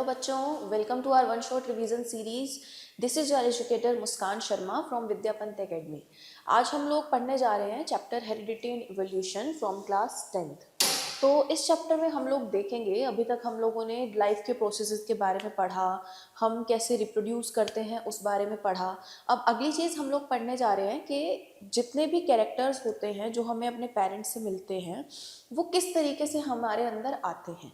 बच्चों, welcome to our one shot revision series. This is your educator Muskan Sharma from Vidyapant academy. आज हम लोग पढ़ने जा रहे हैं chapter heredity and evolution from class 10th। तो इस चैप्टर में हम लोग देखेंगे, अभी तक हम लोगों ने लाइफ के प्रोसेसेस के बारे में पढ़ा, हम कैसे रिप्रोड्यूस करते हैं उस बारे में पढ़ा। अब अगली चीज़ हम लोग पढ़ने जा रहे हैं कि जितने भी कैरेक्टर्स होते हैं जो हमें अपने पेरेंट्स से मिलते हैं वो किस तरीके से हमारे अंदर आते हैं।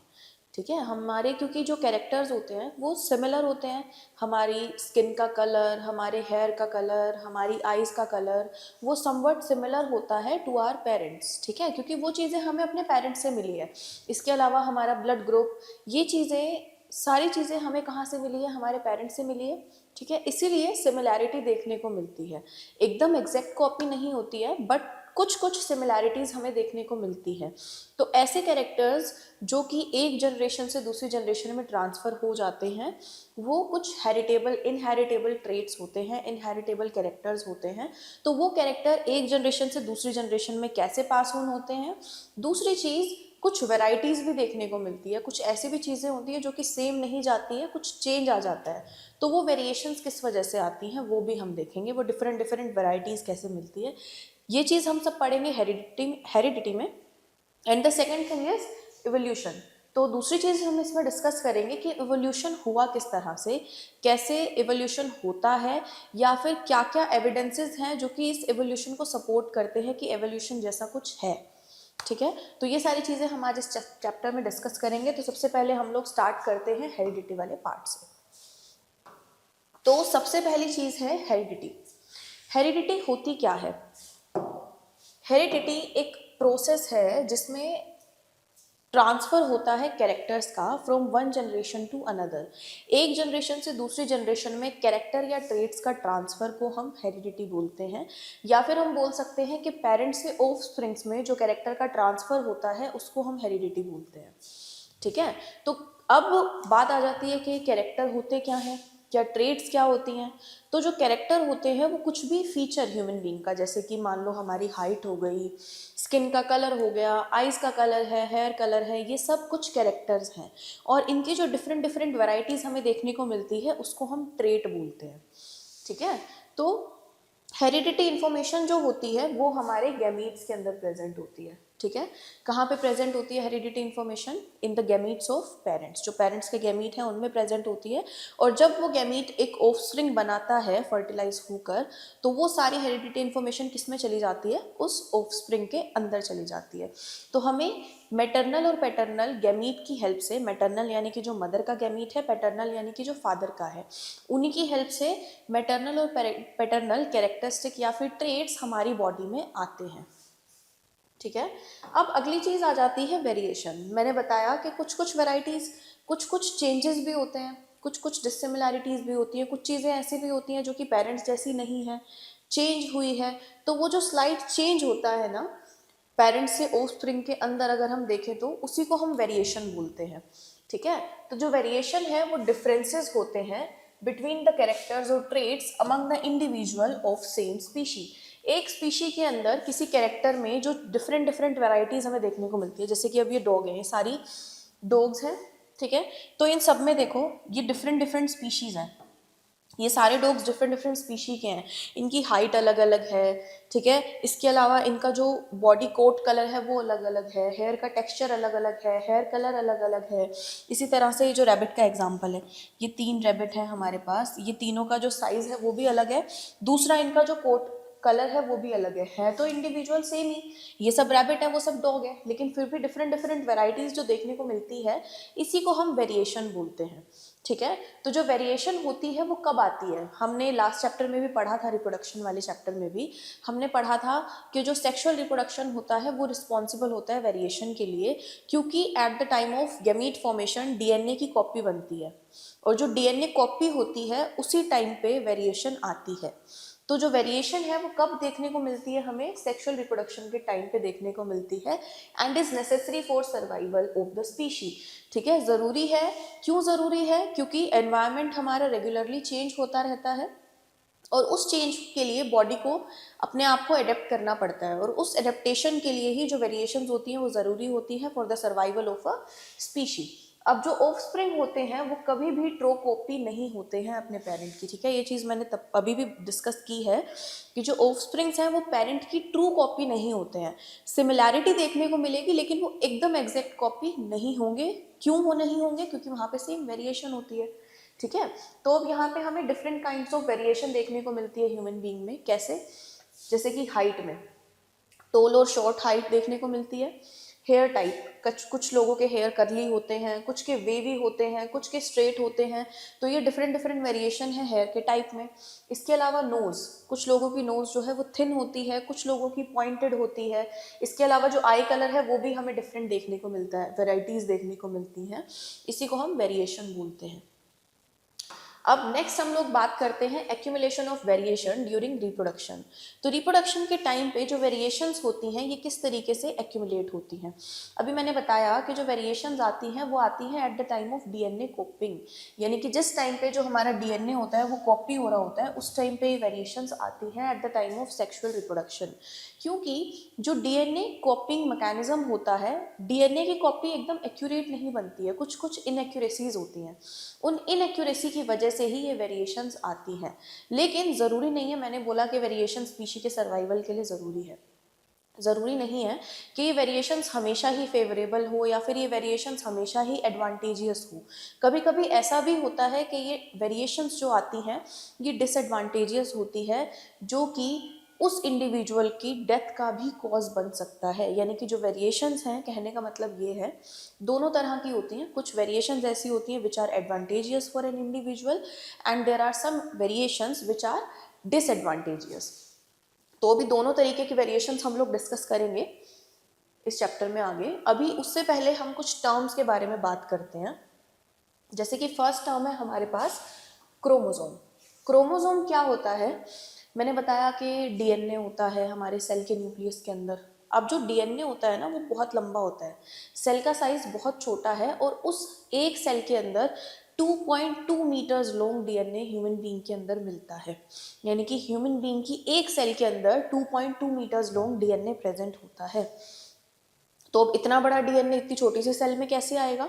ठीक है, हमारे क्योंकि जो कैरेक्टर्स होते हैं वो सिमिलर होते हैं, हमारी स्किन का कलर, हमारे हेयर का कलर, हमारी आईज़ का कलर, वो समवट सिमिलर होता है टू आवर पेरेंट्स। ठीक है, क्योंकि वो चीज़ें हमें अपने पेरेंट्स से मिली है। इसके अलावा हमारा ब्लड ग्रुप, ये चीज़ें, सारी चीज़ें हमें कहाँ से मिली है? हमारे पेरेंट्स से मिली है। ठीक है, इसीलिए सिमिलैरिटी देखने को मिलती है। एकदम एग्जैक्ट कॉपी नहीं होती है, बट कुछ कुछ सिमिलैरिटीज़ हमें देखने को मिलती है। तो ऐसे कैरेक्टर्स जो कि एक जनरेशन से दूसरी जनरेशन में ट्रांसफ़र हो जाते हैं, वो कुछ हेरिटेबल इनहेरिटेबल ट्रेट्स होते हैं, इनहेरिटेबल कैरेक्टर्स होते हैं। तो वो कैरेक्टर एक जनरेशन से दूसरी जनरेशन में कैसे पास ऑन होते हैं। दूसरी चीज़, कुछ वैरायटीज़ भी देखने को मिलती है, कुछ ऐसी भी चीज़ें होती हैं जो कि सेम नहीं जाती हैं, कुछ चेंज आ जाता है। तो वो वेरिएशंस किस वजह से आती हैं वो भी हम देखेंगे, वो डिफरेंट डिफरेंट वैरायटीज़ कैसे मिलती है। ये चीज़ हम सब पढ़ेंगे हेरिडिटी में। And the second thing is evolution. तो दूसरी चीज़ हम इसमें डिस्कस करेंगे कि इवोल्यूशन हुआ किस तरह से, कैसे इवोल्यूशन होता है, या फिर क्या क्या एविडेंसेस हैं जो कि इस इवोल्यूशन को सपोर्ट करते हैं कि एवोल्यूशन जैसा कुछ है। ठीक है, तो ये सारी चीज़ें हम आज इस चैप्टर में डिस्कस करेंगे। तो सबसे पहले हम लोग स्टार्ट करते हैं हेरिडिटी वाले पार्ट से। तो सबसे पहली चीज़ है हेरिडिटी। हेरिडिटी होती क्या है? हेरिडिटी एक प्रोसेस है जिसमें ट्रांसफ़र होता है कैरेक्टर्स का from one generation to another. एक जनरेशन से दूसरी जनरेशन में कैरेक्टर या ट्रेट्स का ट्रांसफ़र को हम हेरिडिटी बोलते हैं, या फिर हम बोल सकते हैं कि पेरेंट्स से ऑफ स्प्रिंग्स में जो कैरेक्टर का ट्रांसफ़र होता है उसको हम हेरिडिटी बोलते हैं। ठीक है, तो अब बात आ जाती है कि कैरेक्टर होते क्या हैं, क्या ट्रेट्स क्या होती हैं। तो जो कैरेक्टर होते हैं वो कुछ भी फीचर ह्यूमन बीइंग का, जैसे कि मान लो हमारी हाइट हो गई, स्किन का कलर हो गया, आइज़ का कलर है, हेयर कलर है, ये सब कुछ कैरेक्टर्स हैं। और इनकी जो डिफरेंट डिफरेंट वैरायटीज़ हमें देखने को मिलती है उसको हम ट्रेट बोलते हैं। ठीक है, तो हेरिडिटी इन्फॉर्मेशन जो होती है वो हमारे गैमीट्स के अंदर प्रेजेंट होती है। ठीक है, कहाँ पे प्रेजेंट होती है heredity information? In the gametes of parents. जो पेरेंट्स के गैमीट हैं उनमें प्रेजेंट होती है। और जब वो गैमीट एक ऑफस्प्रिंग बनाता है फर्टिलाइज होकर, तो वो सारी हेरिडिटी इन्फॉर्मेशन किस में चली जाती है? उस ऑफस्प्रिंग के अंदर चली जाती है। तो हमें मैटरनल और पैटर्नल गैमीट की हेल्प से, मैटरनल यानी कि जो मदर का गैमीट है, पैटर्नल यानी कि जो फादर का है, उन्हीं की हेल्प से मैटरनल और पैटर्नल कैरेक्टरिस्टिक या फिर ट्रेट्स हमारी बॉडी में आते हैं। ठीक है, अब अगली चीज़ आ जाती है वेरिएशन। मैंने बताया कि कुछ कुछ वेराइटीज़, कुछ कुछ चेंजेस भी होते हैं, कुछ कुछ डिसिमिलैरिटीज़ भी होती हैं, कुछ चीज़ें ऐसी भी होती हैं जो कि पेरेंट्स जैसी नहीं है, चेंज हुई है। तो वो जो स्लाइट चेंज होता है ना पेरेंट्स से ऑफस्प्रिंग के अंदर, अगर हम देखें तो उसी को हम वेरिएशन बोलते हैं। ठीक है, तो जो वेरिएशन है वो डिफरेंसेस होते हैं बिटवीन द कैरेक्टर्स और traits among the individual of same species. एक स्पीशी के अंदर किसी कैरेक्टर में जो डिफरेंट डिफरेंट वैरायटीज़ हमें देखने को मिलती है, जैसे कि अब ये डॉग है, ये सारी डॉग्स हैं। ठीक है, तो इन सब में देखो ये डिफरेंट डिफरेंट स्पीशीज़ हैं, ये सारे डॉग्स डिफरेंट डिफरेंट स्पीशी के हैं, इनकी हाइट अलग अलग है। ठीक है, इसके अलावा इनका जो बॉडी कोट कलर है वो अलग अलग है, हेयर का टेक्सचर अलग अलग है, हेयर कलर अलग अलग है। इसी तरह से ये जो रैबिट का एग्जांपल है, ये 3 रैबिट है हमारे पास, ये तीनों का जो साइज़ है वो भी अलग है। दूसरा, इनका जो कोट कलर है वो भी अलग है तो इंडिविजुअल सेम ही, ये सब रैबिट है वो सब डॉग है, लेकिन फिर भी डिफरेंट डिफरेंट वेराइटीज़ जो देखने को मिलती है, इसी को हम वेरिएशन बोलते हैं। ठीक है, तो जो वेरिएशन होती है वो कब आती है? हमने लास्ट चैप्टर में भी पढ़ा था, रिप्रोडक्शन वाले चैप्टर में भी हमने पढ़ा था कि जो सेक्सुअल रिप्रोडक्शन होता है वो रिस्पॉन्सिबल होता है वेरिएशन के लिए, क्योंकि at the time of gamete formation DNA की कॉपी बनती है, और जो डीएनए कॉपी होती है उसी टाइम पे वेरिएशन आती है। तो जो वेरिएशन है वो कब देखने को मिलती है? हमें सेक्सुअल रिप्रोडक्शन के टाइम पे देखने को मिलती है, and is necessary for survival of the species. ठीक है, ज़रूरी है। क्यों ज़रूरी है? क्योंकि एनवायरनमेंट हमारा रेगुलरली चेंज होता रहता है, और उस चेंज के लिए बॉडी को अपने आप को एडेप्ट करना पड़ता है, और उस एडेप्टेशन के लिए ही जो वेरिएशंस होती हैं वो ज़रूरी होती हैं for the survival of a species. अब जो ऑफस्प्रिंग होते हैं वो कभी भी ट्रू कॉपी नहीं होते हैं अपने पेरेंट की, ठीक है, ये चीज़ मैंने तब अभी भी डिस्कस की है कि जो ऑफस्प्रिंग्स हैं वो पेरेंट की ट्रू कॉपी नहीं होते हैं। सिमिलैरिटी देखने को मिलेगी लेकिन वो एकदम एग्जैक्ट कॉपी नहीं होंगे। क्यों वो नहीं होंगे? क्योंकि वहाँ पे सेम वेरिएशन होती है, ठीक है। तो अब यहाँ पे हमें डिफरेंट काइंड्स ऑफ वेरिएशन देखने को मिलती है ह्यूमन बीइंग में। कैसे? जैसे कि हाइट में टोल और शॉर्ट हाइट देखने को मिलती है। हेयर टाइप, कुछ लोगों के हेयर कर्ली होते हैं, कुछ के वेवी होते हैं, कुछ के स्ट्रेट होते हैं, तो ये डिफरेंट डिफरेंट वेरिएशन है हेयर के टाइप में। इसके अलावा नोज़, कुछ लोगों की नोज़ जो है वो थिन होती है, कुछ लोगों की पॉइंटेड होती है। इसके अलावा जो आई कलर है वो भी हमें डिफरेंट देखने को मिलता है, वेराइटीज़ देखने को मिलती हैं, इसी को हम वेरिएशन बोलते हैं। अब नेक्स्ट हम लोग बात करते हैं accumulation of variation during reproduction. तो रिप्रोडक्शन के टाइम पे जो वेरिएशंस होती हैं ये किस तरीके से एक्यूमुलेट होती हैं। अभी मैंने बताया कि जो वेरिएशंस आती हैं वो आती हैं at the time of DNA कॉपिंग, यानी कि जिस टाइम पे जो हमारा डीएनए होता है वो कॉपी हो रहा होता है उस टाइम पे वेरिएशंस आती हैं at the time of sexual reproduction. क्योंकि जो डीएनए कॉपिंग मैकेनिज्म होता है, डीएनए की कॉपी एकदम एक्यूरेट नहीं बनती है, कुछ कुछ इनएक्यूरेसीज होती हैं। उन इनएक्यूरेसी की वजह से ही ये वेरिएशंस आती हैं। लेकिन ज़रूरी नहीं है, मैंने बोला कि वेरिएशन स्पीशी के सर्वाइवल के लिए ज़रूरी है, ज़रूरी नहीं है कि ये वेरिएशंस हमेशा ही फेवरेबल हो या फिर ये वेरिएशंस हमेशा ही एडवांटेजियस हो। कभी कभी ऐसा भी होता है कि ये वेरिएशंस जो आती हैं ये डिसएडवांटेजियस होती है, जो कि उस इंडिविजुअल की डेथ का भी कॉज बन सकता है। यानी कि जो वेरिएशंस हैं, कहने का मतलब ये है, दोनों तरह की होती हैं। कुछ वेरिएशंस ऐसी होती हैं which are advantageous for an individual and there are some variations which are disadvantageous. तो अभी दोनों तरीके की वेरिएशंस हम लोग डिस्कस करेंगे इस चैप्टर में आगे। अभी उससे पहले हम कुछ टर्म्स के बारे में बात करते हैं। जैसे कि फर्स्ट टर्म है हमारे पास क्रोमोसोम। क्रोमोसोम क्या होता है? मैंने बताया कि डीएनए होता है हमारे सेल के न्यूक्लियस के अंदर। अब जो डीएनए होता है ना वो बहुत लंबा होता है, सेल का साइज बहुत छोटा है और उस एक सेल के अंदर 2.2 meters long DNA human being के अंदर मिलता है। यानी कि ह्यूमन बीइंग की एक सेल के अंदर 2.2 मीटर्स लॉन्ग डीएनए प्रेजेंट होता है। तो अब इतना बड़ा डीएनए इतनी छोटी सी सेल में कैसे आएगा?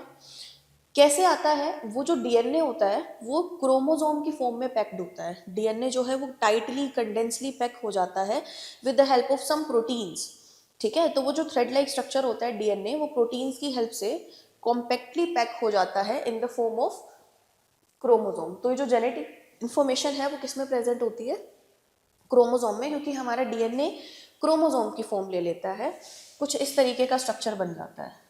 कैसे आता है? वो जो डीएनए होता है वो क्रोमोसोम की फॉर्म में पैक्ड होता है। डीएनए जो है वो टाइटली कंडेंसली पैक हो जाता है with the help of some proteins, ठीक है। तो वो जो थ्रेड लाइक स्ट्रक्चर होता है डीएनए, वो प्रोटीन्स की हेल्प से कॉम्पैक्टली पैक हो जाता है in the form of chromosome. तो ये जो जेनेटिक इंफॉर्मेशन है वो किस में प्रेजेंट होती है? क्रोमोसोम में, क्योंकि हमारा डीएनए क्रोमोसोम की फॉर्म ले लेता है। कुछ इस तरीके का स्ट्रक्चर बन जाता है,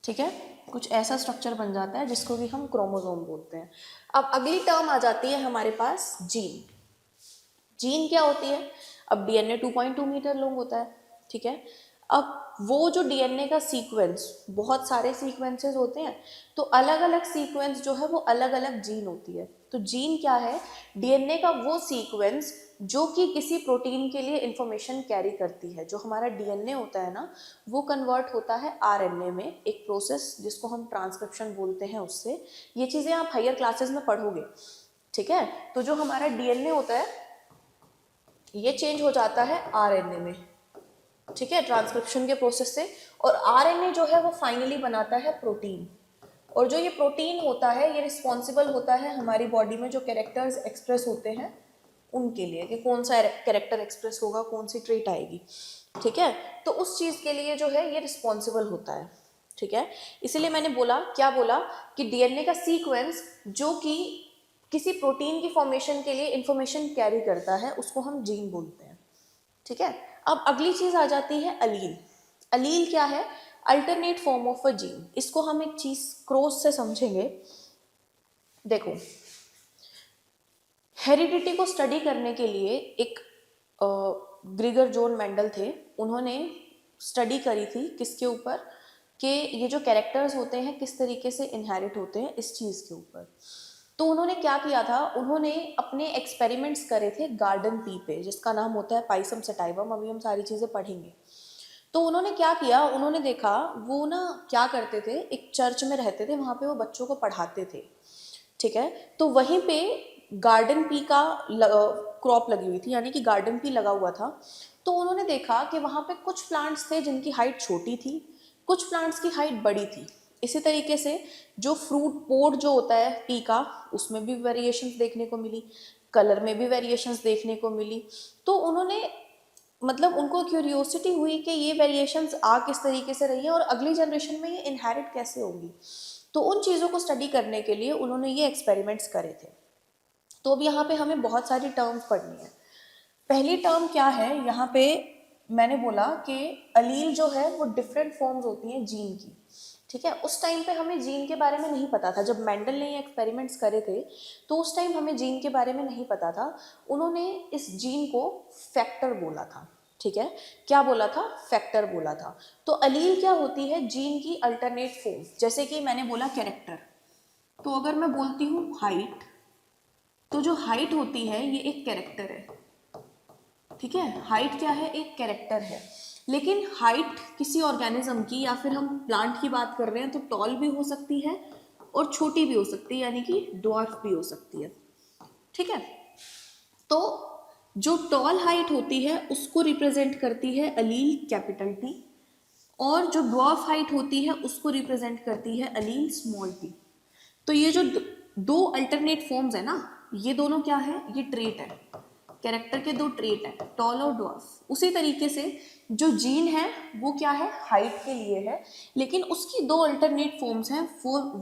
ठीक है, कुछ ऐसा स्ट्रक्चर बन जाता है जिसको कि हम क्रोमोसोम बोलते हैं। अब अगली टर्म आ जाती है हमारे पास जीन। जीन क्या होती है? अब डीएनए 2.2 मीटर लॉन्ग होता है, ठीक है। अब वो जो डीएनए का सीक्वेंस, बहुत सारे सीक्वेंसेस होते हैं, तो अलग अलग सीक्वेंस जो है वो अलग अलग जीन होती है। तो जीन क्या है? डीएनए का वो सीक्वेंस जो कि किसी प्रोटीन के लिए इंफॉर्मेशन कैरी करती है। जो हमारा डीएनए होता है ना वो कन्वर्ट होता है आरएनए में, एक प्रोसेस जिसको हम ट्रांसक्रिप्शन बोलते हैं उससे। ये चीज़ें आप हायर क्लासेस में पढ़ोगे, ठीक है। तो जो हमारा डीएनए होता है ये चेंज हो जाता है आरएनए में, ठीक है, ट्रांसक्रिप्शन के प्रोसेस से। और आरएनए जो है वो फाइनली बनाता है प्रोटीन। और जो ये प्रोटीन होता है ये रिस्पॉन्सिबल होता है हमारी बॉडी में जो कैरेक्टर्स एक्सप्रेस होते हैं उनके लिए, कि कौन सा कैरेक्टर एक्सप्रेस होगा, कौन सी ट्रेट आएगी, ठीक है। तो उस चीज़ के लिए जो है ये रिस्पॉन्सिबल होता है, ठीक है। इसीलिए मैंने बोला, क्या बोला, कि डीएनए का सीक्वेंस जो कि किसी प्रोटीन की फॉर्मेशन के लिए इंफॉर्मेशन कैरी करता है उसको हम जीन बोलते हैं, ठीक है। अब अगली चीज आ जाती है अलील। अलील क्या है? Alternate form of a gene. इसको हम एक चीज क्रॉस से समझेंगे। देखो, हेरिडिटी को स्टडी करने के लिए एक ग्रिगर जोन मेंडल थे, उन्होंने स्टडी करी थी किसके ऊपर, कि ये जो कैरेक्टर्स होते हैं किस तरीके से इनहेरिट होते हैं, इस चीज़ के ऊपर। तो उन्होंने क्या किया था, उन्होंने अपने एक्सपेरिमेंट्स करे थे गार्डन पी पे, जिसका नाम होता है पाइसम सटाइवम। अभी हम सारी चीज़ें पढ़ेंगे। तो उन्होंने क्या किया, उन्होंने देखा वो ना क्या करते थे, एक चर्च में रहते थे, वहाँ पे वो बच्चों को पढ़ाते थे, ठीक है। तो वहीं पे गार्डन पी का क्रॉप लगी हुई थी, यानी कि गार्डन पी लगा हुआ था। तो उन्होंने देखा कि वहाँ पे कुछ प्लांट्स थे जिनकी हाइट छोटी थी, कुछ प्लांट्स की हाइट बड़ी थी। इसी तरीके से जो फ्रूट पोड जो होता है पी का, उसमें भी वेरिएशंस देखने को मिली, कलर में भी वेरिएशंस देखने को मिली। तो उन्होंने मतलब उनको क्यूरियोसिटी हुई कि ये वेरिएशंस आ किस तरीके से रही है और अगली जनरेशन में ये इनहेरिट कैसे होगी। तो उन चीज़ों को स्टडी करने के लिए उन्होंने ये एक्सपेरिमेंट्स करे थे। तो अब यहाँ पे हमें बहुत सारी टर्म्स पढ़नी है। पहली टर्म क्या है, यहाँ पे मैंने बोला कि अलील जो है वो डिफरेंट फॉर्म्स होती हैं जीन की। ठीक है, उस टाइम पे हमें जीन के बारे में नहीं पता था। जब मेंडल ने ये एक्सपेरिमेंट्स करे थे तो उस टाइम हमें जीन के बारे में नहीं पता था। उन्होंने इस जीन को फैक्टर बोला था। ठीक है, क्या बोला था? फैक्टर बोला था। तो अलील क्या होती है? जीन की अल्टरनेट फॉर्म। जैसे कि मैंने बोला कैरेक्टर, तो अगर मैं बोलती हूँ हाइट, तो जो हाइट होती है ये एक कैरेक्टर है। ठीक है, हाइट क्या है? एक कैरेक्टर है। लेकिन हाइट किसी ऑर्गेनिज्म की या फिर हम प्लांट की बात कर रहे हैं तो टॉल भी हो सकती है और छोटी भी हो सकती है, यानी कि ड्वार्फ भी हो सकती है। ठीक है, तो जो टॉल हाइट होती है उसको रिप्रेजेंट करती है अलील कैपिटल टी, और जो ड्वार्फ हाइट होती है उसको रिप्रेजेंट करती है अलील स्मॉल टी। तो ये जो दो अल्टरनेट फॉर्म्स है ना, ये दोनों क्या है? ये ट्रेट है, कैरेक्टर के दो ट्रेट हैं, टॉल और ड्वार्फ। उसी तरीके से जो जीन है वो क्या है? हाइट के लिए है, लेकिन उसकी दो अल्टरनेट फॉर्म्स हैं,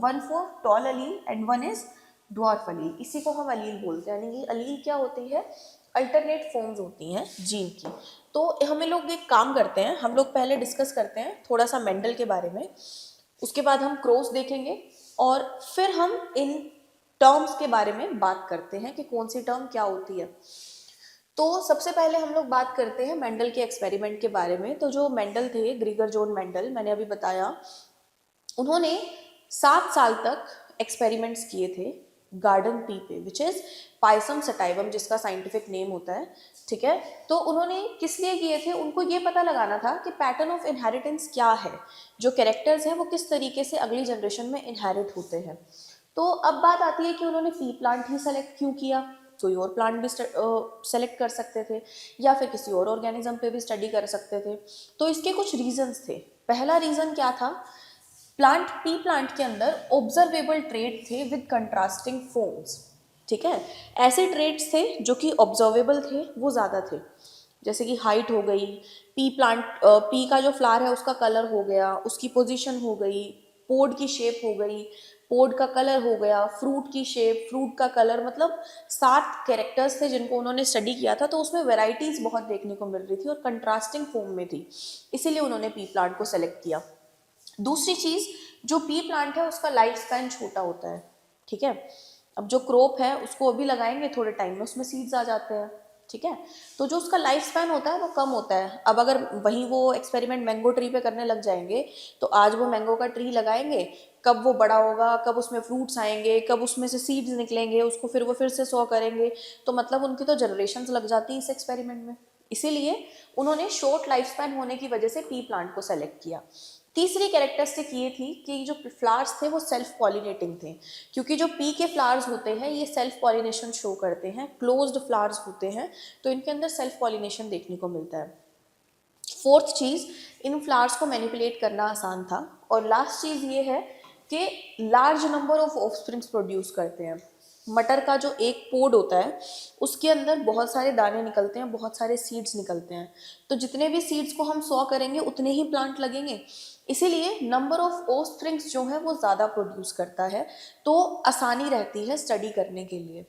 one for tall allele and one is dwarf allele. इसी को हम अलील बोलते हैं, यानी कि अलील क्या होती है? अल्टरनेट फॉर्म्स होती हैं जीन की। तो हमें लोग एक काम करते हैं, हम लोग पहले डिस्कस करते हैं थोड़ा सा मेंडल के बारे में, उसके बाद हम क्रॉस देखेंगे और फिर हम इन टर्म्स के बारे में बात करते हैं कि कौन सी टर्म क्या होती है। तो सबसे पहले हम लोग बात करते हैं मेंडल के एक्सपेरिमेंट के बारे में। तो जो मेंडल थे, ग्रीगर जॉन मेंडल, मैंने अभी बताया, उन्होंने 7 साल तक एक्सपेरिमेंट्स किए थे गार्डन पी पे, विच इज पाइसम सटाइवम, जिसका साइंटिफिक नेम होता है। ठीक है, तो उन्होंने किस लिए किए थे? उनको ये पता लगाना था कि पैटर्न ऑफ इनहेरिटेंस क्या है, जो कैरेक्टर्स हैं वो किस तरीके से अगली जनरेशन में इनहेरिट होते हैं। तो अब बात आती है कि उन्होंने पी प्लांट ही सेलेक्ट क्यों किया? कोई और प्लांट भी सेलेक्ट कर सकते थे या फिर किसी और ऑर्गेनिज्म पे भी स्टडी कर सकते थे। तो इसके कुछ रीजंस थे। पहला रीजन क्या था? प्लांट पी प्लांट के अंदर ऑब्जर्वेबल ट्रेट थे विद कंट्रास्टिंग फॉर्म्स। ठीक है, ऐसे ट्रेट्स थे जो कि ऑब्जर्वेबल थे, वो ज़्यादा थे। जैसे कि हाइट हो गई, पी प्लांट पी का जो फ्लावर है उसका कलर हो गया, उसकी पोजीशन हो गई, पोड की शेप हो गई, पोड का कलर हो गया, फ्रूट की शेप, फ्रूट का कलर, मतलब 7 कैरेक्टर्स थे जिनको उन्होंने स्टडी किया था। तो उसमें वेराइटीज बहुत देखने को मिल रही थी और कंट्रास्टिंग फॉर्म में थी, इसीलिए उन्होंने पी प्लांट को सेलेक्ट किया। दूसरी चीज, जो पी प्लांट है उसका लाइफ स्पैन छोटा होता है। ठीक है, अब जो क्रॉप है उसको अभी लगाएंगे, थोड़े टाइम में उसमें सीड्स आ जाते हैं। ठीक है, तो जो उसका लाइफ स्पैन होता है वो कम होता है। अब अगर वहीं वो एक्सपेरिमेंट मैंगो ट्री पे करने लग जाएंगे तो आज वो मैंगो का ट्री लगाएंगे, कब वो बड़ा होगा, कब उसमें फ्रूट्स आएंगे, कब उसमें से सीड्स निकलेंगे, उसको फिर वो फिर से सॉ करेंगे, तो मतलब उनकी तो जनरेशन्स लग जाती है इस एक्सपेरिमेंट में। इसीलिए उन्होंने शॉर्ट लाइफ स्पैन होने की वजह से पी प्लांट को सेलेक्ट किया। तीसरी कैरेक्टरिस्टिक ये थी कि जो फ्लावर्स थे वो सेल्फ पॉलिनेटिंग थे, क्योंकि जो पी के फ्लावर्स होते हैं ये सेल्फ पॉलिनेशन शो करते हैं, क्लोज्ड फ्लावर्स होते हैं, तो इनके अंदर सेल्फ पॉलिनेशन देखने को मिलता है। फोर्थ चीज़, इन फ्लावर्स को मैनिपुलेट करना आसान था। और लास्ट चीज़ ये है कि large number of offsprings produce करते हैं। मटर का जो एक पोड होता है उसके अंदर बहुत सारे दाने निकलते हैं, बहुत सारे सीड्स निकलते हैं, तो जितने भी सीड्स को हम सॉ करेंगे उतने ही प्लांट लगेंगे, इसीलिए नंबर ऑफ ऑफस्प्रिंग्स जो है वो ज़्यादा प्रोड्यूस करता है, तो आसानी रहती है स्टडी करने के लिए।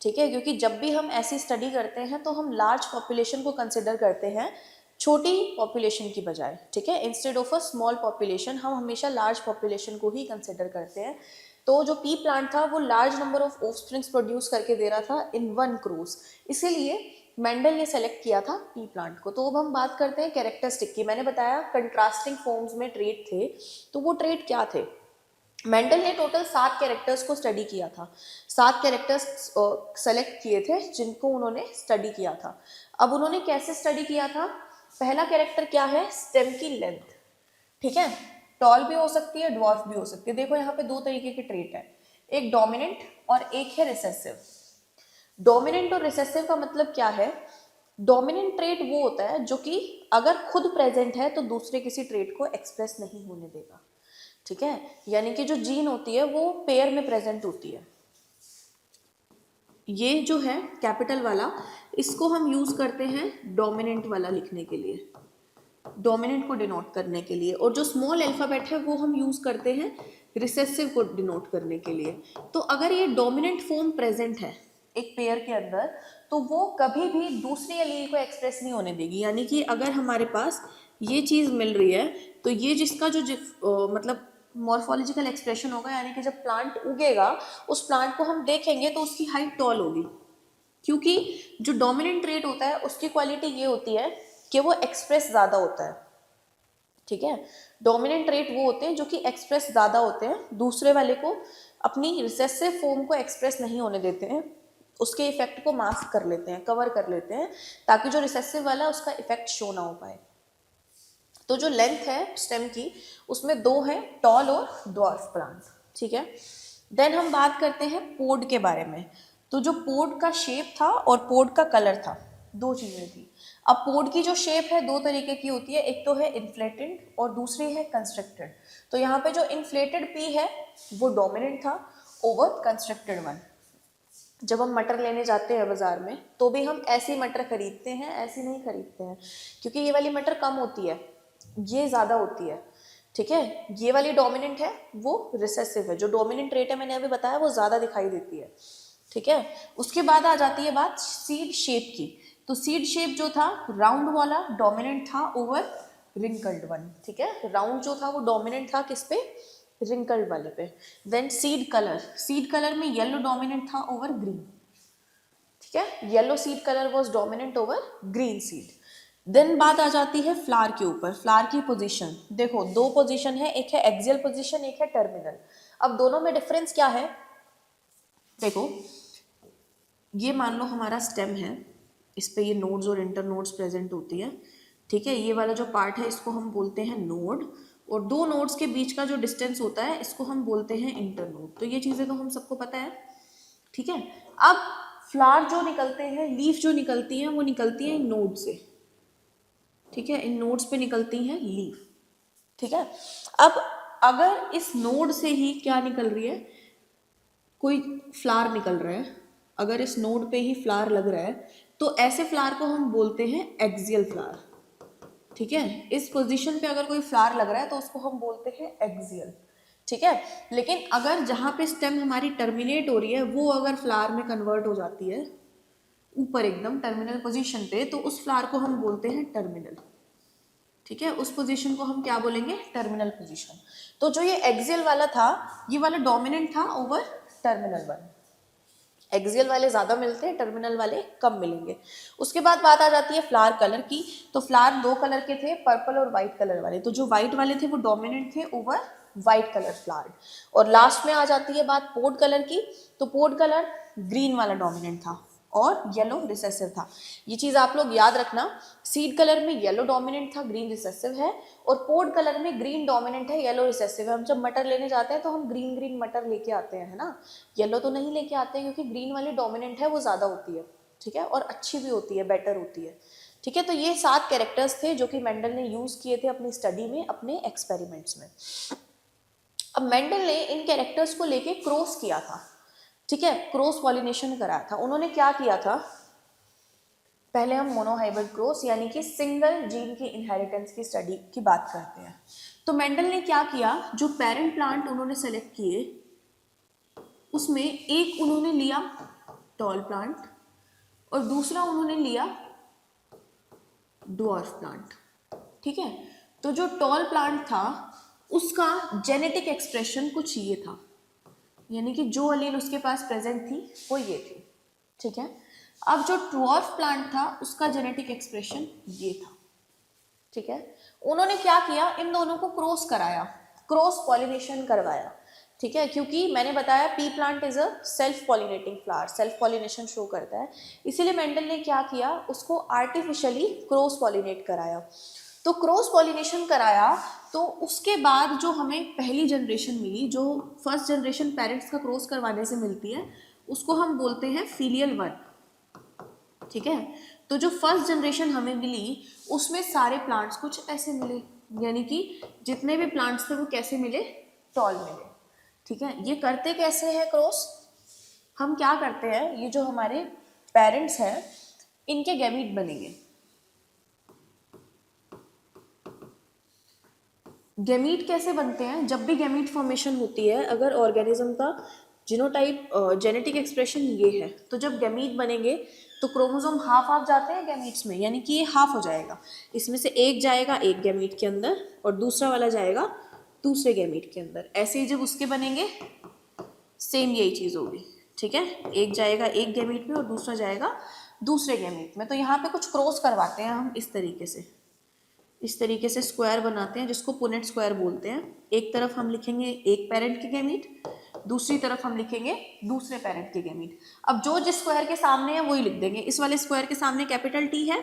ठीक है, क्योंकि जब भी हम ऐसी स्टडी करते हैं तो हम लार्ज पॉपुलेशन को कंसिडर करते हैं छोटी पॉपुलेशन की बजाय। ठीक है, instead of a small population हम हमेशा लार्ज पॉपुलेशन को ही कंसिडर करते हैं। तो जो पी प्लांट था वो large number of offsprings produce करके दे रहा था इन वन क्रोस, इसीलिए मेंडल ने सेलेक्ट किया था पी प्लांट को। तो अब हम बात करते हैं कैरेक्टरिस्टिक की। मैंने बताया कंट्रास्टिंग फॉर्म्स में ट्रेट थे, तो वो ट्रेट क्या थे? मेंडल ने टोटल 7 कैरेक्टर्स को स्टडी किया था, 7 कैरेक्टर्स सेलेक्ट किए थे जिनको उन्होंने स्टडी किया था। अब उन्होंने कैसे स्टडी किया था? पहला कैरेक्टर क्या है? स्टेम की लेंथ। ठीक है, टॉल भी हो सकती है, ड्वार्फ भी हो सकती है। देखो यहाँ पे 2 तरीके के ट्रेट है, एक डोमिनेंट और एक है रिसेसिव। डोमिनेंट और रिसेसिव का मतलब क्या है? डोमिनेंट ट्रेट वो होता है जो कि अगर खुद प्रेजेंट है तो दूसरे किसी ट्रेट को एक्सप्रेस नहीं होने देगा, ठीक है। यानी कि जो जीन होती है वो पेयर में प्रेजेंट होती है। ये जो है कैपिटल वाला, इसको हम यूज करते हैं डोमिनेंट वाला लिखने के लिए, डोमिनेंट को डिनोट करने के लिए, और जो स्मॉल अल्फाबेट है वो हम यूज करते हैं रिसेसिव को डिनोट करने के लिए। तो अगर ये डोमिनेंट फॉर्म प्रेजेंट है एक पेयर के अंदर तो वो कभी भी दूसरी एलील को एक्सप्रेस नहीं होने देगी। यानी कि अगर हमारे पास ये चीज़ मिल रही है तो ये जिसका जो मतलब मॉर्फोलॉजिकल एक्सप्रेशन होगा, यानी कि जब प्लांट उगेगा उस प्लांट को हम देखेंगे तो उसकी हाइट टॉल होगी, क्योंकि जो डोमिनेंट ट्रेट होता है उसकी क्वालिटी ये होती है कि वो एक्सप्रेस ज़्यादा होता है, ठीक है। डोमिनेंट ट्रेट वो होते हैं जो कि एक्सप्रेस ज़्यादा होते हैं, दूसरे वाले को अपनी रिसेसिव फॉर्म को एक्सप्रेस नहीं होने देते हैं, उसके इफेक्ट को मास्क कर लेते हैं, कवर कर लेते हैं, ताकि जो रिसेसिव वाला है उसका इफेक्ट शो ना हो पाए। तो जो लेंथ है स्टेम की उसमें दो है, टॉल और ड्वार्फ प्लांट, ठीक है। देन हम बात करते हैं पोड के बारे में। तो जो पोड का शेप था और पोड का कलर था, दो चीज़ें थी। अब पोड की जो शेप है दो तरीके की होती है, एक तो है इन्फ्लेटेड और दूसरी है कंस्ट्रक्टेड। तो यहाँ पे जो इन्फ्लेटेड पी है वो डोमिनेंट था ओवर कंस्ट्रक्टेड वन। जब हम मटर लेने जाते हैं बाजार में तो भी हम ऐसी मटर खरीदते हैं, ऐसी नहीं खरीदते हैं, क्योंकि ये वाली मटर कम होती है, ये ज़्यादा होती है, ठीक है। ये वाली डोमिनेंट है, वो रिसेसिव है। जो डोमिनेंट रेट है मैंने अभी बताया वो ज़्यादा दिखाई देती है, ठीक है। उसके बाद आ जाती है बात सीड शेप की। तो सीड शेप जो था राउंड वाला डोमिनेंट था ओवर रिंकल्ड वन, ठीक है। राउंड जो था वो डोमिनेंट था किस पे, रिंकल्ड वाले पे। देन सीड कलर में येलो डोमिनेंट था ओवर ग्रीन, ठीक है। Yellow seed colour was dominant over green seed. Then बात आ जाती है फ्लावर के ऊपर। फ्लावर की पोजीशन देखो, दो पोजीशन है, एक है एक्सियल पोजीशन, एक है टर्मिनल। अब दोनों में डिफरेंस क्या है, देखो ये मान लो हमारा स्टेम है, इस पे ये नोड्स और इंटर नोड्स प्रेजेंट होती है, ठीक है। ये वाला जो पार्ट है इसको हम बोलते हैं नोड, और दो नोड्स के बीच का जो डिस्टेंस होता है इसको हम बोलते हैं इंटर नोड। तो ये चीज़ें तो हम सबको पता है, ठीक है। अब फ्लावर जो निकलते हैं, लीफ जो निकलती हैं वो निकलती हैं इन नोड से, ठीक है। इन नोड्स पे निकलती हैं लीफ, ठीक है। अब अगर इस नोड से ही क्या निकल रही है, कोई फ्लावर निकल रहा है, अगर इस नोड पे ही फ्लावर लग रहा है तो ऐसे फ्लावर को हम बोलते हैं एक्सियल फ्लावर, ठीक है। इस पोजीशन पे अगर कोई फ्लावर लग रहा है तो उसको हम बोलते हैं एक्सियल, ठीक है। लेकिन अगर जहाँ पे स्टेम हमारी टर्मिनेट हो रही है वो अगर फ्लावर में कन्वर्ट हो जाती है ऊपर एकदम टर्मिनल पोजीशन पे, तो उस फ्लावर को हम बोलते हैं टर्मिनल, ठीक है। उस पोजीशन को हम क्या बोलेंगे, टर्मिनल पोजीशन। तो जो ये एक्सियल वाला था ये वाला डोमिनेंट था ओवर टर्मिनल वन। एक्सियल वाले ज़्यादा मिलते हैं, टर्मिनल वाले कम मिलेंगे। उसके बाद बात आ जाती है फ्लावर कलर की। तो फ्लावर दो कलर के थे, पर्पल और वाइट कलर वाले। तो जो वाइट वाले थे वो डोमिनेंट थे ओवर वाइट कलर फ्लावर। और लास्ट में आ जाती है बात पोड कलर की। तो पोड कलर ग्रीन वाला डोमिनेंट था और येलो रिसेसिव था। ये चीज़ आप लोग याद रखना, सीड कलर में येलो डोमिनेंट था, ग्रीन रिसेसिव है, और पोड कलर में ग्रीन डोमिनेंट है, येलो रिसेसिव है। हम जब मटर लेने जाते हैं तो हम ग्रीन ग्रीन मटर लेके आते हैं, है ना, येलो तो नहीं लेके आते हैं, क्योंकि ग्रीन वाली डोमिनेंट है वो ज़्यादा होती है, ठीक है, और अच्छी भी होती है, बेटर होती है, ठीक है। तो ये 7 कैरेक्टर्स थे जो कि मेंडल ने यूज़ किए थे अपनी स्टडी में, अपने एक्सपेरिमेंट्स में। अब मेंडल ने इन कैरेक्टर्स को लेके क्रॉस किया था, ठीक है, क्रॉस पॉलिनेशन कराया था। उन्होंने क्या किया था, पहले हम मोनोहाइब्रिड क्रॉस यानी कि सिंगल जीन की इनहेरिटेंस की स्टडी की बात करते हैं। तो मेंडल ने क्या किया, जो पेरेंट प्लांट उन्होंने सेलेक्ट किए उसमें एक उन्होंने लिया टॉल प्लांट और दूसरा उन्होंने लिया ड्वार्फ प्लांट, ठीक है। तो जो टॉल प्लांट था उसका जेनेटिक एक्सप्रेशन कुछ ये था, यानी कि जो अलील उसके पास प्रेजेंट थी वो ये थी, ठीक है। अब जो ड्वार्फ प्लांट था उसका जेनेटिक एक्सप्रेशन ये था, ठीक है। उन्होंने क्या किया, इन दोनों को क्रॉस कराया, क्रॉस पॉलिनेशन करवाया, ठीक है, क्योंकि मैंने बताया P plant is a self pollinating flower, self pollination show करता है, इसीलिए मेंडल ने क्या किया, उसको आर्टिफिशियली क्रॉस पॉलिनेट कराया। तो क्रॉस पॉलिनेशन कराया तो उसके बाद जो हमें पहली जनरेशन मिली, जो फर्स्ट जनरेशन पेरेंट्स का क्रॉस करवाने से मिलती है, उसको हम बोलते हैं फीलियल वन, ठीक है। तो जो फर्स्ट जनरेशन हमें मिली उसमें सारे प्लांट्स कुछ ऐसे मिले, यानी कि जितने भी प्लांट्स थे वो कैसे मिले, टॉल मिले। ठीक है, ये करते कैसे हैं क्रॉस, हम क्या करते हैं, ये जो हमारे पेरेंट्स हैं इनके गैमीट बनेंगे। गैमीट कैसे बनते हैं, जब भी गैमीट फॉर्मेशन होती है, अगर ऑर्गेनिज्म का जीनोटाइप जेनेटिक एक्सप्रेशन ये है, तो जब गैमीट बनेंगे तो क्रोमोसोम हाफ हाफ जाते हैं गैमीट्स में, यानी कि ये हाफ हो जाएगा, इसमें से एक जाएगा एक गैमीट के अंदर और दूसरा वाला जाएगा दूसरे गैमीट के अंदर। ऐसे ही जब उसके बनेंगे सेम यही चीज़ होगी। ठीक है, एक जाएगा एक गैमीट में और दूसरा जाएगा दूसरे गैमीट में। तो यहाँ पे कुछ क्रॉस करवाते हैं हम इस तरीके से स्क्वायर बनाते हैं जिसको पुनेट स्क्वायर बोलते हैं। एक तरफ हम लिखेंगे एक पेरेंट के गैमीट, दूसरी तरफ हम लिखेंगे दूसरे पेरेंट के गैमीट। अब जो जिस स्क्वायर के सामने है वही लिख देंगे। इस वाले स्क्वायर के सामने कैपिटल टी है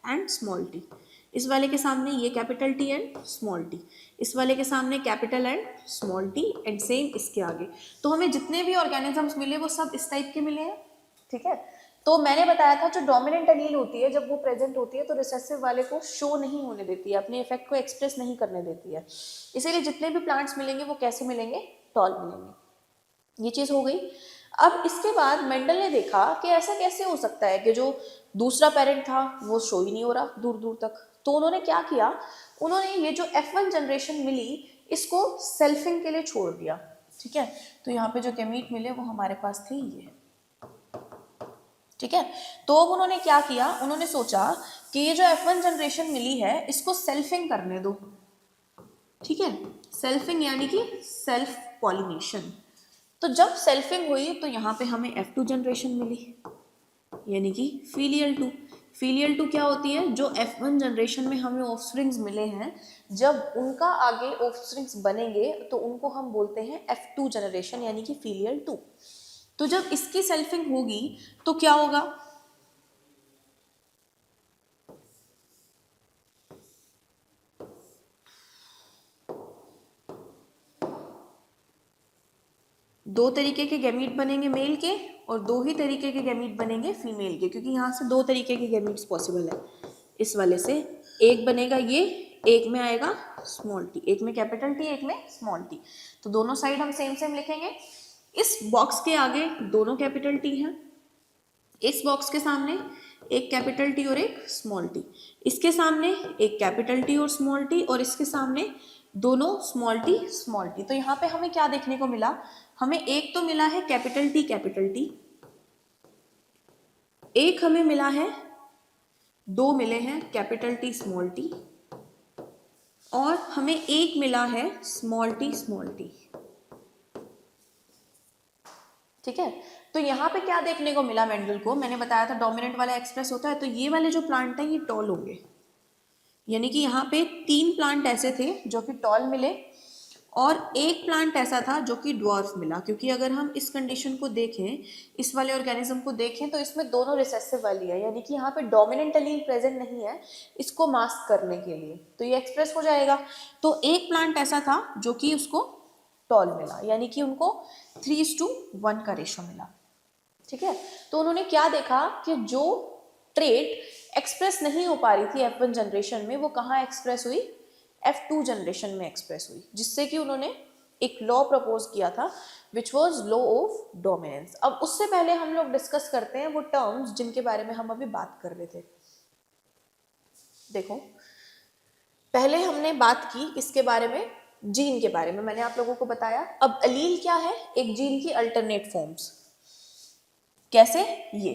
एंड स्मॉल टी, इस वाले के सामने ये capital T and small T, इस वाले के सामने capital and small T, and same इसके आगे। तो हमें जितने भी ऑर्गेनिजम्स मिले वो सब इस टाइप के मिले हैं। ठीक है, तो मैंने बताया था जो डोमिनेंट एलील होती है जब वो प्रेजेंट होती है तो रिसेसिव वाले को शो नहीं होने देती है, अपने इफेक्ट को एक्सप्रेस नहीं करने देती है। इसीलिए जितने भी प्लांट्स मिलेंगे वो कैसे मिलेंगे, टॉल मिलेंगे। ये चीज हो गई। अब इसके बाद मेंडल ने देखा कि ऐसा कैसे हो सकता है कि जो दूसरा पेरेंट था वो शो ही नहीं हो रहा दूर दूर तक। तो उन्होंने क्या किया, उन्होंने ये जो F1 जनरेशन मिली इसको सेल्फिंग के लिए छोड़ दिया। ठीक है, तो यहाँ पे जो गैमीट मिले वो हमारे पास थे ये। ठीक है, तो अब उन्होंने क्या किया, उन्होंने सोचा कि ये जो F1 जनरेशन मिली है इसको सेल्फिंग करने दो। ठीक है, सेल्फिंग यानी कि सेल्फ पॉलिनेशन। तो जब सेल्फिंग हुई तो यहाँ पे हमें F2 जनरेशन मिली, यानी कि फीलियल टू। फीलियल टू क्या होती है, जो F1 जनरेशन में हमें ऑफस्प्रिंग्स मिले हैं जब उनका आगे ऑफस्प्रिंग्स बनेंगे तो उनको हम बोलते हैं F2 जनरेशन, यानी कि फीलियल टू। तो जब इसकी सेल्फिंग होगी तो क्या होगा, दो तरीके के गैमीट बनेंगे मेल के और दो ही तरीके के गैमीट बनेंगे फीमेल के, क्योंकि यहाँ से दो तरीके के गैमीट्स पॉसिबल है। इस वाले से एक बनेगा ये, एक में आएगा स्मॉल टी, एक में कैपिटल टी एक में स्मॉल टी। तो दोनों साइड हम सेम सेम लिखेंगे। इस बॉक्स के आगे दोनों कैपिटल टी हैं, इस बॉक्स के सामने एक कैपिटल टी और एक स्मॉल टी, इसके सामने एक कैपिटल टी और स्मॉल टी, और इसके सामने दोनों स्मॉल टी। तो यहाँ पे हमें क्या देखने को मिला, हमें एक तो मिला है कैपिटल टी, एक हमें मिला है, दो मिले हैं कैपिटल टी स्मॉल टी, और हमें एक मिला है स्मॉल टी। ठीक है, तो यहाँ पे क्या देखने को मिला मेंडल को, मैंने बताया था डोमिनेंट वाला एक्सप्रेस होता है, तो ये वाले जो प्लांट है ये टॉल होंगे, यानी कि यहाँ पे 3 प्लांट ऐसे थे जो कि टॉल मिले और एक प्लांट ऐसा था जो कि ड्वार्फ मिला। क्योंकि अगर हम इस कंडीशन को देखें, इस वाले ऑर्गेनिज्म को देखें, तो इसमें दोनों रिसेसिव वाली है, यानी कि यहाँ पे डोमिनेंट एलील प्रेजेंट नहीं है इसको मास्क करने के लिए, तो ये एक्सप्रेस हो जाएगा। तो एक प्लांट ऐसा था जो कि उसको टॉल मिला, यानी कि उनको 3:1 का रेशो मिला। ठीक है, तो उन्होंने क्या देखा कि जो ट्रेट एक्सप्रेस नहीं हो पा रही थी F1 जनरेशन में वो कहाँ एक्सप्रेस हुई, F2 जनरेशन में एक्सप्रेस हुई, जिससे कि उन्होंने एक लॉ प्रपोज किया था which was law of dominance. अब उससे पहले हम लोग डिस्कस करते हैं वो टर्म्स जिनके बारे में हम अभी बात कर रहे थे। देखो, पहले हमने बात की किसके बारे में, जीन के बारे में, मैंने आप लोगों को बताया। अब एलील क्या है, एक जीन की अल्टरनेट फॉर्म्स। कैसे, ये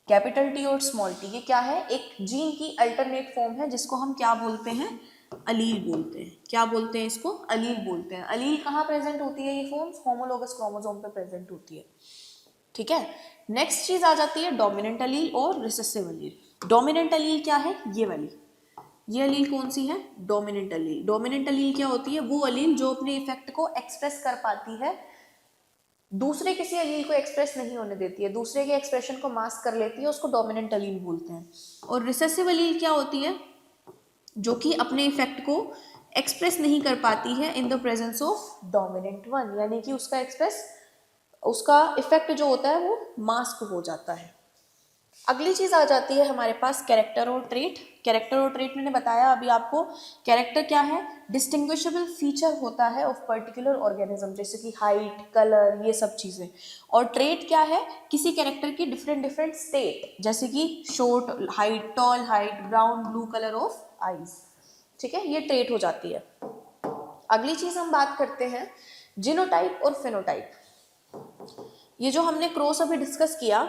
कैपिटल टी और स्मॉल टी, ये क्या है, एक जीन की अल्टरनेट फॉर्म है जिसको हम क्या बोलते हैं, अलील बोलते हैं। क्या बोलते हैं इसको, अलील बोलते हैं। अलील कहाँ प्रेजेंट होती है, ये फॉर्म्स होमोलोगस क्रोमोसोम पे प्रेजेंट होती है। ठीक है, नेक्स्ट चीज आ जाती है डोमिनेंट अलील और रिसेसिव अलील। डोमिनेंट अलील क्या है, ये वाली, ये अलील कौन सी है, डोमिनेंट अलील। डोमिनेंट अलील क्या होती है, वो अलील जो अपने इफेक्ट को एक्सप्रेस कर पाती है, दूसरे किसी अलील को एक्सप्रेस नहीं होने देती है, दूसरे के एक्सप्रेशन को मास्क कर लेती है, उसको डोमिनेंट अलील बोलते हैं। और रिसेसिव अलील क्या होती है, जो कि अपने इफेक्ट को एक्सप्रेस नहीं कर पाती है in the presence of dominant one, यानी कि उसका इफेक्ट जो होता है वो मास्क हो जाता है। अगली चीज आ जाती है हमारे पास कैरेक्टर और ट्रेट। कैरेक्टर और ट्रेट मैंने बताया अभी आपको। कैरेक्टर क्या है? डिस्टिंग्विशेबल फीचर होता है ऑफ पर्टिकुलर ऑर्गेनिज्म, जैसे कि हाइट, कलर, ये सब चीजें। और ट्रेट क्या है? किसी कैरेक्टर की डिफरेंट डिफरेंट स्टेट, जैसे कि short height, tall height, brown blue colour of eyes. ठीक है, ये ट्रेट हो जाती है। अगली चीज हम बात करते हैं जीनोटाइप और फेनोटाइप। ये जो हमने क्रॉस अभी डिस्कस किया,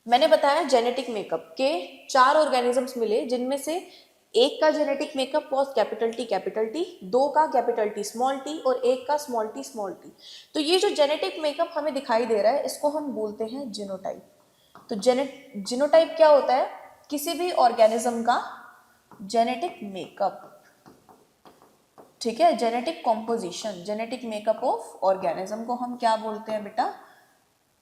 मैंने बताया जेनेटिक मेकअप के 4 ऑर्गेनिजम्स मिले, जिनमें से एक का genetic makeup was capital T, 2 का कैपिटल टी स्मॉल टी, और एक का स्मॉल टी स्मॉल टी। तो ये जो जेनेटिक मेकअप हमें दिखाई दे रहा है, इसको हम बोलते हैं जीनोटाइप। तो जीनोटाइप क्या होता है? किसी भी ऑर्गेनिज्म का जेनेटिक मेकअप। ठीक है, genetic composition, genetic makeup of organism को हम क्या बोलते हैं बेटा?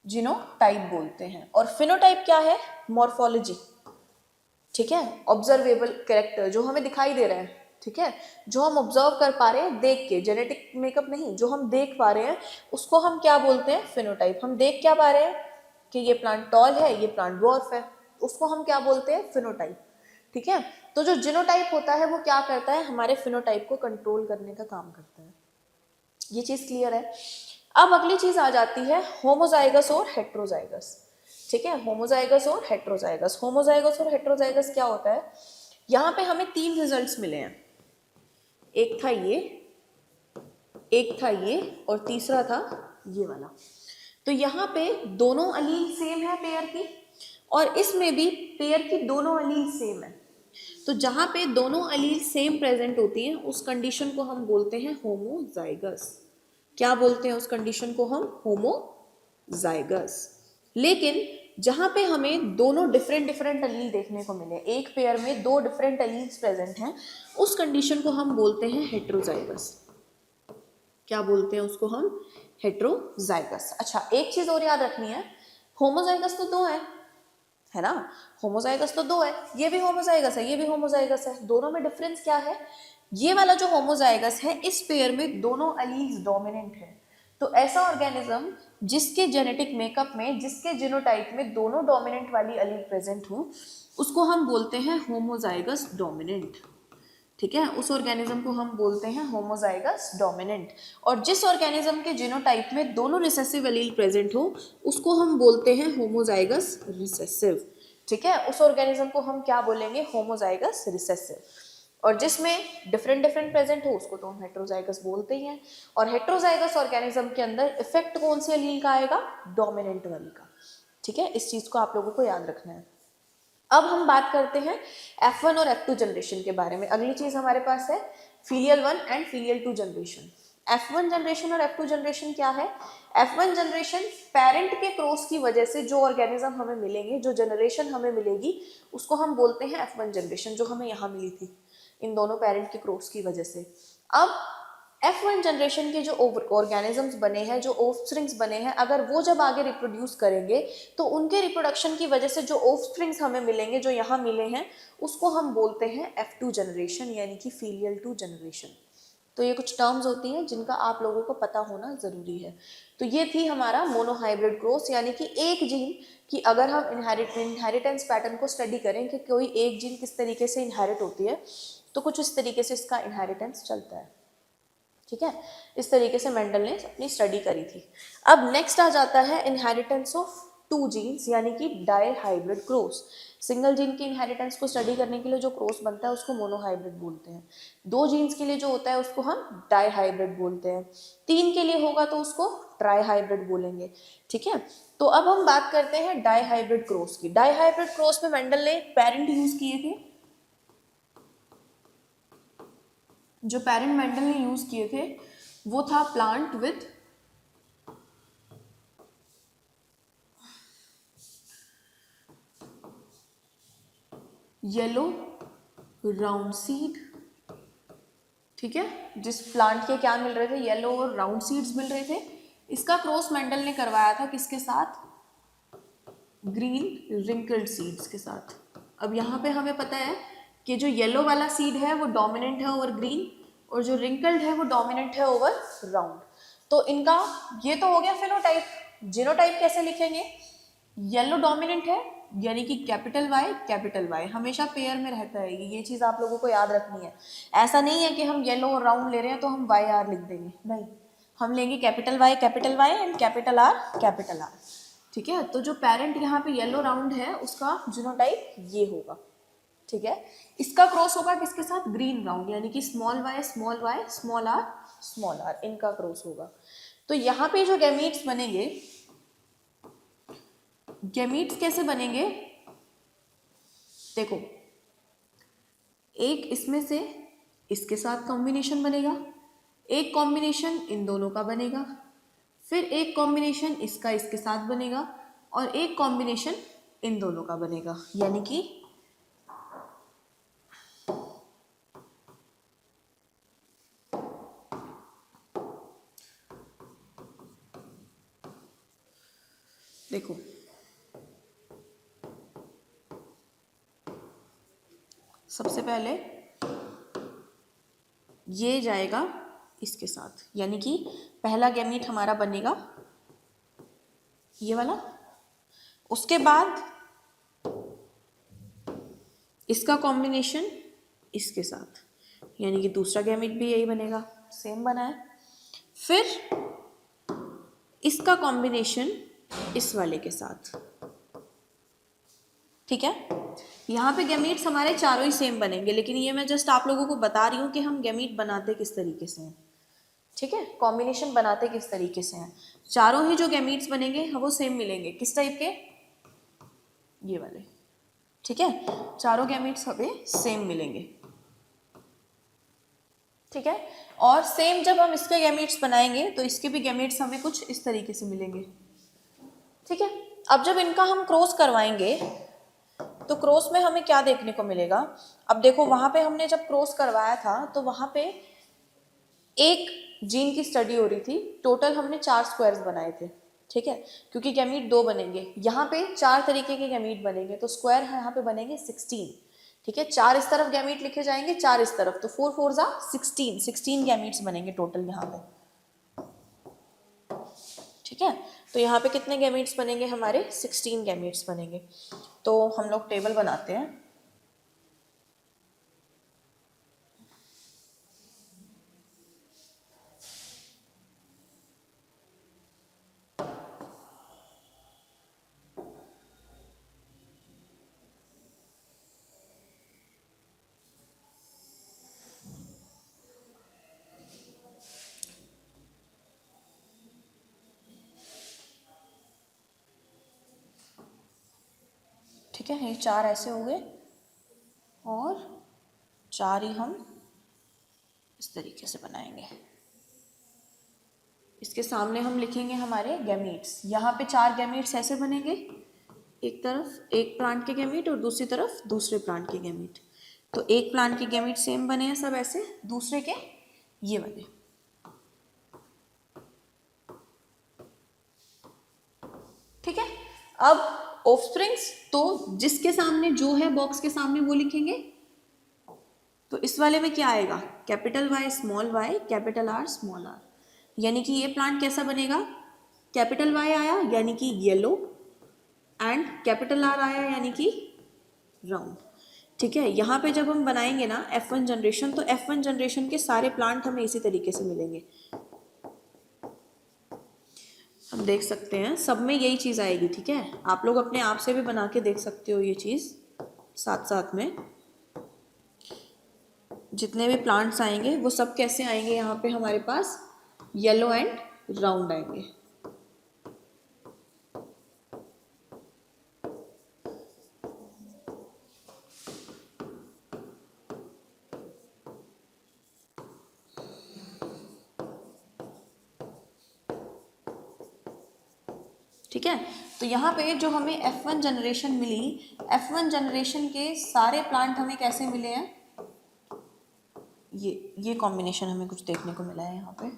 जीनोटाइप बोलते हैं। और फिनोटाइप क्या है? मॉर्फोलॉजी। ठीक है, ऑब्जर्वेबल कैरेक्टर जो हमें दिखाई दे रहे हैं। ठीक है, जो हम ऑब्जर्व कर पा रहे हैं देख के, जेनेटिक मेकअप नहीं, जो हम देख पा रहे हैं उसको हम क्या बोलते हैं? फिनोटाइप। हम देख क्या पा रहे हैं कि ये प्लांट टॉल है, ये प्लांट ड्वार्फ है, उसको हम क्या बोलते हैं? फिनोटाइप। ठीक है, तो जो जीनोटाइप होता है वो क्या करता है? हमारे फिनोटाइप को कंट्रोल करने का काम करता है। ये चीज क्लियर है। अब अगली चीज आ जाती है होमोजाइगस और हेट्रोजाइगस। ठीक है, होमोजाइगस और हेट्रोजाइगस। होमोजाइगस और हेट्रोजाइगस क्या होता है? यहाँ पे हमें 3 रिजल्ट्स मिले हैं। एक था ये, एक था ये, और तीसरा था ये वाला। तो यहाँ पे दोनों अलील सेम है पेयर की, और इसमें भी पेयर की दोनों अलील सेम है। तो जहां पे दोनों अलील सेम प्रेजेंट होती हैं, उस कंडीशन को हम बोलते हैं होमोजाइगस। क्या बोलते हैं उस कंडीशन को? हम होमोजाइगस। लेकिन जहां पे हमें दोनों डिफरेंट डिफरेंट अलील देखने को मिले, एक पेयर में 2 डिफरेंट अलील्स प्रेजेंट हैं, उस कंडीशन को हम बोलते हैं हेट्रोजाइगस। क्या बोलते हैं उसको? हम हेट्रोजाइगस। अच्छा, एक चीज और याद रखनी है, होमोजाइगस तो 2 है ना? होमोजाइगस तो 2 है, ये भी होमोजाइगस है, ये भी होमोजाइगस है। दोनों में डिफरेंस क्या है? ये वाला जो होमोजाइगस है, इस पेयर में दोनों अलील्स डोमिनेंट है। तो ऐसा ऑर्गेनिज्म जिसके जेनेटिक मेकअप में, जिसके जीनोटाइप में दोनों डोमिनेंट वाली अलील प्रेजेंट हो, उसको हम बोलते हैं होमोजाइगस डोमिनेंट। ठीक है, उस ऑर्गेनिज्म को हम बोलते हैं होमोजाइगस डोमिनेंट। और जिस ऑर्गेनिज्म के जीनोटाइप में दोनों रिसेसिव एलील प्रेजेंट हो, उसको हम बोलते हैं होमोजाइगस रिसेसिव। ठीक है, उस ऑर्गेनिज्म को हम क्या बोलेंगे? Homozygous recessive. और जिसमें डिफरेंट डिफरेंट प्रेजेंट हो, उसको तो हम हेट्रोजाइगस बोलते ही हैं। और हेट्रोजाइगस ऑर्गेनिज्म के अंदर इफेक्ट कौन से एलील का आएगा? डोमिनेंट वाली का। ठीक है, इस चीज को आप लोगों को याद रखना है। अब हम बात करते हैं F1 और F2 जनरेशन के बारे में। अगली चीज हमारे पास है filial 1 and filial 2 generation. F1 generation और F2 जनरेशन क्या है? F1 जनरेशन पेरेंट के क्रॉस की वजह से जो ऑर्गेनिज्म हमें मिलेंगे, जो जनरेशन हमें मिलेगी, उसको हम बोलते हैं F1 जनरेशन, जो हमें यहाँ मिली थी इन दोनों पेरेंट के क्रॉस की वजह से। अब F1 जनरेशन के जो ऑर्गेनिजम्स बने हैं, जो ऑफस्प्रिंग्स बने हैं, अगर वो जब आगे रिप्रोड्यूस करेंगे, तो उनके रिप्रोडक्शन की वजह से जो ऑफस्प्रिंग्स हमें मिलेंगे, जो यहाँ मिले हैं, उसको हम बोलते हैं F2 जनरेशन, यानी कि फीलियल 2 जनरेशन। तो ये कुछ टर्म्स होती हैं जिनका आप लोगों को पता होना जरूरी है। तो ये थी हमारा मोनोहाइब्रिड क्रॉस, यानी कि एक जीन की अगर हम इनहेरिटेंस पैटर्न को स्टडी करें कि कोई एक जीन किस तरीके से इनहेरिट होती है, तो कुछ इस तरीके से इसका इनहेरिटेंस चलता है। ठीक है, इस तरीके से मेंडल ने अपनी स्टडी करी थी। अब नेक्स्ट आ जाता है इनहेरिटेंस ऑफ 2 जीन्स, यानी कि डायहाइब्रिड क्रॉस। सिंगल जीन की इनहेरिटेंस को स्टडी करने के लिए जो क्रॉस बनता है उसको मोनोहाइब्रिड बोलते हैं। 2 जीन्स के लिए जो होता है उसको हम डायहाइब्रिड बोलते हैं। 3 के लिए होगा तो उसको ट्राईहाइब्रिड बोलेंगे। ठीक है, तो अब हम बात करते हैं डायहाइब्रिड क्रॉस की। डायहाइब्रिड क्रॉस में मेंडल ने पेरेंट यूज किए थे। जो पेरेंट मेंडल ने यूज किए थे वो था plant with yellow round seed. ठीक है, जिस प्लांट के क्या मिल रहे थे? येलो और राउंड सीड्स मिल रहे थे। इसका क्रॉस मेंडल ने करवाया था किसके साथ? ग्रीन रिंकल्ड सीड्स के साथ। अब यहाँ पे हमें पता है कि जो येलो वाला सीड है वो डोमिनेंट है ओवर ग्रीन, और जो रिंकल्ड है वो डोमिनेंट है ओवर राउंड। तो इनका ये तो हो गया फिनोटाइप। जीनोटाइप कैसे लिखेंगे? येलो डोमिनेंट है, यानी कि कैपिटल वाई हमेशा पेयर में रहता है, ये चीज़ आप लोगों को याद रखनी है। ऐसा नहीं है कि हम येलो और राउंड ले रहे हैं तो हम वाई आर लिख देंगे, नहीं, हम लेंगे capital Y and capital R. ठीक है, तो जो पेरेंट यहाँ पे येलो राउंड है उसका जीनोटाइप ये होगा। ठीक है, इसका क्रॉस होगा किसके साथ, ग्रीन राउंड, यानी कि स्मॉल वाई स्मॉल आर, इनका क्रॉस होगा। तो यहाँ पे जो गैमीट्स बनेंगे, गैमीट्स कैसे बनेंगे, देखो, एक इसमें से इसके साथ कॉम्बिनेशन बनेगा, एक कॉम्बिनेशन इन दोनों का बनेगा, फिर एक कॉम्बिनेशन इसका इसके साथ बनेगा, और एक कॉम्बिनेशन इन दोनों का बनेगा, यानी कि देखो, सबसे पहले ये जाएगा इसके साथ, यानी कि पहला गैमीट हमारा बनेगा ये वाला, उसके बाद इसका कॉम्बिनेशन इसके साथ, यानी कि दूसरा गैमीट भी यही बनेगा, सेम बना है, फिर इसका कॉम्बिनेशन इस वाले के साथ। ठीक है, यहाँ पे गैमीट्स हमारे चारों ही सेम बनेंगे, लेकिन ये मैं जस्ट आप लोगों को बता रही हूँ कि हम गैमीट बनाते किस तरीके से हैं। ठीक है, कॉम्बिनेशन बनाते किस तरीके से हैं, चारों ही जो गैमीट्स बनेंगे वो सेम मिलेंगे, किस टाइप के, ये वाले। ठीक है, चारों गैमीट्स हमें सेम मिलेंगे। ठीक है, और सेम जब हम इसके गैमीट्स बनाएंगे तो इसके भी गैमीट्स हमें कुछ इस तरीके से मिलेंगे। ठीक है, अब जब इनका हम क्रॉस करवाएंगे तो क्रॉस में हमें क्या देखने को मिलेगा, अब देखो वहां पे हमने जब क्रॉस करवाया था तो वहां पे एक जीन की स्टडी हो रही थी, टोटल हमने 4 स्क्वायर्स बनाए थे। ठीक है, क्योंकि गैमीट 2 बनेंगे, यहाँ पे 4 तरीके के गैमीट बनेंगे, तो स्क्वायर यहाँ पे बनेंगे 16। ठीक है, 4 इस तरफ गैमीट लिखे जाएंगे, 4 इस तरफ, तो 4 4 जा 16 गैमीट्स बनेंगे टोटल यहाँ पे। ठीक है, तो यहाँ पे कितने गैमीट्स बनेंगे हमारे, 16 गैमीट्स बनेंगे। तो हम लोग टेबल बनाते हैं। ठीक है, ये 4 ऐसे हो गए और 4 ही हम इस तरीके से बनाएंगे। इसके सामने हम लिखेंगे हमारे गैमीट्स, यहाँ पे 4 गैमीट्स ऐसे बनेंगे, एक तरफ एक प्लांट के गैमीट और दूसरी तरफ दूसरे प्लांट के गैमीट। तो एक प्लांट के गैमीट सेम बने हैं सब ऐसे, दूसरे के ये बने। ठीक है, अब ऑफस्प्रिंग्स, तो जिसके सामने जो है बॉक्स के सामने वो लिखेंगे। तो इस वाले में क्या आएगा, capital Y capital R small R, यानी कि ये प्लांट कैसा बनेगा, कैपिटल वाई आया यानी कि येलो, एंड कैपिटल आर आया यानी कि राउंड। ठीक है, यहाँ पे जब हम बनाएंगे ना F1 जनरेशन, तो F1 जनरेशन के सारे प्लांट हमें इसी तरीके से मिलेंगे। हम देख सकते हैं सब में यही चीज़ आएगी। ठीक है, आप लोग अपने आप से भी बना के देख सकते हो ये चीज़, साथ साथ में जितने भी प्लांट्स आएंगे वो सब कैसे आएंगे, यहाँ पे हमारे पास येलो एंड राउंड आएंगे। ठीक है, तो यहाँ पे जो हमें F1 जनरेशन मिली, F1 जनरेशन के सारे प्लांट हमें कैसे मिले हैं, ये कॉम्बिनेशन हमें कुछ देखने को मिला है यहाँ पे,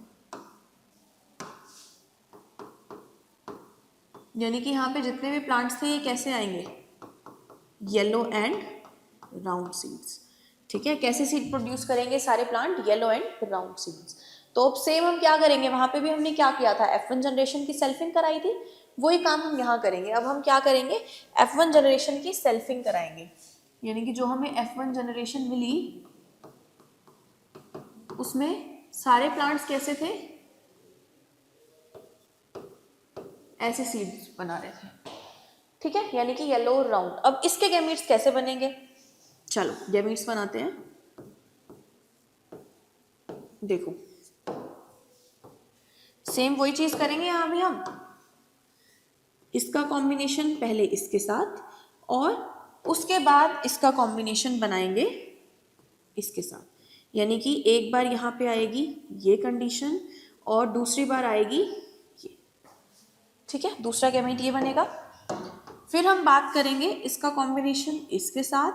यानी कि यहाँ पे जितने भी प्लांट्स थे ये कैसे आएंगे, येलो एंड राउंड सीड्स। ठीक है, कैसे सीड प्रोड्यूस करेंगे सारे plant, yellow and round seeds. तो अब सेम हम क्या करेंगे, वहां पे भी हमने क्या किया था, F1 जनरेशन की सेल्फिंग कराई थी, वही काम हम यहाँ करेंगे। अब हम क्या करेंगे, F1 जनरेशन की सेल्फिंग कराएंगे, यानी कि जो हमें F1 जनरेशन मिली उसमें सारे प्लांट्स कैसे थे, ऐसे सीड्स बना रहे थे, ठीक है, यानी कि येलो और राउंड। अब इसके गैमीट्स कैसे बनेंगे, चलो गैमीट्स बनाते हैं। देखो सेम वही चीज करेंगे यहाँ भी हम, इसका कॉम्बिनेशन पहले इसके साथ और उसके बाद इसका कॉम्बिनेशन बनाएंगे इसके साथ, यानी कि एक बार यहाँ पे आएगी ये कंडीशन और दूसरी बार आएगी ये, ठीक है, दूसरा गैमेट ये बनेगा। फिर हम बात करेंगे इसका कॉम्बिनेशन इसके साथ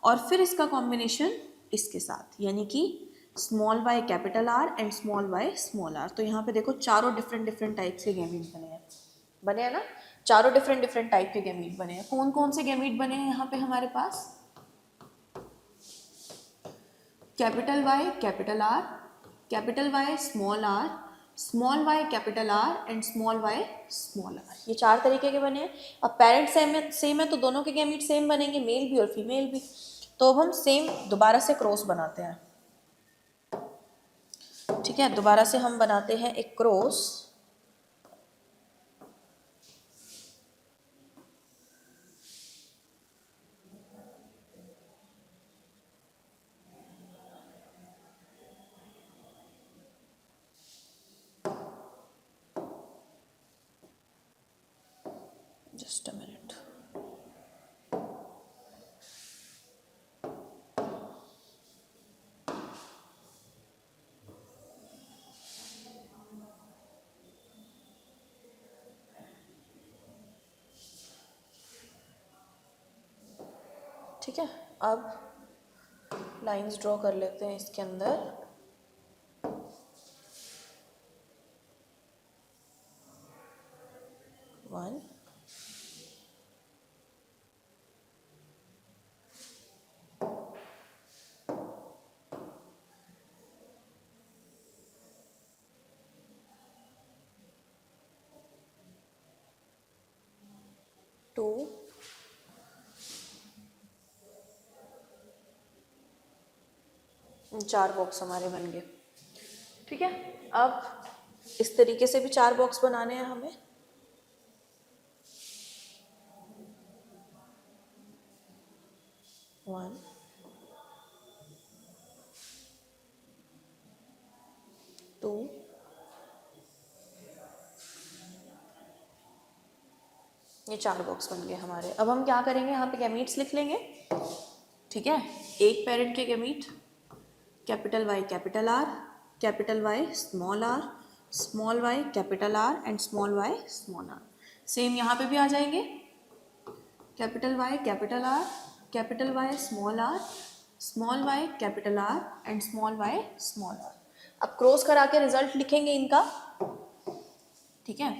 और फिर इसका कॉम्बिनेशन इसके साथ, यानी कि small y capital R and small y small r। तो यहाँ पे देखो चारों डिफरेंट टाइप्स के गैमीट बने हैं ना, चारों डिफरेंट टाइप के गैमीट बने हैं। कौन कौन से गैमीट बने हैं यहाँ पे हमारे पास, capital Y capital R, capital Y small y capital R and small y small r, ये 4 तरीके के बने हैं। अब पेरेंट सेम है तो दोनों के गैमीट सेम बनेंगे, मेल भी और फीमेल भी। तो अब हम सेम दोबारा से क्रॉस बनाते हैं, ठीक है, दोबारा से हम बनाते हैं एक क्रॉस। Just a minute. ठीक है, अब लाइंस ड्रॉ कर लेते हैं इसके अंदर। वन, टू, चार बॉक्स हमारे बन गए, ठीक है। अब इस तरीके से भी 4 बॉक्स बनाने हैं हमें। वन, टू, ये 4 बॉक्स बन गए हमारे। अब हम क्या करेंगे, यहाँ पे गैमीट्स लिख लेंगे, ठीक है। एक पेरेंट के gamete capital Y capital R, capital Y small y capital R and small y small r। Same यहाँ पे भी आ जाएंगे, capital Y capital R, capital Y small y capital R and small y small r। अब cross करा के result लिखेंगे इनका, ठीक है।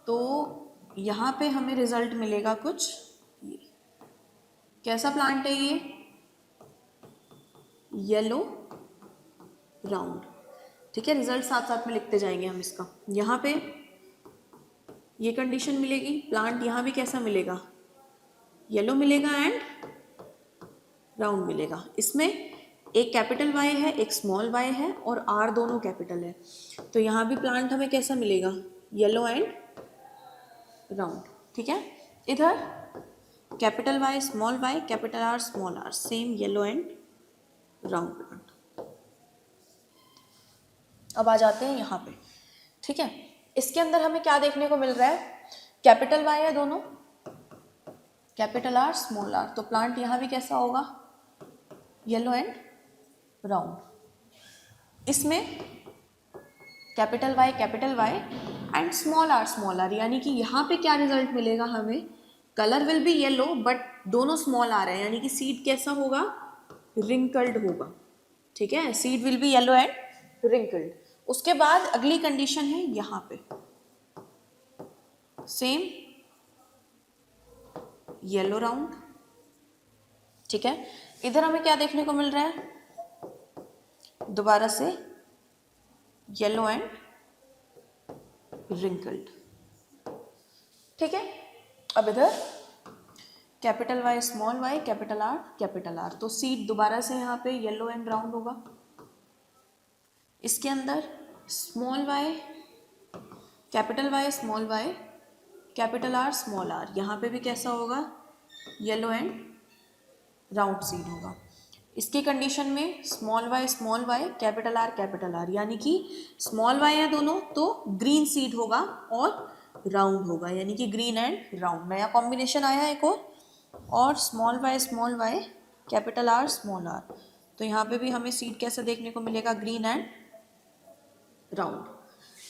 तो यहाँ पे हमें रिजल्ट मिलेगा कुछ ये, कैसा प्लांट है ये, येलो राउंड, ठीक है। रिजल्ट साथ साथ में लिखते जाएंगे हम इसका। यहाँ पे ये कंडीशन मिलेगी, प्लांट यहाँ भी कैसा मिलेगा, येलो मिलेगा एंड राउंड मिलेगा। इसमें एक कैपिटल Y है एक स्मॉल y है और R दोनों कैपिटल है, तो यहाँ भी प्लांट हमें कैसा मिलेगा, येलो एंड राउंड, ठीक है। इधर capital Y small y capital R small r, same yellow and round plant. अब आ जाते हैं यहाँ पे, ठीक है। इसके अंदर हमें क्या देखने को मिल रहा है, कैपिटल Y है दोनों, कैपिटल R स्मॉल r, तो प्लांट यहाँ भी कैसा होगा, येलो एंड राउंड। इसमें capital Y and small r, यानी कि यहाँ पे क्या रिजल्ट मिलेगा हमें, colour will be yellow but दोनों स्मॉल आ रहे हैं, यानी कि सीड कैसा होगा, रिंकल्ड होगा, ठीक है। Seed will be yellow and wrinkled. उसके बाद अगली कंडीशन है यहाँ पे, सेम येलो राउंड, ठीक है। इधर हमें क्या देखने को मिल रहा है, दोबारा से येलो एंड रिंकल्ड। ठीक है। अब इधर capital Y small Y capital R, तो सीड दोबारा से यहाँ पे येलो एंड राउंड होगा। इसके अंदर small Y capital R small R, यहाँ पे भी कैसा होगा, येलो एंड राउंड सीड होगा। इसके कंडीशन में स्मॉल वाई कैपिटल आर, यानी कि स्मॉल वाई है दोनों तो ग्रीन सीड होगा और राउंड होगा, यानी कि ग्रीन एंड राउंड, नया कॉम्बिनेशन आया है एक और small Y capital R small R, तो यहाँ पे भी हमें सीड कैसा देखने को मिलेगा, ग्रीन एंड राउंड।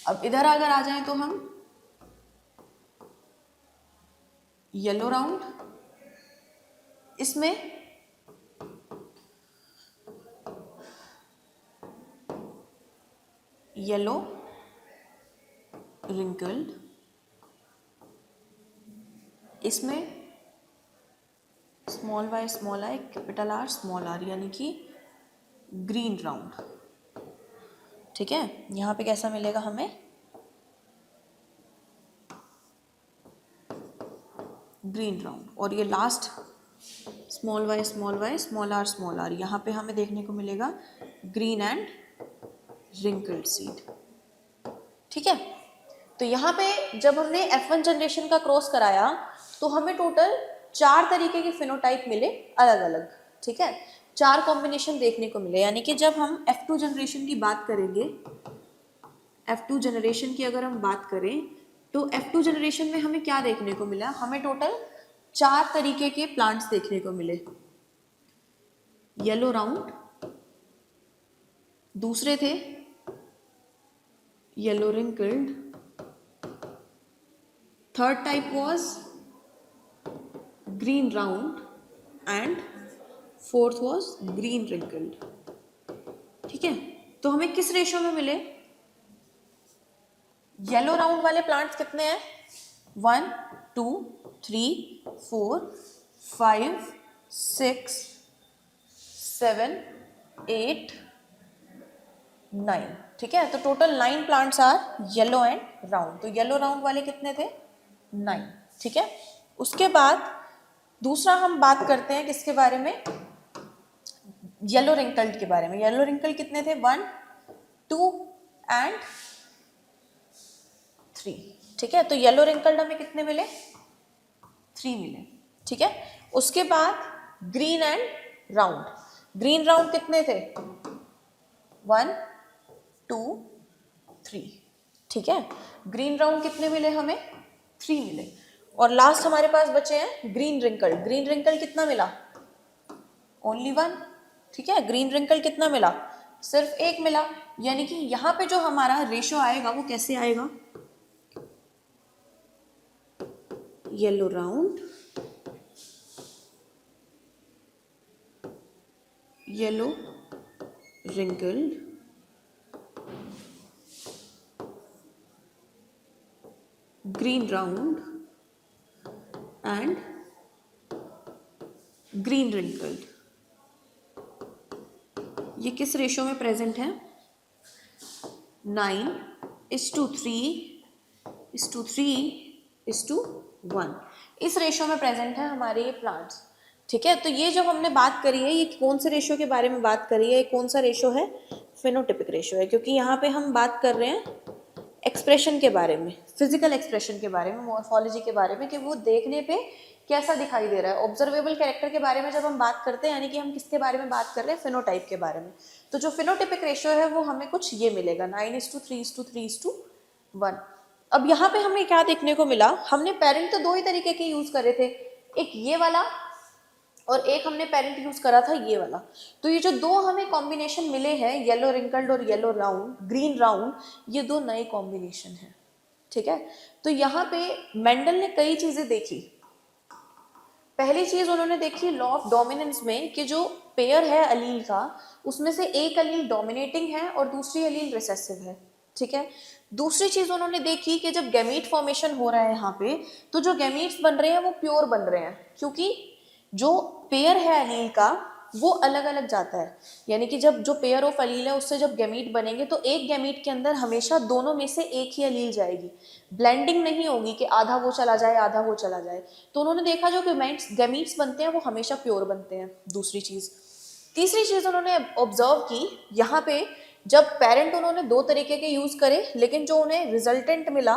अब इधर अगर आ जाएं तो हम येलो राउंड, इसमें येलो रिंकल्ड, इसमें small I capital R small R, यानी कि ग्रीन राउंड। ठीक है, यहाँ पे कैसा मिलेगा हमें, ग्रीन राउंड। और ये last small Y small R, यहाँ पे हमें देखने को मिलेगा ग्रीन एंड रिंकल्ड सीड। ठीक है, तो यहाँ पे जब हमने F1 जनरेशन का क्रॉस कराया तो हमें टोटल 4 तरीके के फिनोटाइप मिले अलग अलग। ठीक है, 4 कॉम्बिनेशन देखने को मिले, यानी कि जब हम F2 जनरेशन की बात करेंगे, F2 जनरेशन की अगर हम बात करें तो F2 जनरेशन में हमें क्या देखने को मिला, हमें टोटल 4 तरीके के प्लांट्स देखने को मिले। येलो राउंड, दूसरे थे yellow wrinkled, third type was green round and fourth was green wrinkled. ठीक है, तो हमें किस रेशो में मिले, येलो राउंड वाले प्लांट्स कितने हैं, 1 2 3 4 5 6 7 8 9। ठीक है, तो total 9 plants are yellow and round, तो येलो राउंड वाले कितने थे, 9। ठीक है, उसके बाद दूसरा हम बात करते हैं किसके बारे में, येलो रिंकल्ड के बारे में। येलो रिंकल्ड कितने थे, 1 2 एंड 3। ठीक है, तो येलो रिंकल्ड हमें कितने मिले, 3 मिले। ठीक है, उसके बाद green and round, green round कितने थे, 1 2 3। ठीक है, ग्रीन राउंड कितने मिले हमें, 3 मिले। और लास्ट हमारे पास बचे हैं ग्रीन रिंकल, ग्रीन रिंकल कितना मिला, ओनली 1। ठीक है, ग्रीन रिंकल कितना मिला, सिर्फ 1 मिला, यानी कि यहाँ पे जो हमारा रेशो आएगा वो कैसे आएगा, yellow round, yellow wrinkled, green round and green wrinkled. ये किस रेशो में प्रेजेंट है, 9:3:3:1, इस रेशो में प्रेजेंट है हमारे ये प्लांट्स। ठीक है, तो ये जो हमने बात करी है, ये कौन से रेशो के बारे में बात करी है, ये कौन सा रेशो है, फिनोटिपिक रेशो है, क्योंकि यहाँ पे हम बात कर रहे हैं एक्सप्रेशन के बारे में, फिजिकल एक्सप्रेशन के बारे में, मॉर्फोलॉजी के बारे में, कि वो देखने पे कैसा दिखाई दे रहा है। ऑब्जर्वेबल कैरेक्टर के बारे में जब हम बात करते हैं, यानी कि हम किसके बारे में बात कर रहे हैं, फिनोटाइप के बारे में। तो जो फिनोटिपिक रेशियो है वो हमें कुछ ये मिलेगा, 9:3:3:1। अब यहाँ पे हमें क्या देखने को मिला, हमने पेरेंट तो 2 ही तरीके के यूज करे थे, एक ये वाला और एक हमने पेरेंट यूज करा था ये वाला। तो ये जो 2 हमें कॉम्बिनेशन मिले हैं, येलो रिंकल्ड और येलो राउंड, ग्रीन राउंड, ये 2 नए कॉम्बिनेशन है। ठीक है, तो यहाँ पे मेंडल ने कई चीजें देखी। पहली चीज उन्होंने देखी लॉ ऑफ डोमिनेंस में, कि जो पेयर है अलील का, उसमें से एक अलील डोमिनेटिंग है और दूसरी अलील रिसेसिव है। ठीक है, दूसरी चीज उन्होंने देखी कि जब गैमीट फॉर्मेशन हो रहा है यहाँ पे, तो जो गैमीट्स बन रहे हैं वो प्योर बन रहे हैं, क्योंकि जो पेयर है अलील का वो अलग अलग जाता है। यानी कि जब जो पेयर ऑफ अलील है उससे जब गैमीट बनेंगे तो एक गैमीट के अंदर हमेशा दोनों में से एक ही अलील जाएगी, ब्लेंडिंग नहीं होगी कि आधा वो चला जाए आधा वो चला जाए। तो उन्होंने देखा जो गैमीट्स बनते हैं वो हमेशा प्योर बनते हैं। दूसरी चीज, तीसरी चीज उन्होंने ऑब्जर्व की, यहाँ पे जब पेरेंट उन्होंने दो तरीके के यूज करे, लेकिन जो उन्हें रिजल्टेंट मिला,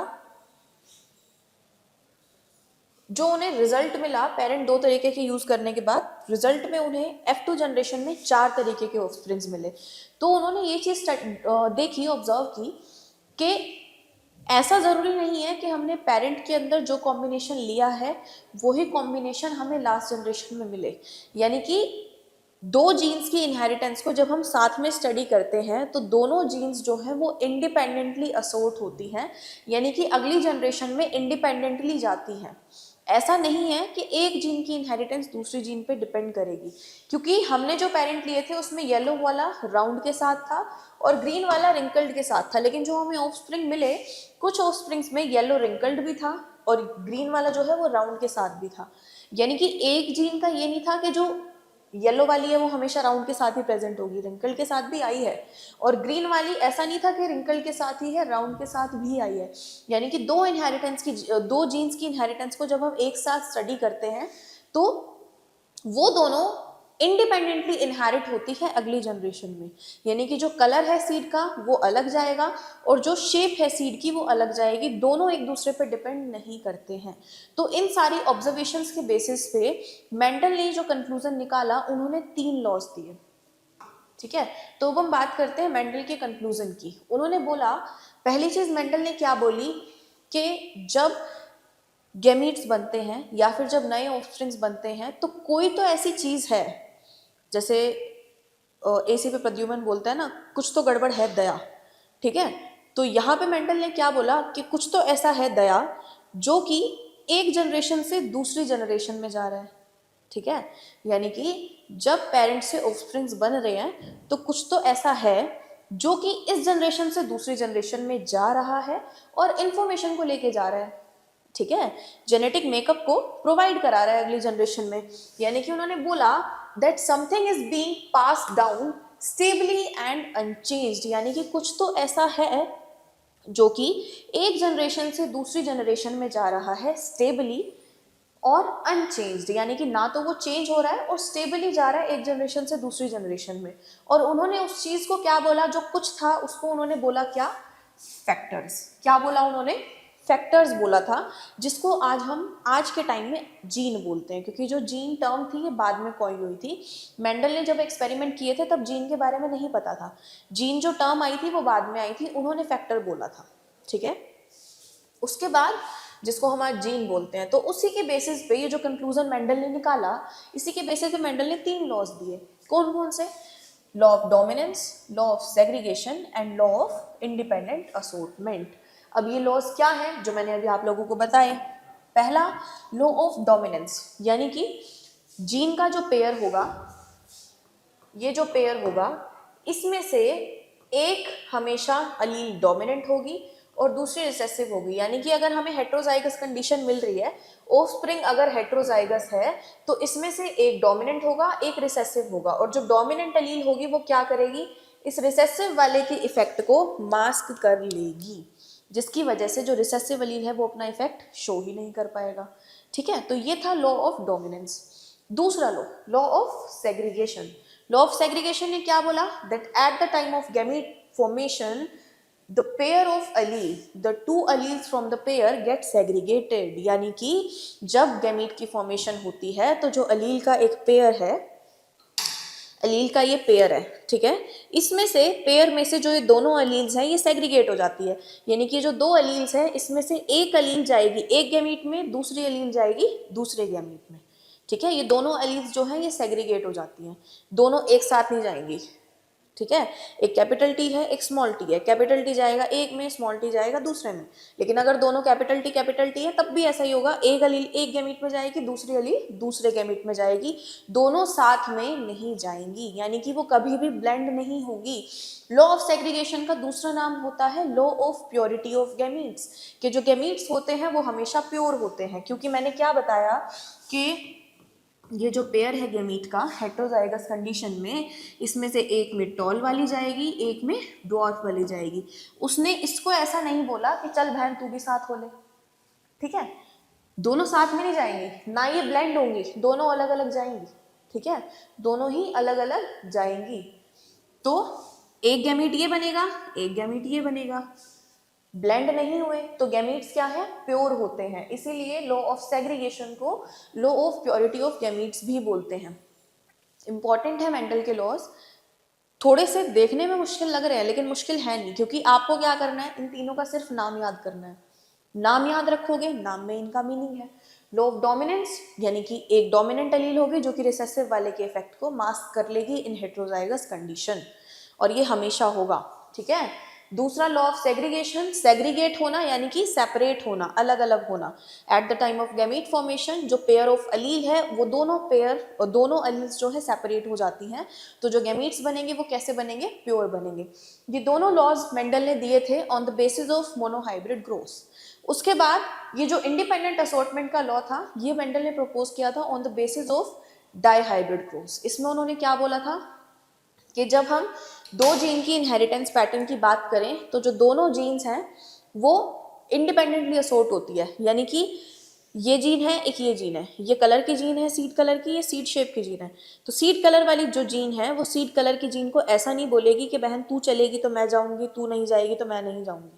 पेरेंट दो तरीके के यूज करने के बाद रिजल्ट में उन्हें F2 जनरेशन में 4 तरीके के ऑफस्प्रिंग्स मिले। तो उन्होंने ये चीज देखी, ऑब्जर्व की कि ऐसा जरूरी नहीं है कि हमने पेरेंट के अंदर जो कॉम्बिनेशन लिया है वही कॉम्बिनेशन हमें लास्ट जनरेशन में मिले। यानी कि दो जीन्स की इनहेरिटेंस को जब हम साथ में स्टडी करते हैं तो दोनों जीन्स जो है वो इंडिपेंडेंटली असोर्ट होती हैं, यानी कि अगली जनरेशन में इंडिपेंडेंटली जाती हैं। ऐसा नहीं है कि एक जीन की इनहेरिटेंस दूसरी जीन पे डिपेंड करेगी, क्योंकि हमने जो पेरेंट लिए थे उसमें येलो वाला राउंड के साथ था और ग्रीन वाला रिंकल्ड के साथ था, लेकिन जो हमें ऑफस्प्रिंग मिले कुछ ऑफस्प्रिंग्स में येलो रिंकल्ड भी था और ग्रीन वाला जो है वो राउंड के साथ भी था। यानी कि एक जीन का ये नहीं था कि जो येलो वाली है वो हमेशा राउंड के साथ ही प्रेजेंट होगी, रिंकल के साथ भी आई है, और ग्रीन वाली ऐसा नहीं था कि रिंकल के साथ ही है, राउंड के साथ भी आई है। यानी कि दो जीन्स की इनहेरिटेंस को जब हम एक साथ स्टडी करते हैं तो वो दोनों इंडिपेंडेंटली इनहेरिट होती है अगली जनरेशन में। यानी कि जो कलर है सीड का वो अलग जाएगा और जो शेप है सीड की वो अलग जाएगी, दोनों एक दूसरे पर डिपेंड नहीं करते हैं। तो इन सारी ऑब्जर्वेशंस के बेसिस पे मेंडल ने जो कंक्लूजन निकाला, उन्होंने 3 लॉज दिए। ठीक है, तो अब हम बात करते हैं मेंडल के कंक्लूजन की। उन्होंने बोला, पहली चीज मेंडल ने क्या बोली कि जब गैमीट्स बनते हैं या फिर जब नए ऑफस्प्रिंग्स बनते हैं तो कोई तो ऐसी चीज है, जैसे एसी पे प्रद्युमन बोलता है ना, कुछ तो गड़बड़ है दया। ठीक है, तो यहाँ पे मेंडल ने क्या बोला कि कुछ तो ऐसा है दया जो कि एक जनरेशन से दूसरी जनरेशन में जा रहा है। ठीक है, यानी कि जब पेरेंट्स से ऑफस्प्रिंग्स बन रहे हैं तो कुछ तो ऐसा है जो कि इस जनरेशन से दूसरी जनरेशन में जा रहा है और इंफॉर्मेशन को लेके जा रहा है। ठीक है, जेनेटिक मेकअप को प्रोवाइड करा रहा है अगली जनरेशन में। यानी कि उन्होंने बोला that something is being passed down stably and unchanged, यानी कि कुछ तो ऐसा है जो कि एक जनरेशन से दूसरी जनरेशन में जा रहा है स्टेबली और अनचेंज्ड, यानी कि ना तो वो चेंज हो रहा है और स्टेबली जा रहा है एक जनरेशन से दूसरी जनरेशन में। और उन्होंने उस चीज को क्या बोला, जो कुछ था उसको उन्होंने बोला क्या, फैक्टर्स। क्या बोला उन्होंने, फैक्टर्स बोला था, जिसको आज के टाइम में जीन बोलते हैं, क्योंकि जो जीन टर्म थी ये बाद में कॉइन हुई थी। मेंडल ने जब एक्सपेरिमेंट किए थे तब जीन के बारे में नहीं पता था, जीन जो टर्म आई थी वो बाद में आई थी, उन्होंने फैक्टर बोला था। ठीक है, उसके बाद जिसको हम आज जीन बोलते हैं, तो उसी के बेसिस पे ये जो कंक्लूजन मेंडल ने निकाला, इसी के बेसिस पे मेंडल ने 3 लॉज दिए। कौन कौन से, law of dominance, law of segregation and law of independent assortment. अब ये लॉज क्या है जो मैंने अभी आप लोगों को बताए। पहला, लॉ ऑफ डोमिनेंस, यानी कि जीन का जो पेयर होगा, ये जो पेयर होगा इसमें से एक हमेशा अलील डोमिनेंट होगी और दूसरी रिसेसिव होगी। यानी कि अगर हमें हेट्रोजाइगस कंडीशन मिल रही है, ऑफस्प्रिंग अगर हेट्रोजाइगस है तो इसमें से एक डोमिनेंट होगा एक रिसेसिव होगा, और जो डोमिनेंट अलील होगी वो क्या करेगी, इस रिसेसिव वाले की इफेक्ट को मास्क कर लेगी, जिसकी वजह से जो रिसेसिव अलील है वो अपना इफेक्ट शो ही नहीं कर पाएगा। ठीक है, तो ये था लॉ ऑफ डोमिनेंस। दूसरा law, law of segregation. Law of segregation ने क्या बोला, that at the time of gamete formation the pair of allele, the two alleles from the pair get segregated। यानी कि जब गैमीट की फॉर्मेशन होती है तो जो अलील का एक पेयर है, अलील का ये पेयर है, ठीक है, इसमें से पेयर में से जो ये दोनों अलील्स हैं ये सेग्रीगेट हो जाती है। यानी कि जो दो अलील्स हैं इसमें से एक अलील जाएगी एक गैमीट में, दूसरी अलील जाएगी दूसरे गैमीट में। ठीक है, ये दोनों अलील्स जो हैं ये सेग्रीगेट हो जाती हैं, दोनों एक साथ नहीं जाएंगी। ठीक है, एक कैपिटल टी है एक स्मॉल टी है, कैपिटल टी जाएगा एक में, स्मॉल टी जाएगा दूसरे में। लेकिन अगर दोनों कैपिटल टी है तब भी ऐसा ही होगा, एक अलील एक गैमीट में जाएगी दूसरी अलील दूसरे गैमीट में जाएगी, दोनों साथ में नहीं जाएंगी, यानी कि वो कभी भी ब्लेंड नहीं होगी। लॉ ऑफ सेग्रीगेशन का दूसरा नाम होता है law of purity of gametes, कि जो गैमीट्स होते हैं वो हमेशा प्योर होते हैं, क्योंकि मैंने क्या बताया कि ये जो पेयर है गैमीट का हेटेरोजाइगस कंडीशन में, इसमें से एक में टॉल वाली जाएगी, एक में ड्वार्फ वाली जाएगी। उसने इसको ऐसा नहीं बोला कि चल बहन तू भी साथ हो ले, ठीक है, दोनों साथ में नहीं जाएंगी, ना ये ब्लेंड होंगी, दोनों अलग अलग जाएंगी, ठीक है, दोनों ही अलग अलग जाएंगी। तो एक गैमीट ये बनेगा, एक गैमीट ये बनेगा, ब्लेंड नहीं हुए तो गैमीट्स क्या है, प्योर होते हैं, इसीलिए लॉ ऑफ सेग्रीगेशन को law of purity of gametes भी बोलते हैं। इंपॉर्टेंट है मेंडल के लॉज, थोड़े से देखने में मुश्किल लग रहे हैं लेकिन मुश्किल है नहीं, क्योंकि आपको क्या करना है, इन तीनों का सिर्फ नाम याद करना है। नाम याद रखोगे, नाम में इनका मीनिंग है। लॉ ऑफ डोमिनेंस, यानी कि एक डोमिनेंट एलील होगी जो कि रिसेसिव वाले के इफेक्ट को मास्क कर लेगी इन हेटेरोजाइगस कंडीशन, और ये हमेशा होगा, ठीक है। दूसरा लॉ ऑफ सेग्रीगेशन, सेग्रीगेट होना यानी कि सेपरेट होना, अलग अलग होना। At the time of gamete formation जो पेयर ऑफ अलील है वो दोनों पेयर और दोनों अलील्स जो है सेपरेट हो जाती हैं, तो जो गैमीट्स बनेंगे वो कैसे बनेंगे, प्योर बनेंगे। ये दोनों लॉज मेंडल ने दिए थे on the basis of monohybrid growth. उसके बाद ये जो इंडिपेंडेंट असॉर्टमेंट का लॉ था, ये मेंडल ने प्रपोज किया था on the basis of dihybrid growth. इसमें उन्होंने क्या बोला था कि जब हम दो जीन की इनहेरिटेंस पैटर्न की बात करें तो जो दोनों जीन्स हैं वो इंडिपेंडेंटली असोर्ट होती है, यानी कि ये जीन है, एक ये जीन है, ये कलर की जीन है सीड कलर की, ये सीड शेप की जीन है। तो सीड कलर वाली जो जीन है वो सीड कलर की जीन को ऐसा नहीं बोलेगी कि बहन तू चलेगी तो मैं जाऊंगी, तू नहीं जाएगी तो मैं नहीं जाऊंगी,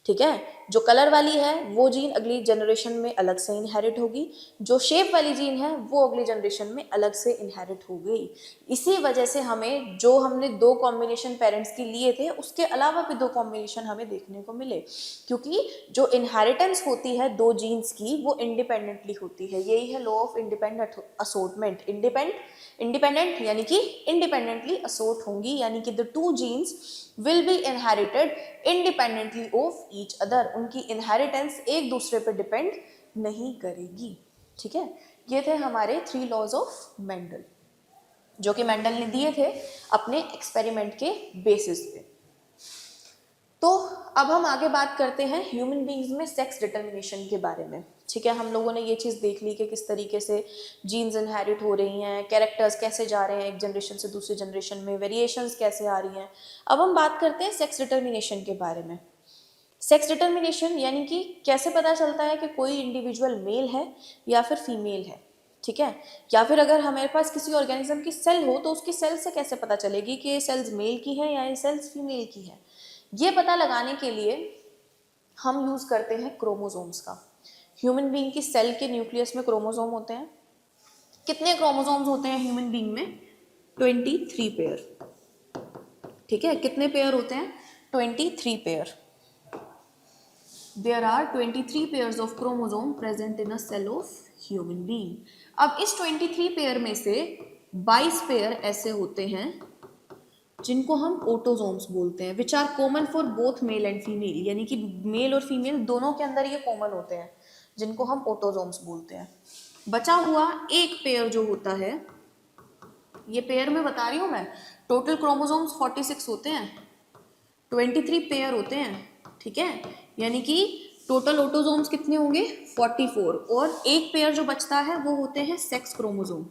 ठीक है। जो कलर वाली है वो जीन अगली जनरेशन में अलग से इनहेरिट होगी, जो शेप वाली जीन है वो अगली जनरेशन में अलग से इनहेरिट हो गई। इसी वजह से हमें जो हमने दो कॉम्बिनेशन पेरेंट्स के लिए थे उसके अलावा भी दो कॉम्बिनेशन हमें देखने को मिले, क्योंकि जो इनहेरिटेंस होती है दो जीन्स की वो इंडिपेंडेंटली होती है। यही है law of independent assortment. Independent यानी कि इंडिपेंडेंटली असोर्ट होंगी, यानी कि the two genes will be inherited independently of each other, उनकी इनहेरिटेंस एक दूसरे पर डिपेंड नहीं करेगी, ठीक है। ये थे हमारे 3 लॉज ऑफ मेंडल जो कि मेंडल ने दिए थे अपने एक्सपेरिमेंट के बेसिस पे। तो अब हम आगे बात करते हैं ह्यूमन बींग्स में सेक्स डिटर्मिनेशन के बारे में, ठीक है। हम लोगों ने ये चीज़ देख ली कि किस तरीके से जीन्स इनहेरिट हो रही हैं, कैरेक्टर्स कैसे जा रहे हैं एक जनरेशन से दूसरी जनरेशन में, वेरिएशंस कैसे आ रही हैं। अब हम बात करते हैं सेक्स डिटर्मिनेशन के बारे में। सेक्स डिटर्मिनेशन यानी कि कैसे पता चलता है कि कोई इंडिविजुअल मेल है या फिर फीमेल है, ठीक है। या फिर अगर हमारे पास किसी ऑर्गेनिज्म की सेल हो तो उसकी सेल से कैसे पता चलेगी कि ये सेल्स मेल की है या ये सेल्स फीमेल की है। ये पता लगाने के लिए हम यूज़ करते हैं क्रोमोसोम्स का। ह्यूमन बीइंग की सेल के न्यूक्लियस में क्रोमोसोम होते हैं। कितने क्रोमोसोम्स होते हैं ह्यूमन बीइंग में? 23 पेयर, ठीक है। कितने पेयर होते हैं? 23 pair. There are 23 pairs of chromosome present in a cell of human being. अब इस 23 पेयर में से 22 पेयर ऐसे होते हैं जिनको हम ऑटोजोम्स बोलते हैं, which are common for both male and female, यानी कि मेल और फीमेल दोनों के अंदर ये कॉमन होते हैं, जिनको हम ऑटोजोम्स बोलते हैं। बचा हुआ एक पेयर जो होता है, ये पेयर में बता रही हूँ मैं, टोटल क्रोमोसोम्स 46 होते हैं, 23 पेयर होते हैं, ठीक है। यानी कि टोटल ऑटोजोम्स कितने होंगे? 44, और एक पेयर जो बचता है वो होते हैं सेक्स क्रोमोसोम,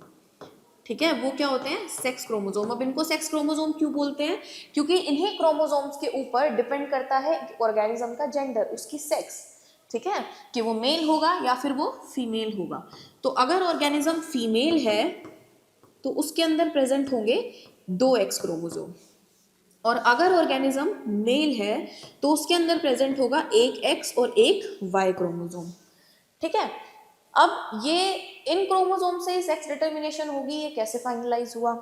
ठीक है। वो क्या होते हैं? Sex chromosome. अब इनको सेक्स क्रोमोसोम क्यों बोलते हैं? क्योंकि इन्हीं क्रोमोसोम्स के ऊपर डिपेंड करता है ऑर्गेनिज्म का जेंडर, उसकी सेक्स, ठीक है, कि वो मेल होगा या फिर वो फीमेल होगा। तो अगर ऑर्गेनिज्म फीमेल है तो उसके अंदर प्रेजेंट होंगे 2 एक्स क्रोमोसोम, और अगर ऑर्गेनिज्म मेल है तो उसके अंदर प्रेजेंट होगा एक एक्स और एक वाई क्रोमोसोम, ठीक है। अब ये इन क्रोमोसोम से सेक्स डिटर्मिनेशन होगी, ये कैसे फाइनलाइज हुआ?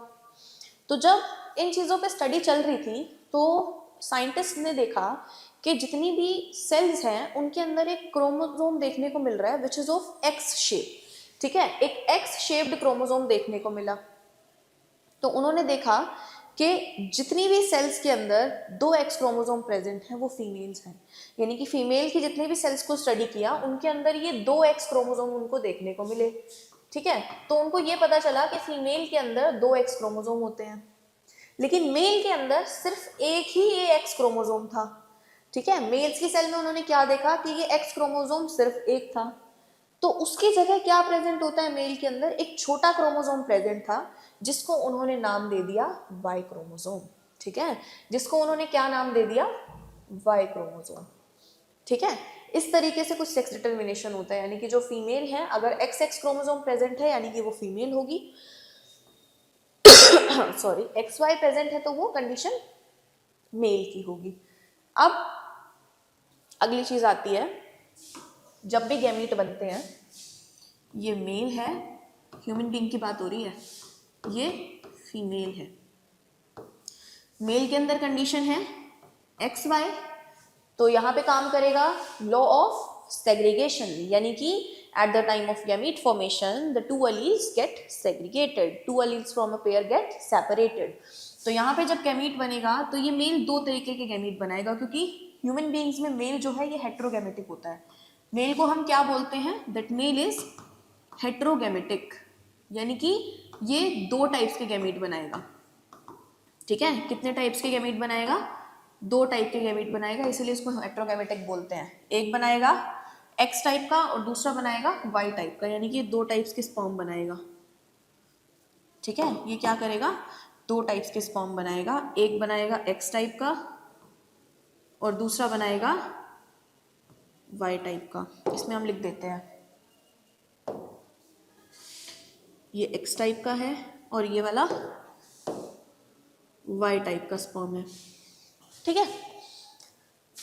तो जब इन चीज़ों पे स्टडी चल रही थी तो साइंटिस्ट ने देखा कि जितनी भी सेल्स हैं उनके अंदर एक क्रोमोसोम देखने को मिल रहा है which is of x shape, ठीक है, एक एक्स शेप्ड क्रोमोसोम देखने को मिला। तो उन्होंने देखा कि जितनी भी सेल्स के अंदर 2 एक्स क्रोमोसोम प्रेजेंट हैं वो फीमेल्स हैं, यानी कि फीमेल की जितनी भी सेल्स को स्टडी किया उनके अंदर ये 2 एक्स क्रोमोसोम उनको देखने को मिले, ठीक है। तो उनको ये पता चला कि फीमेल के अंदर 2 एक्स क्रोमोसोम होते हैं, लेकिन मेल के अंदर सिर्फ एक ही ये एक्स क्रोमोसोम था, ठीक है। मेल्स की सेल में उन्होंने क्या देखा कि ये एक्स क्रोमोसोम सिर्फ एक था, तो उसकी जगह क्या प्रेजेंट होता है मेल के अंदर, एक छोटा क्रोमोसोम प्रेजेंट था जिसको उन्होंने नाम दे दिया वाई क्रोमोसोम, ठीक है, जिसको उन्होंने क्या नाम दे दिया, वाई क्रोमोसोम, ठीक है। इस तरीके से कुछ सेक्स डिटर्मिनेशन होता है, यानी कि जो फीमेल है अगर XX क्रोमोसोम प्रेजेंट है यानी कि वो फीमेल होगी, सॉरी XY प्रेजेंट है तो वो कंडीशन मेल की होगी। अब अगली चीज आती है, जब भी गैमीट बनते हैं, ये मेल है, ह्यूमन बीइंग की बात हो रही है, ये फीमेल है, मेल के अंदर कंडीशन है XY, तो यहाँ पे काम करेगा लॉ ऑफ सेग्रीगेशन, यानी कि at the time of gamete formation the two alleles get segregated, two alleles from a pair get separated। तो यहाँ पे जब गैमीट बनेगा तो ये मेल दो तरीके के गैमीट बनाएगा, क्योंकि ह्यूमन बीइंग्स में मेल जो है ये हेट्रोगैमेटिक होता है। मेल को हम क्या बोलते हैं, दैट मेल इज हेट्रोगैमेटिक, यानी कि ये दो टाइप्स के गैमीट बनाएगा, ठीक है। कितने टाइप्स के गैमीट बनाएगा, दो टाइप के गैमीट बनाएगा, इसीलिए इसको हेट्रोगैमेटिक बोलते हैं। एक बनाएगा X टाइप का और दूसरा बनाएगा Y टाइप का, यानी कि दो टाइप्स के स्पर्म बनाएगा, ठीक है। ये क्या करेगा, दो टाइप्स के स्पर्म बनाएगा, एक बनाएगा X टाइप का और दूसरा बनाएगा Y टाइप का। इसमें हम लिख देते हैं ये X टाइप का है और ये वाला Y टाइप का स्पर्म है, ठीक है।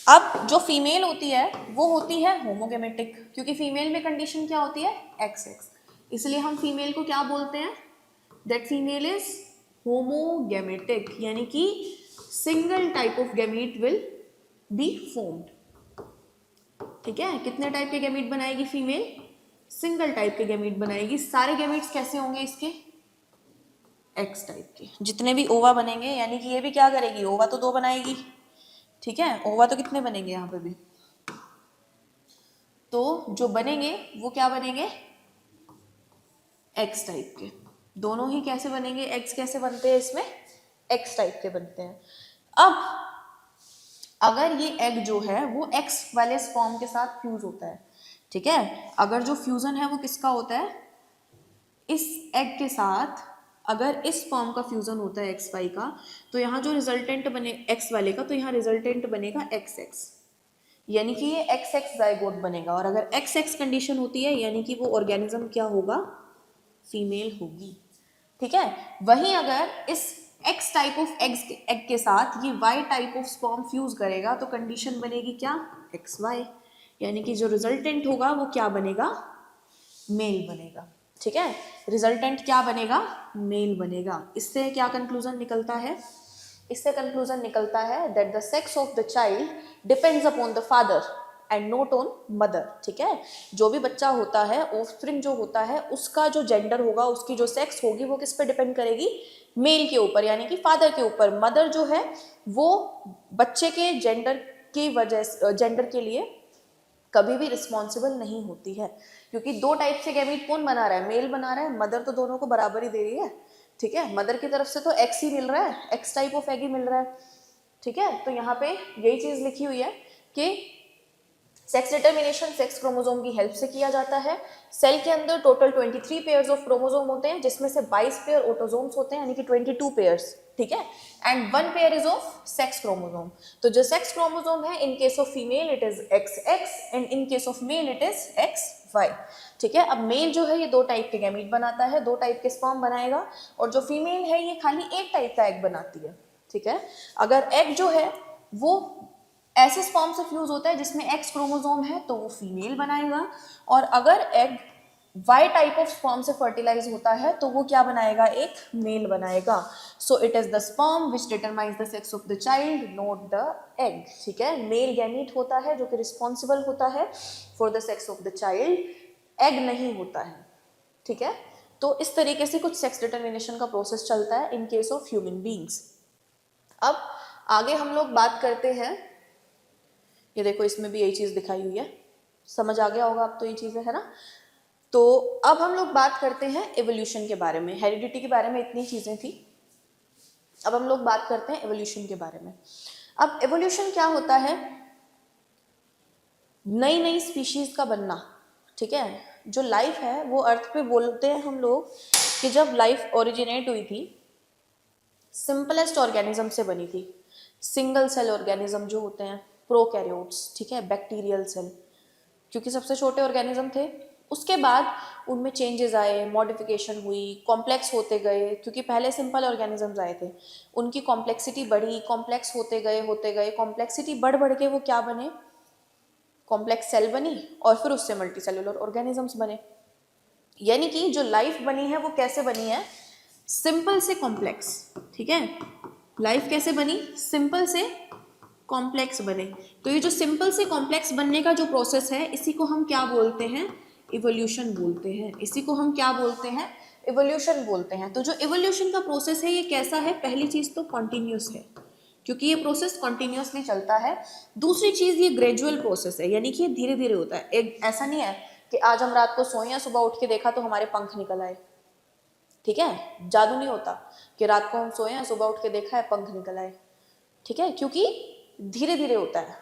अब जो फीमेल होती है वो होती है होमोगेमेटिक, क्योंकि फीमेल में कंडीशन क्या होती है XX, इसलिए हम फीमेल को क्या बोलते हैं, दैट फीमेल इज होमोगेमेटिक, यानी कि single type of gamete will be formed, ठीक है। कितने टाइप के गैमीट बनाएगी फीमेल, सिंगल टाइप के गैमीट बनाएगी। सारे गैमीट्स कैसे होंगे इसके, X टाइप के, जितने भी ओवा बनेंगे, यानी कि ये भी क्या करेगी, ओवा तो दो बनाएगी, ठीक है, ओवा तो कितने बनेंगे यहाँ पे भी, तो जो बनेंगे वो क्या बनेंगे X टाइप के, दोनों ही कैसे बनेंगे, X कैसे बनते हैं इसमें, X टाइप के बनते हैं। अब अगर ये एग जो है वो X वाले स्पर्म के साथ फ्यूज होता है, ठीक है, अगर जो फ्यूजन है वो किसका होता है, इस एग के साथ अगर इस स्पर्म का फ्यूजन होता है XY का, तो यहाँ जो रिजल्टेंट बने X वाले का, तो यहाँ रिजल्टेंट बनेगा XX, यानी कि ये XX जाइगोट बनेगा। और अगर XX कंडीशन होती है यानी कि वो ऑर्गेनिज्म क्या होगा, फीमेल होगी, ठीक है। वहीं अगर इस X टाइप ऑफ एग के साथ ये Y type of sperm fuse करेगा तो कंडीशन बनेगी क्या, XY, यानी कि जो रिजल्टेंट होगा वो क्या बनेगा, मेल बनेगा, ठीक है। रिजल्टेंट क्या बनेगा, मेल बनेगा। इससे क्या कंक्लूजन निकलता है, इससे कंक्लूजन निकलता है that the sex of the child depends upon the father and not on mother, ठीक है। जो भी बच्चा होता है, ऑफस्प्रिंग जो होता है, उसका जो जेंडर होगा, उसकी जो सेक्स होगी, वो किस पे डिपेंड करेगी, मेल के ऊपर, यानी कि फादर के ऊपर। मदर जो है वो बच्चे के जेंडर की वजह, जेंडर के लिए कभी भी रिस्पॉन्सिबल नहीं होती है, क्योंकि दो टाइप से गैमीट कौन बना रहा है, मेल बना रहा है, मदर तो दोनों को बराबर ही दे रही है, ठीक है। मदर की तरफ से तो X ही मिल रहा है, X टाइप ऑफ एग ही मिल रहा है, ठीक है। तो यहाँ पे यही चीज लिखी हुई है कि सेक्स डिटर्मिनेशन सेक्स क्रोमोसोम की हेल्प से किया जाता है। सेल के अंदर टोटल 23 पेयर्स ऑफ क्रोमोसोम होते हैं, जिसमें से 22 पेयर ऑटोसोम्स होते हैं, यानी कि 22 पेयर्स, ठीक है, and 1 pair is of sex chromosome. तो जो सेक्स क्रोमोसोम है, इन case of female it is XX and in case of male it is XY, ठीक है। अब मेल जो है ये दो टाइप के गैमीट बनाता है, दो टाइप के स्पर्म बनाएगा, और जो फीमेल है ये खाली एक टाइप का एग बनाती है, ठीक है। अगर एग जो है वो ऐसे स्पर्म से फ्यूज होता है जिसमें X क्रोमोसोम है तो वो फीमेल बनाएगा, और अगर egg Y type of sperm से फर्टिलाइज होता है तो वो क्या बनाएगा, एक मेल बनाएगा। So it is the sperm which determines the sex of the child, not the egg, ठीक है। मेल गैमीट होता है जो कि रिस्पॉन्सिबल होता है for the sex of the child, egg नहीं होता है, ठीक है। तो इस तरीके से कुछ सेक्स डिटर्मिनेशन का प्रोसेस चलता है इन केस ऑफ ह्यूमन बीइंग्स। अब आगे हम लोग बात करते हैं, ये देखो इसमें भी यही चीज दिखाई हुई है, समझ आ गया होगा अब तो ये चीजें, है ना। तो अब हम लोग बात करते हैं एवोल्यूशन के बारे में। हेरिडिटी के बारे में इतनी चीजें थी, अब हम लोग बात करते हैं एवोल्यूशन के बारे में। अब एवोल्यूशन क्या होता है, नई नई स्पीशीज का बनना, ठीक है। जो लाइफ है वो अर्थ पे बोलते हैं हम लोग कि जब लाइफ ओरिजिनेट हुई थी सिंपलेस्ट ऑर्गेनिज्म से बनी थी, सिंगल सेल ऑर्गेनिज्म जो होते हैं प्रोकैरियोट्स, ठीक है, बैक्टीरियल सेल, क्योंकि सबसे छोटे ऑर्गेनिज्म थे। उसके बाद उनमें चेंजेस आए, मॉडिफिकेशन हुई, कॉम्प्लेक्स होते गए, क्योंकि पहले सिंपल ऑर्गेनिजम्स आए थे, उनकी कॉम्प्लेक्सिटी बढ़ी, कॉम्प्लेक्स होते गए कॉम्प्लेक्सिटी बढ़ बढ़ के वो क्या बने, कॉम्प्लेक्स सेल बनी, और फिर उससे मल्टी सेलुलर ऑर्गेनिजम्स बने। यानी कि जो लाइफ बनी है वो कैसे बनी है, सिंपल से कॉम्प्लेक्स, ठीक है। लाइफ कैसे बनी, सिंपल से कॉम्प्लेक्स बने। तो ये जो सिंपल से कॉम्प्लेक्स बनने का जो प्रोसेस है इसी को हम क्या बोलते हैं, इवोल्यूशन बोलते हैं। इसी को हम क्या बोलते हैं, इवोल्यूशन बोलते हैं। तो जो इवोल्यूशन का प्रोसेस है ये कैसा है, पहली चीज तो कॉन्टिन्यूस है, क्योंकि ये प्रोसेस कॉन्टिन्यूसली चलता है। दूसरी चीज ये ग्रेजुअल प्रोसेस है, यानी कि ये धीरे धीरे होता है। एक ऐसा नहीं है कि आज हम रात को सोए या सुबह उठ के देखा तो हमारे पंख निकल आए, ठीक है, जादू नहीं होता कि रात को हम सोए या सुबह उठ के देखा है पंख निकल आए, ठीक है, क्योंकि धीरे धीरे होता है।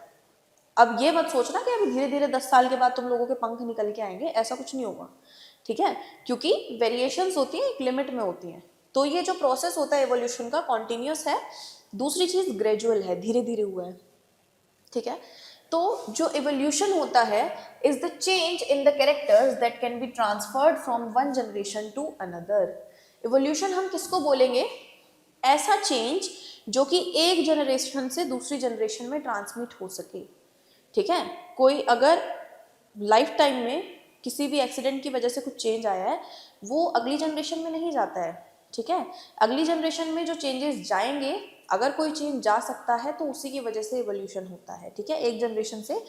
अब ये मत सोचना कि अभी धीरे धीरे 10 साल के बाद तुम लोगों के पंख निकल के आएंगे, ऐसा कुछ नहीं होगा, ठीक है, क्योंकि वेरिएशंस होती हैं, एक लिमिट में होती हैं। तो ये जो प्रोसेस होता है एवोल्यूशन का कॉन्टिन्यूस है। दूसरी चीज ग्रेजुअल है, धीरे धीरे हुआ है, ठीक है। तो जो एवोल्यूशन होता है is the change in the characters that can be transferred from one generation to another. Evolution हम किसको बोलेंगे, ऐसा चेंज जो कि एक जनरेशन से दूसरी जनरेशन में ट्रांसमिट हो सके, ठीक है। कोई अगर लाइफ टाइम में किसी भी एक्सीडेंट की वजह से कुछ चेंज आया है वो अगली जनरेशन में नहीं जाता है, ठीक है। अगली जनरेशन में जो चेंजेस जाएंगे, अगर कोई चेंज जा सकता है तो उसी की वजह से इवोल्यूशन होता है, ठीक है, एक जनरेशन से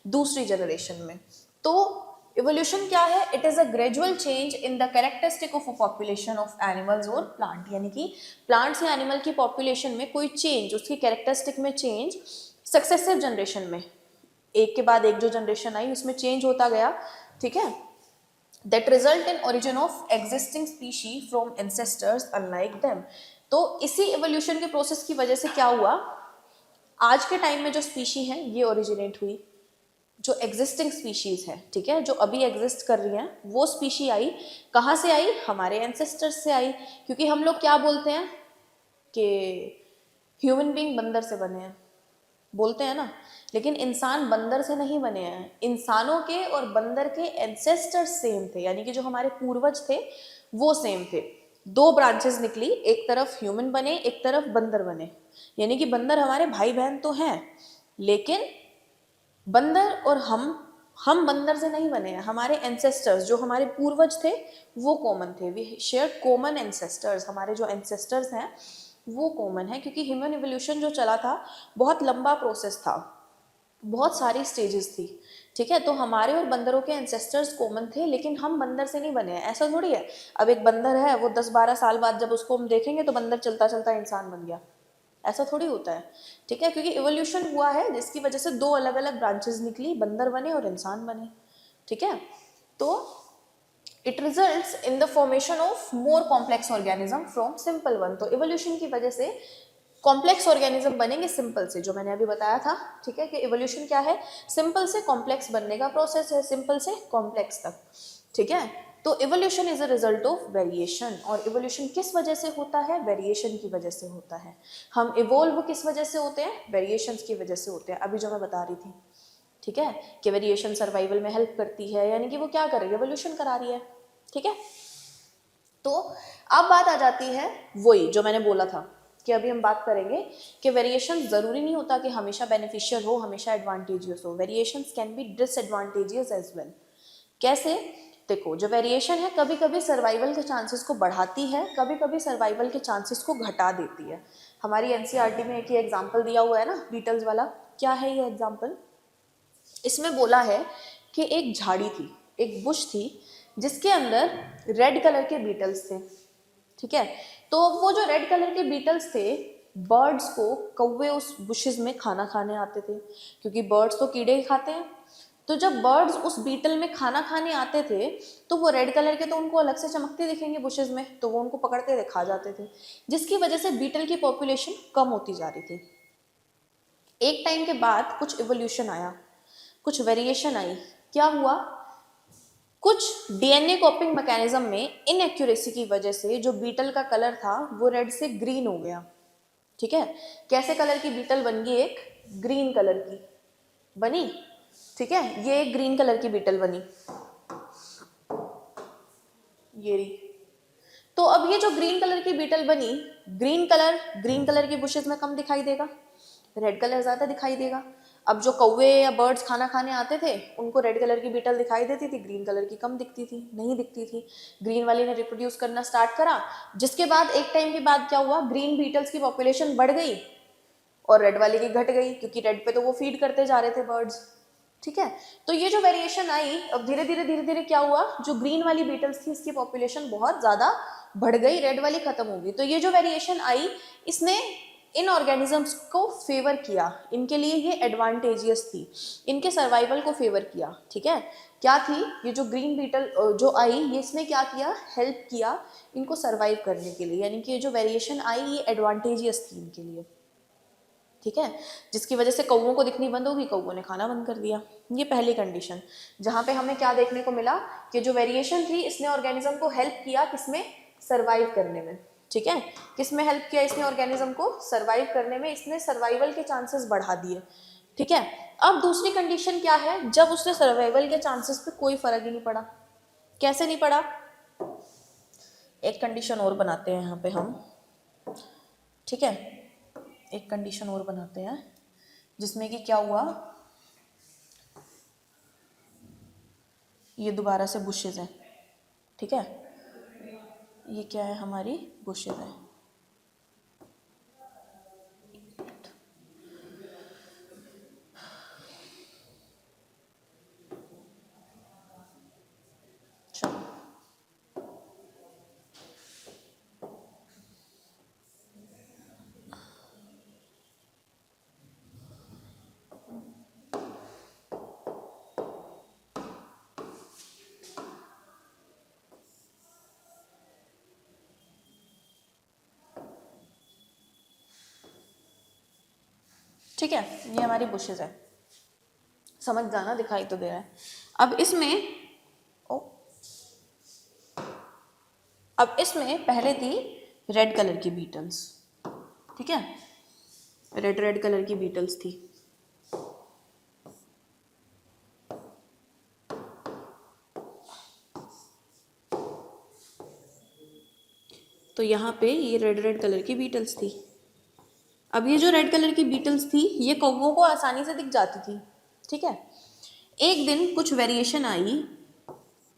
दूसरी जनरेशन में। तो इवोल्यूशन क्या है, it is a gradual change in the characteristic of a population of animals और प्लांट, यानी कि प्लांट्स या एनिमल की पॉपुलेशन में कोई चेंज, उसकी कैरेक्टरिस्टिक में चेंज सक्सेसिव जनरेशन में, एक के बाद एक जो जनरेशन आई उसमें चेंज होता गया, ठीक है, that result in origin of existing species from ancestors unlike them। तो इसी evolution के प्रोसेस की वजह से क्या हुआ, आज के टाइम में जो स्पीशी है ये ओरिजिनेट हुई, जो एग्जिस्टिंग स्पीशीज है, ठीक है, जो अभी एग्जिस्ट कर रही हैं वो स्पीशी आई, कहाँ से आई, हमारे एंसेस्टर्स से आई। क्योंकि हम लोग क्या बोलते हैं कि ह्यूमन बीइंग बंदर से बने हैं, बोलते हैं ना, लेकिन इंसान बंदर से नहीं बने हैं। इंसानों के और बंदर के एंसेस्टर्स सेम थे, यानी कि जो हमारे पूर्वज थे वो सेम थे। दो ब्रांचेस निकली, एक तरफ ह्यूमन बने, एक तरफ बंदर बने, यानी कि बंदर हमारे भाई बहन तो हैं, लेकिन बंदर और हम बंदर से नहीं बने हैं। हमारे एंसेस्टर्स जो हमारे पूर्वज थे वो कॉमन थे, वी शेयर कॉमन एंसेस्टर्स। हमारे जो एंसेस्टर्स हैं वो कॉमन है, क्योंकि ह्यूमन इवोल्यूशन जो चला था बहुत लंबा प्रोसेस था, बहुत सारी स्टेजेस थी, ठीक है। तो हमारे और बंदरों के एंसेस्टर्स कॉमन थे, लेकिन हम बंदर से नहीं बने हैं, ऐसा थोड़ी है। अब एक बंदर है, वो 10-12 साल बाद जब उसको हम देखेंगे तो बंदर चलता चलता इंसान बन गया, ऐसा थोड़ी होता है, ठीक है। क्योंकि इवोल्यूशन हुआ है जिसकी वजह से दो अलग अलग ब्रांचेस निकली, बंदर बने और इंसान बने, ठीक है। तो it results in the formation of more complex organism from simple one. तो इवोल्यूशन की वजह से कॉम्प्लेक्स ऑर्गेनिज्म बनेंगे सिंपल से, जो मैंने अभी बताया था, ठीक है, कि इवोल्यूशन क्या है, सिंपल से कॉम्प्लेक्स बनने का प्रोसेस है, सिंपल से कॉम्प्लेक्स तक, ठीक है। तो evolution is a result of variation. और इवोल्यूशन किस वजह से होता है, वेरिएशन की वजह से होता है। हम इवोल्व किस वजह से होते हैं, वेरिएशंस की वजह से होते हैं, अभी जो मैं बता रही थी, ठीक है, कि वेरिएशन सर्वाइवल में हेल्प करती है, यानी कि वो क्या कर रही है, इवोल्यूशन करा रही है, ठीक है। तो अब बात आ जाती है वही जो मैंने बोला था कि अभी हम बात करेंगे कि वेरिएशन जरूरी नहीं होता कि हमेशा बेनिफिशियल हो, हमेशा एडवांटेजियस हो, variations can be disadvantageous as well. कैसे, देखो, जो वेरिएशन है कभी कभी सर्वाइवल के चांसेस को बढ़ाती है, कभी कभी सर्वाइवल के चांसेस को घटा देती है। हमारी एनसीईआरटी में एक ही एग्जाम्पल दिया हुआ है ना, बीटल्स वाला। क्या है ये एग्जाम्पल, इसमें बोला है कि एक झाड़ी थी, एक बुश थी, जिसके अंदर रेड कलर के बीटल्स थे, ठीक है। तो वो जो रेड कलर के बीटल्स थे, बर्ड्स को, कौवे उस बुशेस में खाना खाने आते थे, क्योंकि बर्ड्स तो कीड़े ही खाते हैं। तो जब बर्ड्स उस बीटल में खाना खाने आते थे तो वो रेड कलर के तो उनको अलग से चमकते दिखेंगे बुशेस में, तो वो उनको पकड़ते थे, खा जाते थे, जिसकी वजह से बीटल की पॉपुलेशन कम होती जा रही थी। एक टाइम के बाद कुछ इवोल्यूशन आया, कुछ वेरिएशन आई। क्या हुआ, कुछ डीएनए कॉपिंग मैकेनिज्म में इनएक्यूरेसी की वजह से जो बीटल का कलर था वो रेड से ग्रीन हो गया। ठीक है, कैसे कलर की बीटल बन गई? एक ग्रीन कलर की बनी। ठीक है, ये एक ग्रीन कलर की बीटल बनी, ये रही। तो अब ये जो ग्रीन कलर की बीटल बनी, ग्रीन कलर की बुशेस में कम दिखाई देगा, रेड कलर ज्यादा दिखाई देगा। अब जो कौवे या बर्ड्स खाना खाने आते थे उनको रेड कलर की बीटल दिखाई देती थी, ग्रीन कलर की कम दिखती थी, नहीं दिखती थी। ग्रीन वाली ने रिप्रोड्यूस करना स्टार्ट करा, जिसके बाद एक टाइम के बाद क्या हुआ, ग्रीन बीटल्स की पॉपुलेशन बढ़ गई और रेड वाली की घट गई, क्योंकि रेड पे तो वो फीड करते जा रहे थे बर्ड्स। ठीक है, तो ये जो वेरिएशन आई, अब धीरे धीरे क्या हुआ, जो ग्रीन वाली बीटल्स थी इसकी पॉपुलेशन बहुत ज्यादा बढ़ गई, रेड वाली खत्म हो गई। तो ये जो वेरिएशन आई इसने इन ऑर्गेनिजम्स को फेवर किया, इनके लिए ये एडवांटेजियस थी, इनके सर्वाइवल को फेवर किया। ठीक है, क्या थी ये जो ग्रीन बीटल जो आई, ये इसने क्या किया, हेल्प किया इनको सर्वाइव करने के लिए, यानी कि ये जो वेरिएशन आई ये एडवांटेजियस थी इनके लिए। ठीक है, जिसकी वजह से कौवों को दिखनी बंद होगी, कौवों ने खाना बंद कर दिया। ये पहली कंडीशन, जहां पे हमें क्या देखने को मिला कि जो वेरिएशन थी इसने ऑर्गेनिज्म को हेल्प किया किसमें, सर्वाइव करने में। ठीक है, किसमें हेल्प किया इसने ऑर्गेनिज्म को, सर्वाइव करने में, इसने सर्वाइवल के चांसेस बढ़ा दिए। ठीक है, अब दूसरी कंडीशन क्या है, जब उसने सर्वाइवल के चांसेस पे कोई फर्क ही नहीं पड़ा। कैसे नहीं पड़ा, एक कंडीशन और बनाते हैं यहाँ पे हम। ठीक है, एक कंडीशन और बनाते हैं जिसमें कि क्या हुआ, ये दोबारा से बुशेज है। ठीक है, ये क्या है, हमारी बुशेज है। चलो, ठीक है, ये हमारी बुशेज है, समझ जाना, दिखाई तो दे रहा है। अब इसमें पहले थी रेड कलर की बीटल्स। ठीक है, रेड कलर की बीटल्स थी। तो यहाँ पे ये रेड कलर की बीटल्स थी। अब ये जो रेड कलर की बीटल्स थी ये कौवों को आसानी से दिख जाती थी। ठीक है, एक दिन कुछ वेरिएशन आई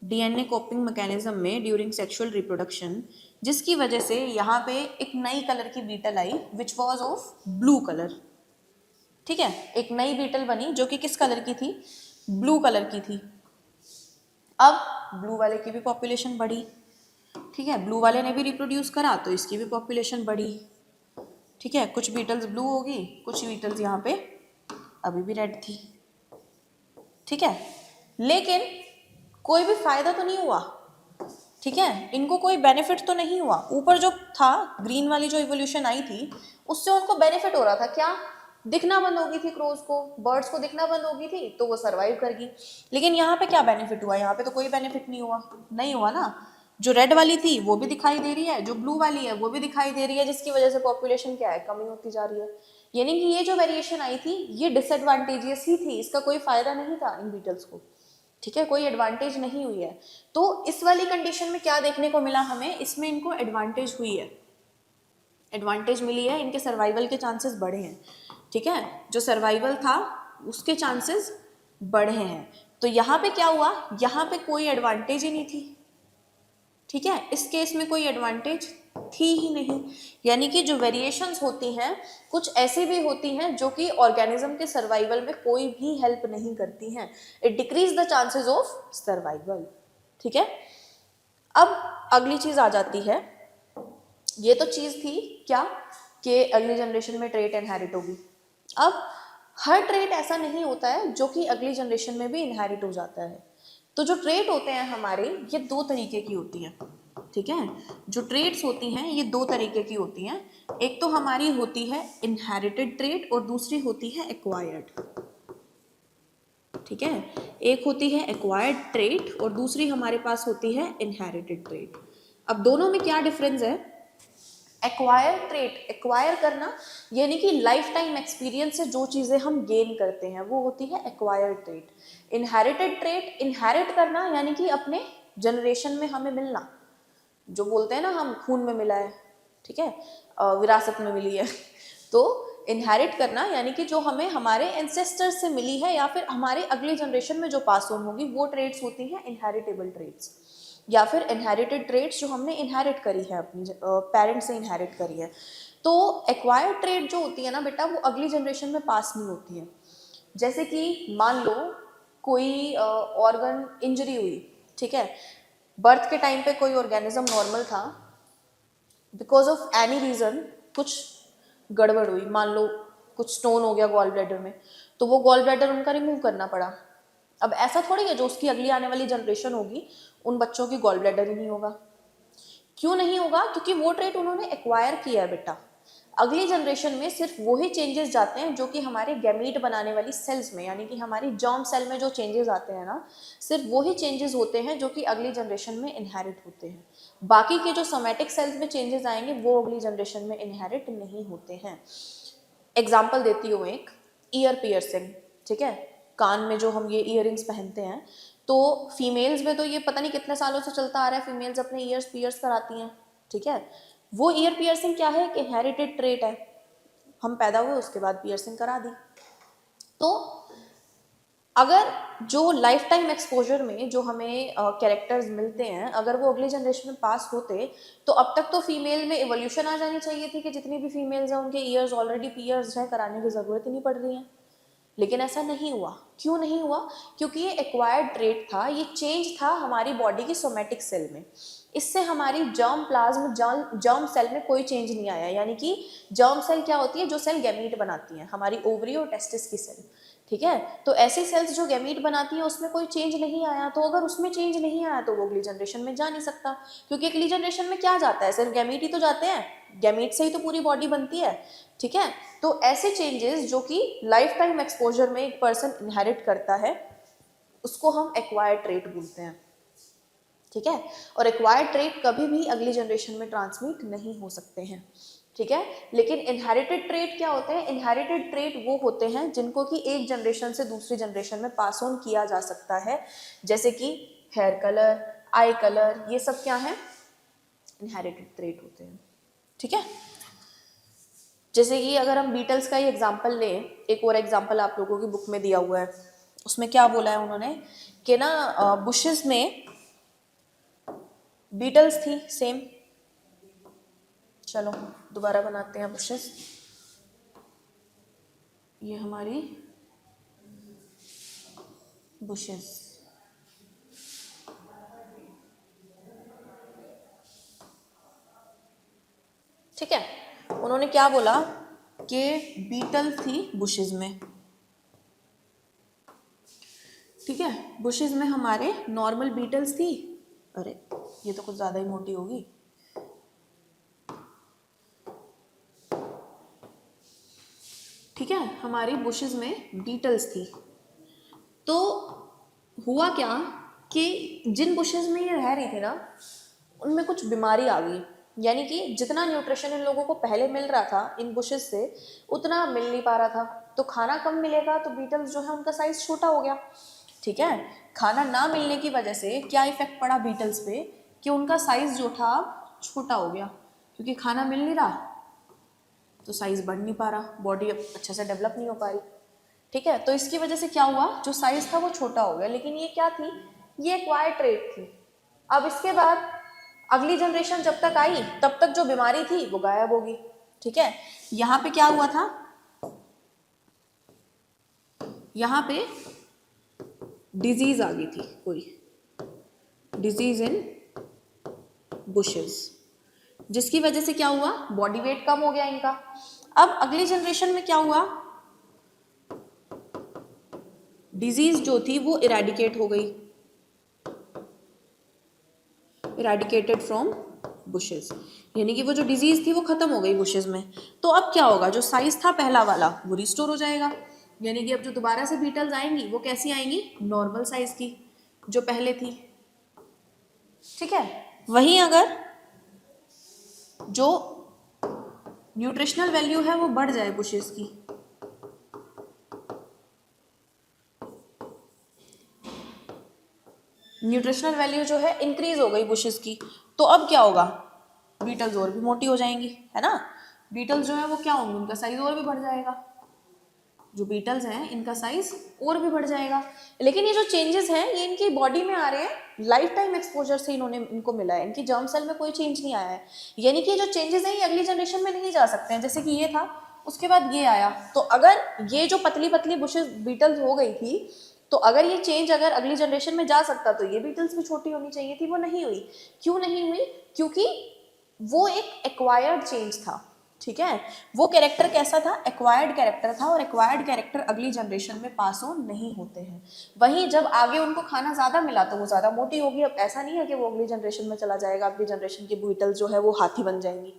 डीएनए कॉपिंग मैकेनिज्म में ड्यूरिंग सेक्सुअल रिप्रोडक्शन, जिसकी वजह से यहाँ पे एक नई कलर की बीटल आई which was of blue colour. ठीक है, एक नई बीटल बनी जो कि किस कलर की थी, ब्लू कलर की थी। अब ब्लू वाले की भी पॉपुलेशन बढ़ी। ठीक है, ब्लू वाले ने भी रिप्रोड्यूस करा तो इसकी भी पॉपुलेशन बढ़ी। ठीक है, कुछ बीटल्स ब्लू होगी, कुछ बीटल्स यहाँ पे अभी भी रेड थी। ठीक है, लेकिन कोई भी फायदा तो नहीं हुआ। ठीक है, इनको कोई बेनिफिट तो नहीं हुआ। ऊपर जो था ग्रीन वाली जो इवोल्यूशन आई थी उससे उनको बेनिफिट हो रहा था, क्या, दिखना बंद हो गई थी क्रोज को, बर्ड्स को दिखना बंद हो गई थी तो वो सर्वाइव कर गई। लेकिन यहाँ पे क्या बेनिफिट हुआ, यहाँ पे तो कोई बेनिफिट नहीं हुआ, नहीं हुआ ना। जो रेड वाली थी वो भी दिखाई दे रही है, जो ब्लू वाली है वो भी दिखाई दे रही है, जिसकी वजह से पॉपुलेशन क्या है, कमी होती जा रही है। यानी कि ये जो वेरिएशन आई थी ये डिसएडवांटेजियस ही थी, इसका कोई फायदा नहीं था इन बीटल्स को। ठीक है, कोई एडवांटेज नहीं हुई है। तो इस वाली कंडीशन में क्या देखने को मिला हमें, इसमें इनको एडवांटेज हुई है, एडवांटेज मिली है, इनके सर्वाइवल के चांसेस बढ़े हैं। ठीक है, जो सर्वाइवल था उसके चांसेस बढ़े हैं। तो यहाँ पे क्या हुआ, यहाँ पे कोई एडवांटेज ही नहीं थी। ठीक है, इस केस में कोई एडवांटेज थी ही नहीं। यानी कि जो वेरिएशंस होती हैं कुछ ऐसी भी होती हैं जो कि ऑर्गेनिज्म के सर्वाइवल में कोई भी हेल्प नहीं करती हैं, it decrease the chances of survival. ठीक है, अब अगली चीज आ जाती है, ये तो चीज थी क्या कि अगली जनरेशन में ट्रेट इनहेरिट होगी। अब हर ट्रेट ऐसा नहीं होता है जो कि अगली जनरेशन में भी इनहेरिट हो जाता है। तो जो ट्रेट होते हैं हमारे ये दो तरीके की होती हैं। ठीक है, जो ट्रेट्स होती हैं ये दो तरीके की होती हैं, एक तो हमारी होती है इनहेरिटेड ट्रेट और दूसरी होती है एक्वायर्ड। ठीक है। एक होती है एक्वायर्ड ट्रेट और दूसरी हमारे पास होती है इनहेरिटेड ट्रेट। अब दोनों में क्या डिफरेंस है? एक्वायर ट्रेट, एक्वायर करना यानी कि लाइफ टाइम एक्सपीरियंस से जो चीज़ें हम गेन करते हैं वो होती है acquired trait. Inherited trait, inherit करना यानी कि अपने जनरेशन में हमें मिलना, जो बोलते हैं ना हम खून में मिला है, ठीक है, विरासत में मिली है। तो इनहेरिट करना यानी कि जो हमें हमारे एंसेस्टर्स से मिली है या फिर हमारे अगली जनरेशन में जो पास ऑन होगी वो ट्रेट्स होती हैं इनहेरिटेबल ट्रेट्स, या फिर इनहेरिटेड ट्रेट्स जो हमने इनहेरिट करी है अपनी पेरेंट्स से इनहेरिट करी है। तो एक्वायर्ड ट्रेट जो होती है ना बेटा वो अगली जनरेशन में पास नहीं होती है। जैसे कि मान लो कोई ऑर्गन इंजरी हुई, ठीक है, बर्थ के टाइम पे कोई ऑर्गेनिज्म नॉर्मल था, बिकॉज ऑफ एनी रीज़न कुछ गड़बड़ हुई, मान लो कुछ स्टोन हो गया गॉल ब्लैडर में, तो वो गॉल ब्लैडर उनका रिमूव करना पड़ा। अब ऐसा थोड़ी है जो उसकी अगली आने वाली जनरेशन होगी उन बच्चों की गॉल ब्लैडर ही नहीं होगा। क्यों नहीं होगा? क्योंकि वो ट्रेट उन्होंने एक्वायर किया है बेटा। अगली जनरेशन में सिर्फ वही चेंजेस जाते हैं जो कि हमारे गैमीट बनाने वाली सेल्स में, यानी कि हमारी जर्म सेल में जो चेंजेस आते हैं ना, सिर्फ वही चेंजेस होते हैं जो कि अगली जनरेशन में इनहेरिट होते हैं। बाकी के जो सोमैटिक सेल्स में चेंजेस आएंगे वो अगली जनरेशन में इनहेरिट नहीं होते हैं। एग्जाम्पल देती हूँ एक, ईयर पियर्सिंग, ठीक है, कान में जो हम ये ईयरिंग्स पहनते हैं, तो फीमेल्स में तो ये पता नहीं कितने सालों से चलता आ रहा है, फीमेल्स अपने ईयर्स पियर्स कराती हैं, ठीक है। वो ईयर पियर्सिंग क्या है? कि इनहेरिटेड ट्रेट है, हम पैदा हुए उसके बाद पियर्सिंग करा दी। तो अगर जो लाइफ टाइम एक्सपोजर में जो हमें कैरेक्टर्स मिलते हैं अगर वो अगली जनरेशन में पास होते तो अब तक तो फीमेल में इवोल्यूशन आ जानी चाहिए थी कि जितनी भी फीमेल्स हैं उनके ईयर्स ऑलरेडी पियर्स हैं, कराने की ज़रूरत ही नहीं पड़ रही है। लेकिन ऐसा नहीं हुआ। क्यों नहीं हुआ? क्योंकि ये एक्वायर्ड ट्रेट था, ये चेंज था हमारी बॉडी की सोमैटिक सेल में। इससे हमारी जर्म प्लाज्म जर्म सेल में कोई चेंज नहीं आया। यानी कि जर्म सेल क्या होती है? जो सेल गैमीट बनाती है, हमारी ओवरी और टेस्टिस की सेल, ठीक है। तो ऐसी सेल्स जो गैमीट बनाती हैं उसमें कोई चेंज नहीं आया। तो अगर उसमें चेंज नहीं आया तो वो अगली जनरेशन में जा नहीं सकता, क्योंकि अगली जनरेशन में क्या जाता है? सिर्फ गैमीट ही तो जाते हैं, गैमीट से ही तो पूरी बॉडी बनती है, ठीक है। तो ऐसे चेंजेस जो कि लाइफ टाइम एक्सपोजर में एक पर्सन इनहेरिट करता है उसको हम एक्वायर्ड ट्रेट बोलते हैं, ठीक है। और एक्वायर्ड ट्रेट कभी भी अगली जनरेशन में ट्रांसमिट नहीं हो सकते हैं, ठीक है। लेकिन इनहेरिटेड ट्रेट क्या होते हैं? इनहेरिटेड ट्रेट वो होते हैं जिनको कि एक जनरेशन से दूसरी जनरेशन में पास ऑन किया जा सकता है, जैसे कि हेयर कलर, आई कलर, ये सब क्या है? इनहेरिटेड ट्रेट होते हैं, ठीक है। जैसे कि अगर हम बीटल्स का ही एग्जाम्पल लें, एक और एग्जाम्पल आप लोगों की बुक में दिया हुआ है, उसमें क्या बोला है उन्होंने कि ना बुशेस में बीटल्स थी सेम। चलो दोबारा बनाते हैं बुशेस। ये हमारी बुशेस, ठीक है। उन्होंने क्या बोला कि बीटल थी बुशेस में, ठीक है। बुशेस में हमारे नॉर्मल बीटल्स थी, अरे ये तो कुछ ज़्यादा ही मोटी होगी, ठीक है। हमारी बुशेस में बीटल्स थी। तो हुआ क्या कि जिन बुशेस में ये रह रही थी ना उनमें कुछ बीमारी आ गई। यानी कि जितना न्यूट्रिशन इन लोगों को पहले मिल रहा था इन बुशेस से उतना मिल नहीं पा रहा था। तो खाना कम मिलेगा तो बीटल्स जो है उनका साइज छोटा हो गया, ठीक है। खाना ना मिलने की वजह से क्या इफेक्ट पड़ा बीटल्स पे कि उनका साइज जो था छोटा हो गया, क्योंकि खाना मिल नहीं रहा तो साइज बढ़ नहीं पा रहा, बॉडी अच्छे से डेवलप नहीं हो पा रही, ठीक है। तो इसकी वजह से क्या हुआ? जो साइज था वो छोटा हो गया। लेकिन ये क्या थी? ये एक्वायर्ड ट्रेट थी। अब इसके बाद अगली जनरेशन जब तक आई तब तक जो बीमारी थी वो गायब होगी, ठीक है। यहाँ पे क्या हुआ था? यहाँ पे डिजीज आ गई थी, कोई डिजीज इन बुशेस, जिसकी वजह से क्या हुआ? बॉडी वेट कम हो गया इनका। अब अगली जनरेशन में क्या हुआ? डिजीज जो थी वो इरेडिकेट हो गई, इरेडिकेटेड फ्रॉम बुशेस, यानी कि वो जो डिजीज थी वो खत्म हो गई बुशेस में। तो अब क्या होगा? जो साइज था पहला वाला वो रिस्टोर हो जाएगा, यानी कि अब जो दोबारा से बीटल्स आएंगी वो कैसी आएंगी, नॉर्मल साइज की जो पहले थी। ठीक है, वहीं अगर जो न्यूट्रिशनल वैल्यू है वो बढ़ जाए बुशेस की, न्यूट्रिशनल वैल्यू जो है इंक्रीज हो गई बुशेस की, तो अब क्या होगा, बीटल्स और भी मोटी हो जाएंगी, है ना। बीटल्स जो है वो क्या होंगे, उनका साइज और भी बढ़ जाएगा, जो बीटल्स हैं इनका साइज और भी बढ़ जाएगा। लेकिन ये जो चेंजेस हैं ये इनकी बॉडी में आ रहे हैं लाइफ टाइम एक्सपोजर से, इनको मिला है, इनकी जर्म सेल में कोई चेंज नहीं आया है। यानी कि जो चेंजेस हैं ये अगली जनरेशन में नहीं जा सकते हैं। जैसे कि ये था, उसके बाद ये आया, तो अगर ये जो पतली पतली बुशेस बीटल्स हो गई थी, तो अगर ये चेंज अगर अगली जनरेशन में जा सकता तो ये बीटल्स भी छोटी होनी चाहिए थी, वो नहीं हुई। क्यों नहीं हुई, क्योंकि वो एक एक्वायर्ड चेंज था। ठीक है, वो कैरेक्टर कैसा था, एक्वायर्ड कैरेक्टर था, और एक्वायर्ड कैरेक्टर अगली जनरेशन में पास ऑन नहीं होते हैं। वहीं जब आगे उनको खाना ज्यादा मिला तो वो ज्यादा मोटी होगी। अब ऐसा नहीं है कि वो अगली जनरेशन में चला जाएगा, अगली जनरेशन की बीटल जो है वो हाथी बन जाएंगी।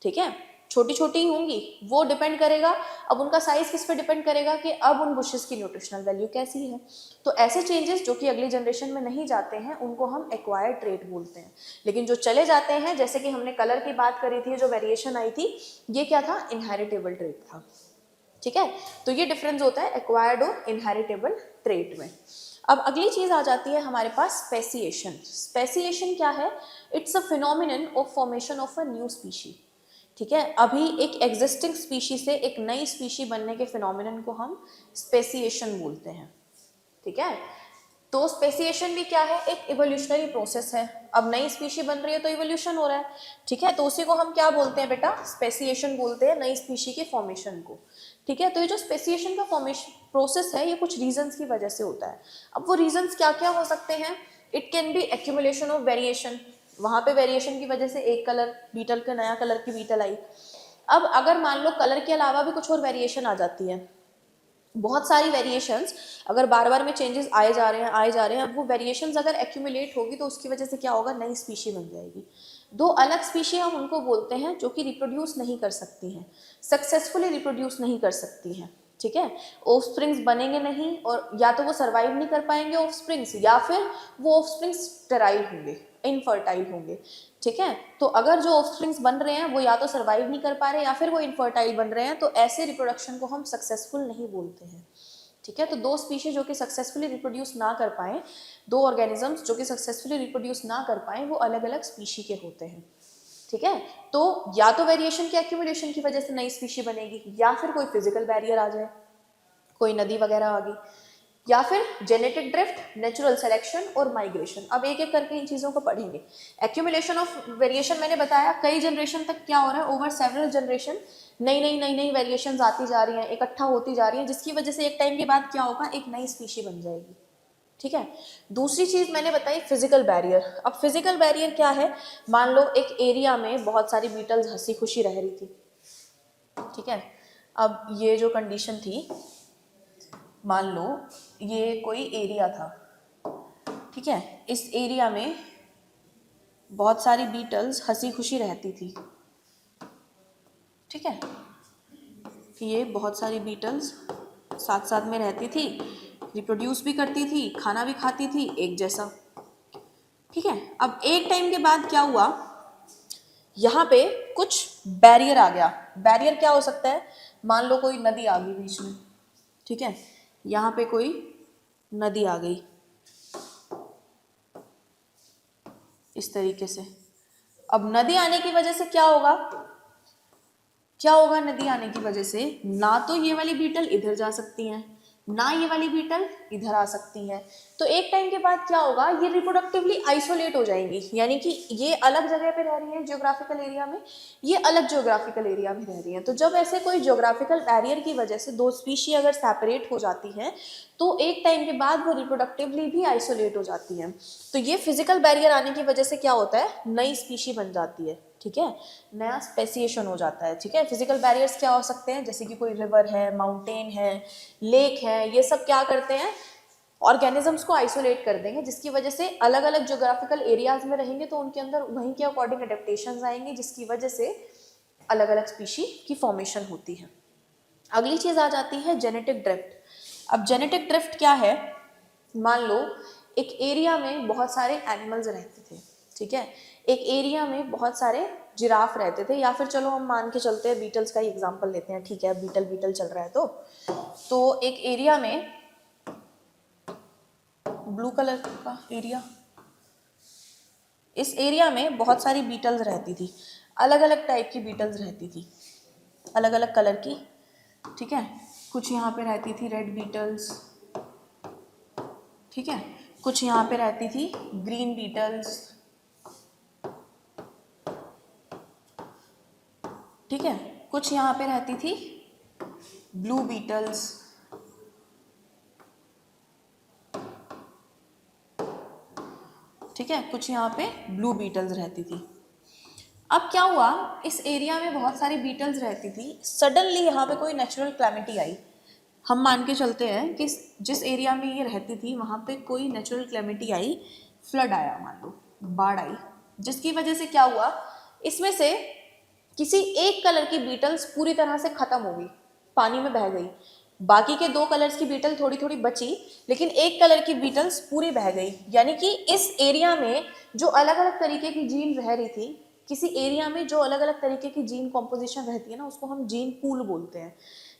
ठीक है, छोटी छोटी ही होंगी, वो डिपेंड करेगा। अब उनका साइज किस पे डिपेंड करेगा कि अब उन बुशेस की न्यूट्रिशनल वैल्यू कैसी है। तो ऐसे चेंजेस जो कि अगली जनरेशन में नहीं जाते हैं उनको हम एक्वायर्ड ट्रेट बोलते हैं। लेकिन जो चले जाते हैं, जैसे कि हमने कलर की बात करी थी, जो वेरिएशन आई थी, ये क्या था, इनहेरिटेबल ट्रेट था। ठीक है, तो ये डिफरेंस होता है एक्वायर्ड और इनहेरिटेबल ट्रेट में। अब अगली चीज आ जाती है हमारे पास स्पेसिएशन। स्पेसिएशन क्या है, it's a phenomenon of formation of a new species. ठीक है, अभी एक एग्जिस्टिंग स्पीशी से एक नई स्पीशी बनने के फिनोमिनन को हम स्पेसिएशन बोलते हैं। ठीक है, तो स्पेसिएशन भी क्या है, एक इवोल्यूशनरी प्रोसेस है। अब नई स्पीशी बन रही है तो इवोल्यूशन हो रहा है। ठीक है, तो उसी को हम क्या बोलते हैं बेटा, स्पेसिएशन बोलते हैं, नई स्पीशी के फॉर्मेशन को। ठीक है, तो ये जो स्पेसिएशन का फॉर्मेशन प्रोसेस है ये कुछ रीजंस की वजह से होता है। अब वो रीजंस क्या क्या हो सकते हैं, it can be accumulation of variation, वहां पे वेरिएशन की वजह से एक कलर बीटल का नया कलर की बीटल आई। अब अगर मान लो कलर के अलावा भी कुछ और वेरिएशन आ जाती है, बहुत सारी वेरिएशंस, अगर बार बार में चेंजेस आए जा रहे हैं, अब वो वेरिएशंस अगर एक्यूमुलेट होगी तो उसकी वजह से क्या होगा, नई स्पीशी बन जाएगी। दो अलग स्पीशी हम उनको बोलते हैं जो कि रिप्रोड्यूस नहीं कर सकती हैं, सक्सेसफुली रिप्रोड्यूस नहीं कर सकती हैं। ठीक है, ऑफस्प्रिंग्स बनेंगे नहीं, और या तो वो सर्वाइव नहीं कर पाएंगे ऑफस्प्रिंग्स, या फिर वो ऑफस्प्रिंग्स स्टेराइल होंगे, इनफर्टाइल होंगे। ठीक है, तो अगर जो ऑफस्प्रिंग्स बन रहे हैं वो या तो सर्वाइव नहीं कर पा रहे या फिर वो इनफर्टाइल बन रहे हैं, तो ऐसे रिप्रोडक्शन को हम सक्सेसफुल नहीं बोलते हैं। ठीक है, तो दो स्पीशीज जो कि सक्सेसफुली रिप्रोड्यूस ना कर पाए, दो ऑर्गेनिजम्स जो कि सक्सेसफुली रिप्रोड्यूस ना कर पाए, वो अलग अलग स्पीशी के होते हैं। ठीक है, तो या तो वेरिएशन के एक्यूमुलेशन की वजह से नई स्पीशी बनेगी, या फिर कोई फिजिकल बैरियर आ जाए, कोई नदी वगैरह आ गई, या फिर जेनेटिक ड्रिफ्ट, नेचुरल सिलेक्शन और माइग्रेशन। अब एक एक करके इन चीज़ों को पढ़ेंगे। एक्यूमुलेशन ऑफ वेरिएशन मैंने बताया, कई जनरेशन तक क्या हो रहा है, ओवर सेवरल जनरेशन नई वेरिएशंस आती जा रही हैं, इकट्ठा होती जा रही हैं, जिसकी वजह से एक टाइम के बाद क्या होगा, एक नई स्पीशी बन जाएगी। ठीक है, दूसरी चीज मैंने बताई फिजिकल बैरियर। अब फिजिकल बैरियर क्या है, मान लो एक एरिया में बहुत सारी बीटल्स हंसी खुशी रह रही थी। ठीक है, अब ये जो कंडीशन थी, मान लो ये कोई एरिया था। ठीक है, इस एरिया में बहुत सारी बीटल्स हंसी खुशी रहती थी। ठीक है, कि ये बहुत सारी बीटल्स साथ साथ में रहती थी, रिप्रोड्यूस भी करती थी, खाना भी खाती थी एक जैसा। ठीक है, अब एक टाइम के बाद क्या हुआ, यहाँ पे कुछ बैरियर आ गया। बैरियर क्या हो सकता है, मान लो कोई नदी आ गई बीच में। ठीक है, यहाँ पे कोई नदी आ गई इस तरीके से। अब नदी आने की वजह से क्या होगा, नदी आने की वजह से ना तो ये वाली बीटल इधर जा सकती हैं, ना ये वाली बीटल इधर आ सकती है। तो एक टाइम के बाद क्या होगा, ये रिप्रोडक्टिवली आइसोलेट हो जाएंगी, यानी कि ये अलग जगह पे रह रही हैं जियोग्राफिकल एरिया में, ये अलग जियोग्राफिकल एरिया में रह रही हैं। तो जब ऐसे कोई जियोग्राफिकल बैरियर की वजह से दो स्पीशी अगर सेपरेट हो जाती हैं, तो एक टाइम के बाद वो रिप्रोडक्टिवली भी आइसोलेट हो जाती हैं। तो ये फिजिकल बैरियर आने की वजह से क्या होता है, नई स्पीशी बन जाती है। ठीक है, नया स्पेसिएशन हो जाता है। ठीक है, फिजिकल बैरियर्स क्या हो सकते हैं, जैसे कि कोई रिवर है, माउंटेन है, लेक है, ये सब क्या करते हैं, ऑर्गेनिजम्स को आइसोलेट कर देंगे, जिसकी वजह से अलग अलग ज्योग्राफिकल एरियाज में रहेंगे तो उनके अंदर वहीं के अकॉर्डिंग एडेप्टेशंस आएंगे, जिसकी वजह से अलग अलग स्पीशी की फॉर्मेशन होती है। अगली चीज आ जाती है जेनेटिक ड्रिफ्ट। अब जेनेटिक ड्रिफ्ट क्या है, मान लो एक एरिया में बहुत सारे एनिमल्स रहते थे, ठीक है, एक एरिया में बहुत सारे जिराफ रहते थे, या फिर चलो हम मान के चलते हैं बीटल्स का ही एग्जांपल लेते हैं, ठीक है, बीटल बीटल चल रहा है तो एक एरिया में, ब्लू कलर का एरिया, इस एरिया में बहुत सारी बीटल्स रहती थी, अलग अलग टाइप की बीटल्स रहती थी, अलग अलग कलर की, ठीक है, कुछ यहाँ पे रहती थी रेड बीटल्स, ठीक है, कुछ यहाँ पे रहती थी ग्रीन बीटल्स, ठीक है, कुछ यहाँ पे रहती थी ब्लू बीटल्स, ठीक है, कुछ यहाँ पे ब्लू बीटल्स रहती थी। अब क्या हुआ, इस एरिया में बहुत सारी बीटल्स रहती थी, सडनली यहाँ पे कोई नेचुरल क्लैमिटी आई, हम मान के चलते हैं कि जिस एरिया में ये रहती थी वहाँ पे कोई नेचुरल क्लैमिटी आई, फ्लड आया, मान लो बाढ़ आई, जिसकी वजह से क्या हुआ, इसमें से किसी एक कलर की बीटल्स पूरी तरह से खत्म हो गई, पानी में बह गई, बाकी के दो कलर्स की बीटल थोड़ी थोड़ी बची, लेकिन एक कलर की बीटल्स पूरी बह गई। यानी कि इस एरिया में जो अलग अलग तरीके की जीन रह रही थी, किसी एरिया में जो अलग अलग तरीके की जीन कॉम्पोजिशन रहती है ना, उसको हम जीन पूल बोलते हैं,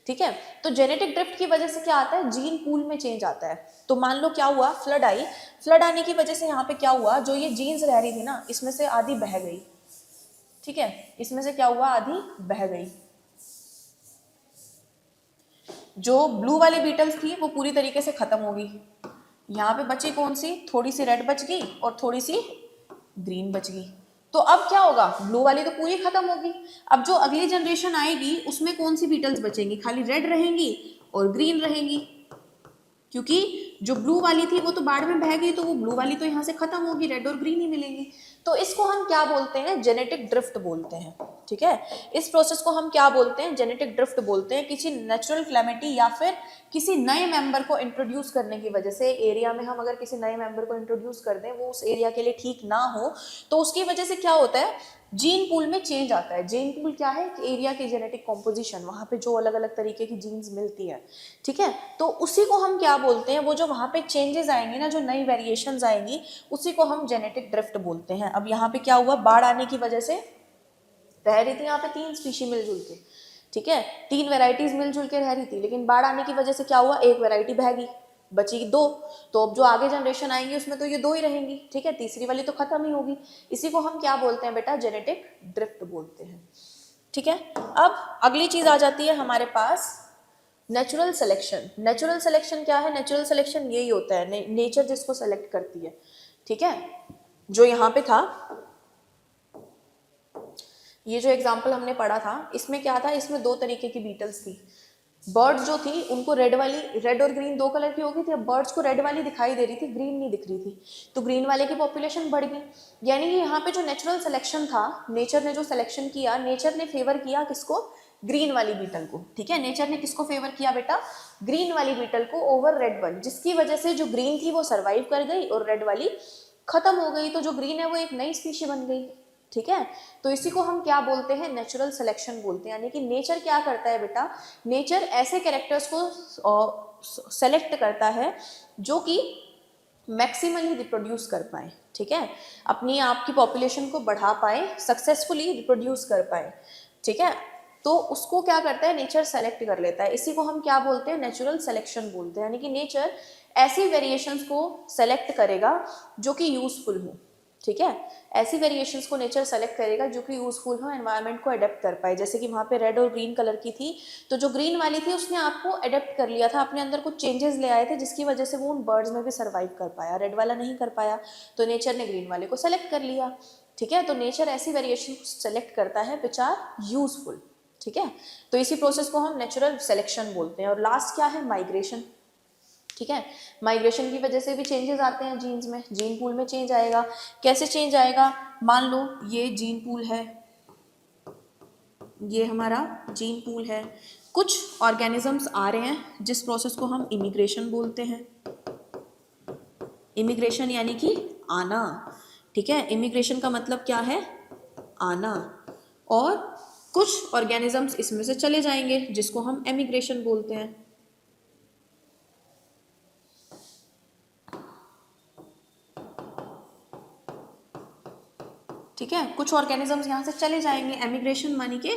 ठीक है। तो जेनेटिक ड्रिफ्ट की वजह से क्या आता है, जीन पूल में चेंज आता है। तो मान लो क्या हुआ, फ्लड आई, फ्लड आने की वजह से यहाँ पे क्या हुआ, जो ये जीन्स रह रही थी ना, इसमें से आधी बह गई, ठीक है, इसमें से क्या हुआ, आधी बह गई। जो ब्लू वाली बीटल्स थी वो पूरी तरीके से खत्म हो गई, यहाँ पे बची कौन सी, थोड़ी सी रेड बच गई और थोड़ी सी ग्रीन बच गई। तो अब क्या होगा, ब्लू वाली तो पूरी खत्म होगी, अब जो अगली जनरेशन आएगी उसमें कौन सी बीटल्स बचेंगी, खाली रेड रहेंगी और ग्रीन रहेंगी, क्योंकि जो ब्लू वाली थी वो तो बाढ़ में बह गई, तो वो ब्लू वाली तो यहाँ से खत्म होगी, रेड और ग्रीन ही मिलेंगी। तो इसको हम क्या बोलते हैं, जेनेटिक ड्रिफ्ट बोलते हैं, ठीक है। इस प्रोसेस को हम क्या बोलते हैं, जेनेटिक ड्रिफ्ट बोलते हैं। किसी नेचुरल क्लैमिटी या फिर किसी नए मेंबर को इंट्रोड्यूस करने की वजह से, एरिया में हम अगर किसी नए मेंबर को इंट्रोड्यूस कर दें, वो उस एरिया के लिए ठीक ना हो, तो उसकी वजह से क्या होता है, जीन पूल में चेंज आता है। जीन पूल क्या है, एरिया की जेनेटिक कॉम्पोजिशन, वहाँ पे जो अलग अलग तरीके की जीन्स मिलती है, ठीक है, तो उसी को हम क्या बोलते हैं, वो जो वहाँ पे चेंजेस आएंगे ना, जो नई वेरिएशंस आएंगी, उसी को हम जेनेटिक ड्रिफ्ट बोलते हैं। अब यहाँ पे क्या हुआ, बाढ़ आने की वजह से रह रही थी यहाँ पे 3 स्पीशी मिलजुल के, ठीक है, 3 वेराइटीज मिलजुल के रह रही थी, लेकिन बाढ़ आने की वजह से क्या हुआ, एक वेराइटी बह गई, बची 2, तो अब जो आगे जनरेशन आएंगी उसमें तो ये 2 ही रहेंगी, ठीक है, तीसरी वाली तो खत्म ही होगी। इसी को हम क्या बोलते हैं बेटा, जेनेटिक ड्रिफ्ट बोलते हैं, ठीक है। अब अगली चीज आ जाती है हमारे पास नेचुरल सिलेक्शन। नेचुरल सिलेक्शन क्या है, नेचुरल सिलेक्शन यही होता है, नेचर जिसको सेलेक्ट करती है, ठीक है। जो यहाँ पे था, ये जो एग्जाम्पल हमने पढ़ा था, इसमें क्या था, इसमें 2 तरीके की बीटल्स थी। बर्ड्स जो थी उनको रेड वाली, रेड और ग्रीन 2 कलर की हो गई थी, अब बर्ड्स को रेड वाली दिखाई दे रही थी, ग्रीन नहीं दिख रही थी, तो ग्रीन वाले की पॉपुलेशन बढ़ गई। यानी कि यहाँ पे जो नेचुरल सिलेक्शन था, नेचर ने जो सिलेक्शन किया, नेचर ने फेवर किया किसको, ग्रीन वाली बीटल को, ठीक है। नेचर ने किसको फेवर किया बेटा, ग्रीन वाली बीटल को ओवर रेड वन, जिसकी वजह से जो ग्रीन थी वो सर्वाइव कर गई और रेड वाली खत्म हो गई, तो जो ग्रीन है वो एक नई स्पीशी बन गई, ठीक है। तो इसी को हम क्या बोलते हैं, नेचुरल सिलेक्शन बोलते हैं। यानी कि नेचर क्या करता है बेटा, नेचर ऐसे कैरेक्टर्स को सेलेक्ट करता है जो कि मैक्सिमली रिप्रोड्यूस कर पाए, ठीक है, अपनी आपकी पॉपुलेशन को बढ़ा पाए, सक्सेसफुली रिप्रोड्यूस कर पाए, ठीक है, तो उसको क्या करता है, नेचर सेलेक्ट कर लेता है। इसी को हम क्या बोलते हैं, नेचुरल सिलेक्शन बोलते हैं। यानी कि नेचर ऐसी वेरिएशंस को सेलेक्ट करेगा जो कि यूजफुल हो, ठीक है, ऐसी वेरिएशंस को नेचर सेलेक्ट करेगा जो कि यूजफुल हो, एनवायरनमेंट को अडेप्ट कर पाए। जैसे कि वहाँ पे रेड और ग्रीन कलर की थी, तो जो ग्रीन वाली थी उसने आपको अडेप्ट कर लिया था, अपने अंदर कुछ चेंजेस ले आए थे, जिसकी वजह से वो उन बर्ड्स में भी सर्वाइव कर पाया, रेड वाला नहीं कर पाया, तो नेचर ने ग्रीन वाले को सेलेक्ट कर लिया, ठीक है। तो नेचर ऐसी वेरिएशन को सेलेक्ट करता है विच आर यूजफुल, ठीक है। तो इसी प्रोसेस को हम नेचुरल सिलेक्शन बोलते हैं। और लास्ट क्या है, माइग्रेशन, ठीक है। माइग्रेशन की वजह से भी चेंजेस आते हैं जीन्स में, जीन पूल में चेंज आएगा। कैसे चेंज आएगा, मान लो ये जीन पूल है, ये हमारा जीन पूल है, कुछ ऑर्गेनिजम्स आ रहे हैं जिस प्रोसेस को हम इमिग्रेशन बोलते हैं। इमिग्रेशन यानी कि आना, ठीक है, इमिग्रेशन का मतलब क्या है, आना। और कुछ ऑर्गेनिजम्स इसमें से चले जाएंगे जिसको हम एमिग्रेशन बोलते हैं। ठीक है, कुछ ऑर्गेनिजम्स यहाँ से चले जाएंगे, एमिग्रेशन मानी के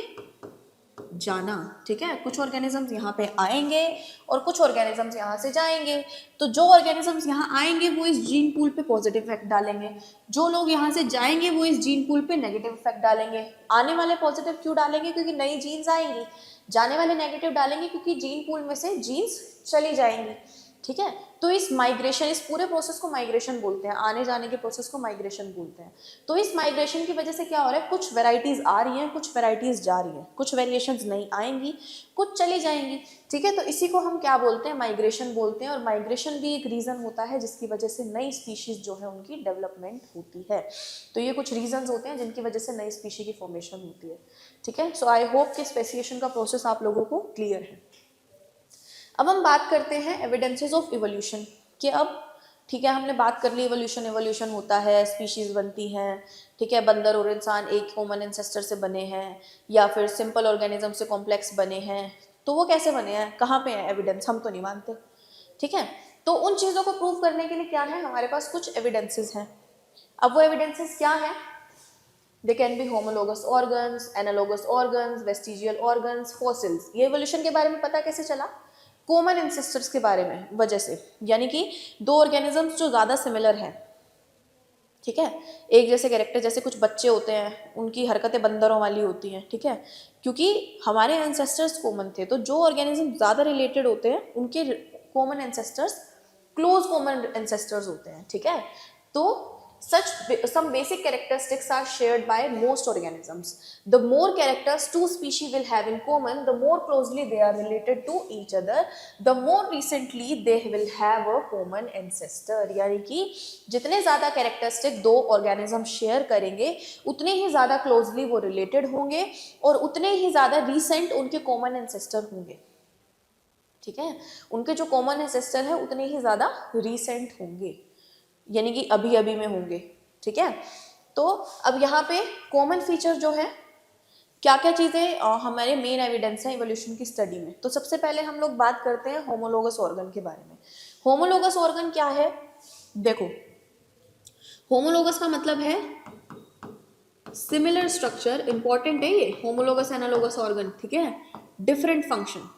जाना। ठीक है, कुछ ऑर्गेनिजम्स यहाँ पे आएंगे और कुछ ऑर्गेनिजम्स यहाँ से जाएंगे। तो जो ऑर्गेनिजम्स यहाँ आएंगे वो इस जीन पूल पे पॉजिटिव इफेक्ट डालेंगे, जो लोग यहाँ से जाएंगे वो इस जीन पूल पे नेगेटिव इफेक्ट डालेंगे। आने वाले पॉजिटिव क्यों डालेंगे? क्योंकि नई जीन्स आएंगी। जाने वाले नेगेटिव डालेंगे क्योंकि जीन पूल में से जीन्स चली जाएंगी। ठीक है, तो इस माइग्रेशन, इस पूरे प्रोसेस को माइग्रेशन बोलते हैं, आने जाने के प्रोसेस को माइग्रेशन बोलते हैं। तो इस माइग्रेशन की वजह से क्या हो रहा है, कुछ वेराइटीज आ रही हैं, कुछ वेराइटीज जा रही हैं, कुछ वेरिएशंस नहीं आएंगी, कुछ चली जाएंगी। ठीक है, तो इसी को हम क्या बोलते हैं, माइग्रेशन बोलते हैं। और माइग्रेशन भी एक रीजन होता है जिसकी वजह से नई स्पीशीज जो है उनकी डेवलपमेंट होती है। तो ये कुछ रीजंस होते हैं जिनकी वजह से नई स्पीशी की फॉर्मेशन होती है। ठीक है, सो आई होप कि स्पेसिएशन का प्रोसेस आप लोगों को क्लियर है। अब हम बात करते हैं एविडेंसेस ऑफ इवोल्यूशन कि अब ठीक है, हमने बात कर ली इवोल्यूशन, इवोल्यूशन होता है, स्पीशीज बनती हैं। ठीक है, बंदर और इंसान एक कॉमन एंसेस्टर से बने हैं या फिर सिंपल ऑर्गेनिज्म से कॉम्प्लेक्स बने हैं। तो वो कैसे बने हैं, कहाँ पे है एविडेंस, हम तो नहीं मानते। ठीक है, तो उन चीज़ों को प्रूव करने के लिए क्या है, हमारे पास कुछ एविडेंसेस हैं। अब वो एविडेंसेस क्या है, they can be homologous organs, analogous organs, vestigial organs, fossils. ये इवोल्यूशन के बारे में पता कैसे चला, कॉमन एंसेस्टर्स के बारे में वजह से, यानी कि दो ऑर्गेनिजम्स जो ज़्यादा सिमिलर हैं। ठीक है, एक जैसे कैरेक्टर, जैसे कुछ बच्चे होते हैं उनकी हरकतें बंदरों वाली होती हैं। ठीक है, क्योंकि हमारे एंसेस्टर्स कॉमन थे, तो जो ऑर्गेनिज्म ज़्यादा रिलेटेड होते हैं उनके common ancestors close common ancestors होते हैं। ठीक है, तो such some basic characteristics are shared by most organisms. The more characters two species will have in common, the more closely they are related to each other, the more recently they will have a common ancestor. यानी कि जितने ज़्यादा characteristic दो organism share करेंगे उतने ही ज़्यादा closely वो related होंगे और उतने ही ज़्यादा रिसेंट उनके कॉमन एंसेस्टर होंगे। ठीक है, उनके जो कॉमन एंसेस्टर है उतने ही ज़्यादा रिसेंट होंगे, यानी कि अभी अभी में होंगे। ठीक है, तो अब यहाँ पे कॉमन फीचर जो है, क्या क्या चीज़ें हमारे मेन एविडेंस है इवोल्यूशन की स्टडी में। तो सबसे पहले हम लोग बात करते हैं होमोलोगस ऑर्गन के बारे में। होमोलोगस ऑर्गन क्या है, देखो होमोलोगस का मतलब है सिमिलर स्ट्रक्चर, इंपॉर्टेंट है ये होमोलोगस एनालोगस ऑर्गन। ठीक है, डिफरेंट फंक्शन।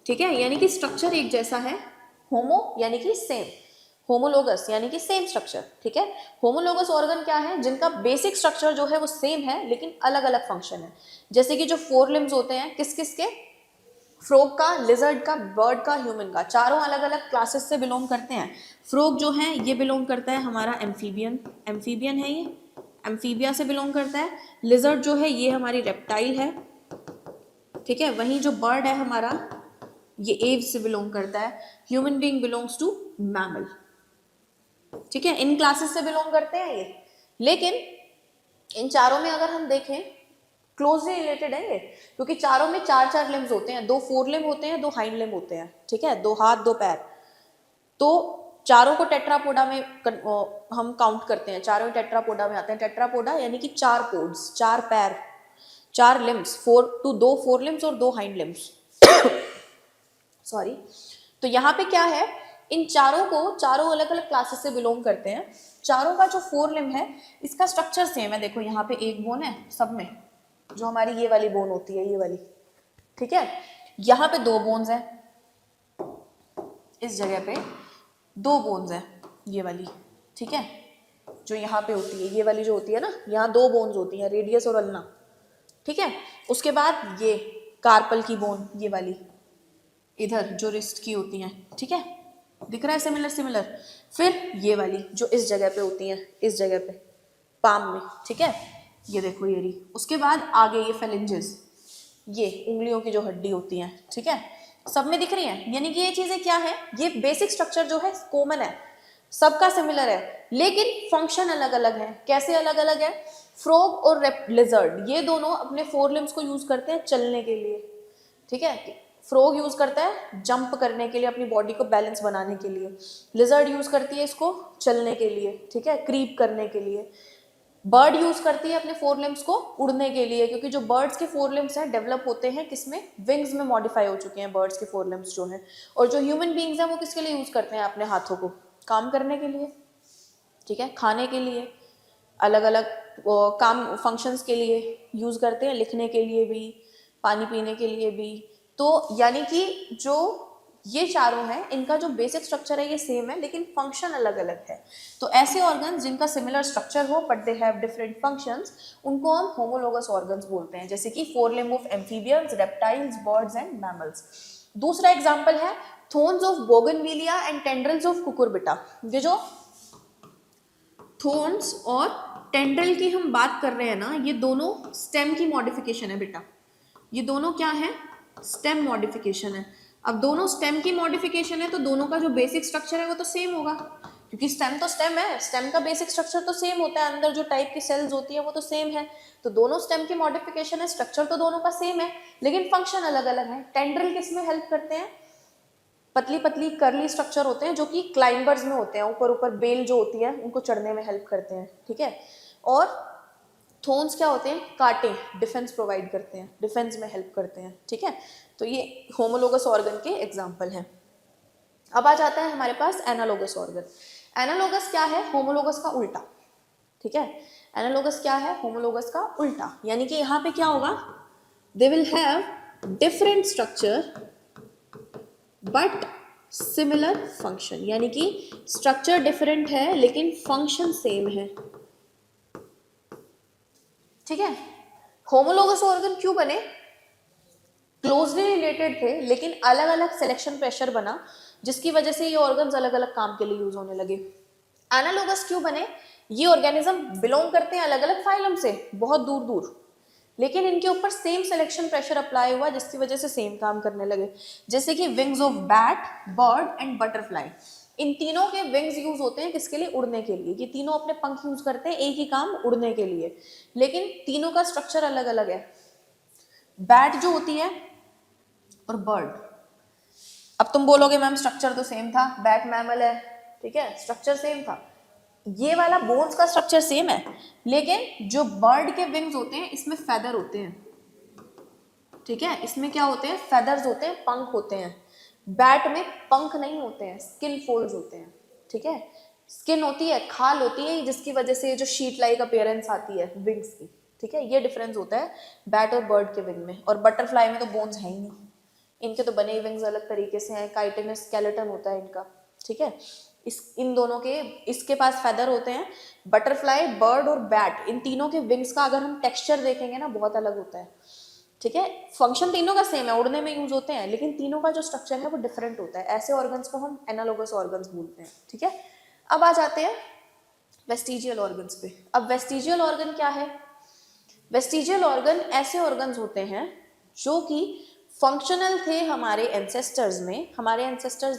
ठीक है, यानी कि स्ट्रक्चर एक जैसा है, होमो यानी कि सेम, होमोलोगस यानी कि सेम स्ट्रक्चर। ठीक है, होमोलोगस ऑर्गन क्या है, जिनका बेसिक स्ट्रक्चर जो है वो सेम है लेकिन अलग अलग फंक्शन है। जैसे कि जो 4 लिम्स होते हैं किस किस के, फ्रॉग का, लिजर्ड का, बर्ड का, ह्यूमन का, चारों अलग अलग क्लासेस से बिलोंग करते हैं। फ्रॉग जो है ये बिलोंग करता है हमारा एम्फीबियन, एम्फीबियन है ये, एम्फीबिया से बिलोंग करता है। लिजर्ड जो है ये हमारी रेप्टाइल है। ठीक है, वहीं जो बर्ड है हमारा ये एव्स से बिलोंग करता है। Human being belongs to mammal. ठीक है, इन क्लासेस से बिलोंग करते हैं ये, लेकिन इन चारों में अगर हम देखें क्लोजली रिलेटेड है ये, क्योंकि चारों में 4 लिम्स होते हैं, 2 फोर लिम्ब होते हैं, 2 हाइंड लिम्ब होते हैं। ठीक है, 2 हाथ 2 पैर, तो चारों को टेट्रापोडा में हम काउंट करते हैं, चारों टेट्रापोडा में आते हैं। टेट्रापोडा यानी कि 4 पोड्स, 4 पैर, 4 लिम्स, 2 फोर लिम्स और 2 हाइंड लिम्स। सॉरी, तो यहाँ पे क्या है, इन चारों को, चारों अलग अलग क्लासेस से बिलोंग करते हैं। चारों का जो 4 लिम्ब है इसका स्ट्रक्चर सेम है। देखो यहाँ पे एक बोन है सब में, जो हमारी ये वाली बोन होती है, ये वाली। ठीक है, यहाँ पे 2 बोन्स हैं, इस जगह पे 2 बोन्स हैं, ये वाली। ठीक है, जो यहाँ पे होती है, ये वाली जो होती है ना, यहाँ 2 बोन्स होती हैं, रेडियस और अल्ना। ठीक है, उसके बाद ये कार्पल की बोन, ये वाली इधर जो रिस्ट की होती हैं। ठीक है, दिख रहा है सिमिलर सिमिलर। फिर ये वाली जो इस जगह पे होती हैं, इस जगह पे पाम में। ठीक है, ये देखो ये रही। उसके बाद आगे ये फेलिंजेस, ये उंगलियों की जो हड्डी होती हैं। ठीक है, सब में दिख रही हैं, यानी कि ये चीजें क्या है, ये बेसिक स्ट्रक्चर जो है कॉमन है, सबका सिमिलर है, लेकिन फंक्शन अलग अलग है। कैसे अलग अलग है, फ्रॉग और लिजर्ड ये दोनों अपने 4 लिम्स को यूज करते हैं चलने के लिए। ठीक है, फ्रॉग यूज करता है जंप करने के लिए, अपनी बॉडी को बैलेंस बनाने के लिए। लिजर्ड यूज करती है इसको चलने के लिए। ठीक है, क्रीप करने के लिए। बर्ड यूज करती है अपने फोर लिम्स को उड़ने के लिए, क्योंकि जो बर्ड्स के फोर लिम्स हैं डेवलप होते हैं किसमें, विंग्स में मॉडिफाई हो चुके हैं बर्ड्स के फोर लिम्स जो हैं। और जो ह्यूमन बींग्स हैं वो किसके लिए यूज करते हैं अपने हाथों को, काम करने के लिए, ठीक है, खाने के लिए, अलग अलग काम फंक्शंस के लिए यूज करते हैं, लिखने के लिए भी, पानी पीने के लिए भी। तो यानी कि जो ये चारों हैं इनका जो बेसिक स्ट्रक्चर है ये सेम है, लेकिन फंक्शन अलग अलग है। तो ऐसे ऑर्गन्स जिनका सिमिलर स्ट्रक्चर हो but they have different functions, उनको हम होमोलोगस ऑर्गन्स बोलते हैं, जैसे कि fore limb of amphibians, reptiles, birds and mammals. दूसरा एग्जाम्पल है thorns of bougainvillea and tendrils of cucurbita. ये जो थोन्स और टेंड्रिल की हम बात कर रहे हैं ना, ये दोनों स्टेम की मॉडिफिकेशन है बेटा। ये दोनों क्या है, स्टेम मॉडिफिकेशन है। अब दोनों स्टेम की मॉडिफिकेशन है तो दोनों का जो बेसिक स्ट्रक्चर है वो तो सेम होगा, क्योंकि स्टेम तो स्टेम है, स्टेम का बेसिक स्ट्रक्चर तो सेम होता है, अंदर जो टाइप की सेल्स होती है वो तो सेम है। तो दोनों स्टेम की मॉडिफिकेशन है, स्ट्रक्चर तो दोनों का सेम है, लेकिन फंक्शन अलग अलग है। टेंड्रिल किस में हेल्प करते हैं, पतली पतली करली स्ट्रक्चर होते हैं जो कि क्लाइंबर्स में होते हैं, ऊपर ऊपर बेल जो होती है उनको चढ़ने में हेल्प करते हैं, ठीक है। और थोन्स क्या होते हैं, कांटे, डिफेंस प्रोवाइड करते हैं, डिफेंस में हेल्प करते हैं, ठीक है। तो ये होमोलोगस ऑर्गन के एग्जाम्पल हैं। अब आ जाता है हमारे पास एनालोगस ऑर्गन। एनालोगस क्या है, होमोलोगस का उल्टा, ठीक है। एनालोगस क्या है, होमोलोगस का उल्टा, यानी कि यहाँ पे क्या होगा, they will have different structure but similar function, यानी कि स्ट्रक्चर डिफरेंट है लेकिन फंक्शन सेम है, ठीक है। होमोलोगस ऑर्गन क्यों बने, क्लोजली रिलेटेड थे लेकिन अलग अलग सिलेक्शन प्रेशर बना जिसकी वजह से ये ऑर्गन्स अलग अलग काम के लिए यूज होने लगे। एनालोगस क्यों बने, ये ऑर्गेनिज्म बिलोंग करते हैं अलग अलग फाइलम से बहुत दूर दूर, लेकिन इनके ऊपर सेम सिलेक्शन प्रेशर अप्लाई हुआ जिसकी वजह से सेम काम करने लगे। जैसे कि wings of bat, bird and butterfly, इन तीनों के विंग्स यूज होते हैं किसके लिए, उड़ने के लिए। ये तीनों अपने पंख यूज करते हैं एक ही काम, उड़ने के लिए, लेकिन तीनों का स्ट्रक्चर अलग अलग है। बैट जो होती है और बर्ड, अब तुम बोलोगे मैम स्ट्रक्चर तो सेम था, बैट मैमल है, ठीक है, स्ट्रक्चर सेम था, ये वाला बोन्स का स्ट्रक्चर सेम है, लेकिन जो बर्ड के विंग्स होते हैं इसमें फेदर होते हैं, ठीक है, इसमें क्या होते हैं, फेदर्स होते हैं, पंख होते हैं। बैट में पंख नहीं होते हैं, स्किन फोल्ड्स होते हैं, ठीक है। स्किन होती है, खाल होती है, जिसकी वजह से जो शीट लाइक अपीयरेंस आती है विंग्स की, ठीक है। ये डिफरेंस होता है बैट और बर्ड के विंग में। और बटरफ्लाई में तो बोन्स है ही नहीं, इनके तो बने विंग्स अलग तरीके से हैं, काइटिनस स्केलेटन होता है इनका, ठीक है। इन दोनों के, इसके पास फेदर होते हैं। बटरफ्लाई, बर्ड और बैट, इन तीनों के विंग्स का अगर हम टेक्सचर देखेंगे ना बहुत अलग होता है, ठीक है। फंक्शन तीनों का सेम है, उड़ने में यूज होते हैं, लेकिन तीनों का जो स्ट्रक्चर है वो डिफरेंट होता है। ऐसे ऑर्गन्स को हम एनालोगस ऑर्गन्स बोलते हैं, ठीक है। अब आ जाते हैं वेस्टिजियल ऑर्गन्स पे। अब वेस्टिजियल ऑर्गन क्या है, वेस्टिजियल ऑर्गन ऐसे ऑर्गन्स होते हैं जो कि फंक्शनल थे हमारे एंसेस्टर्स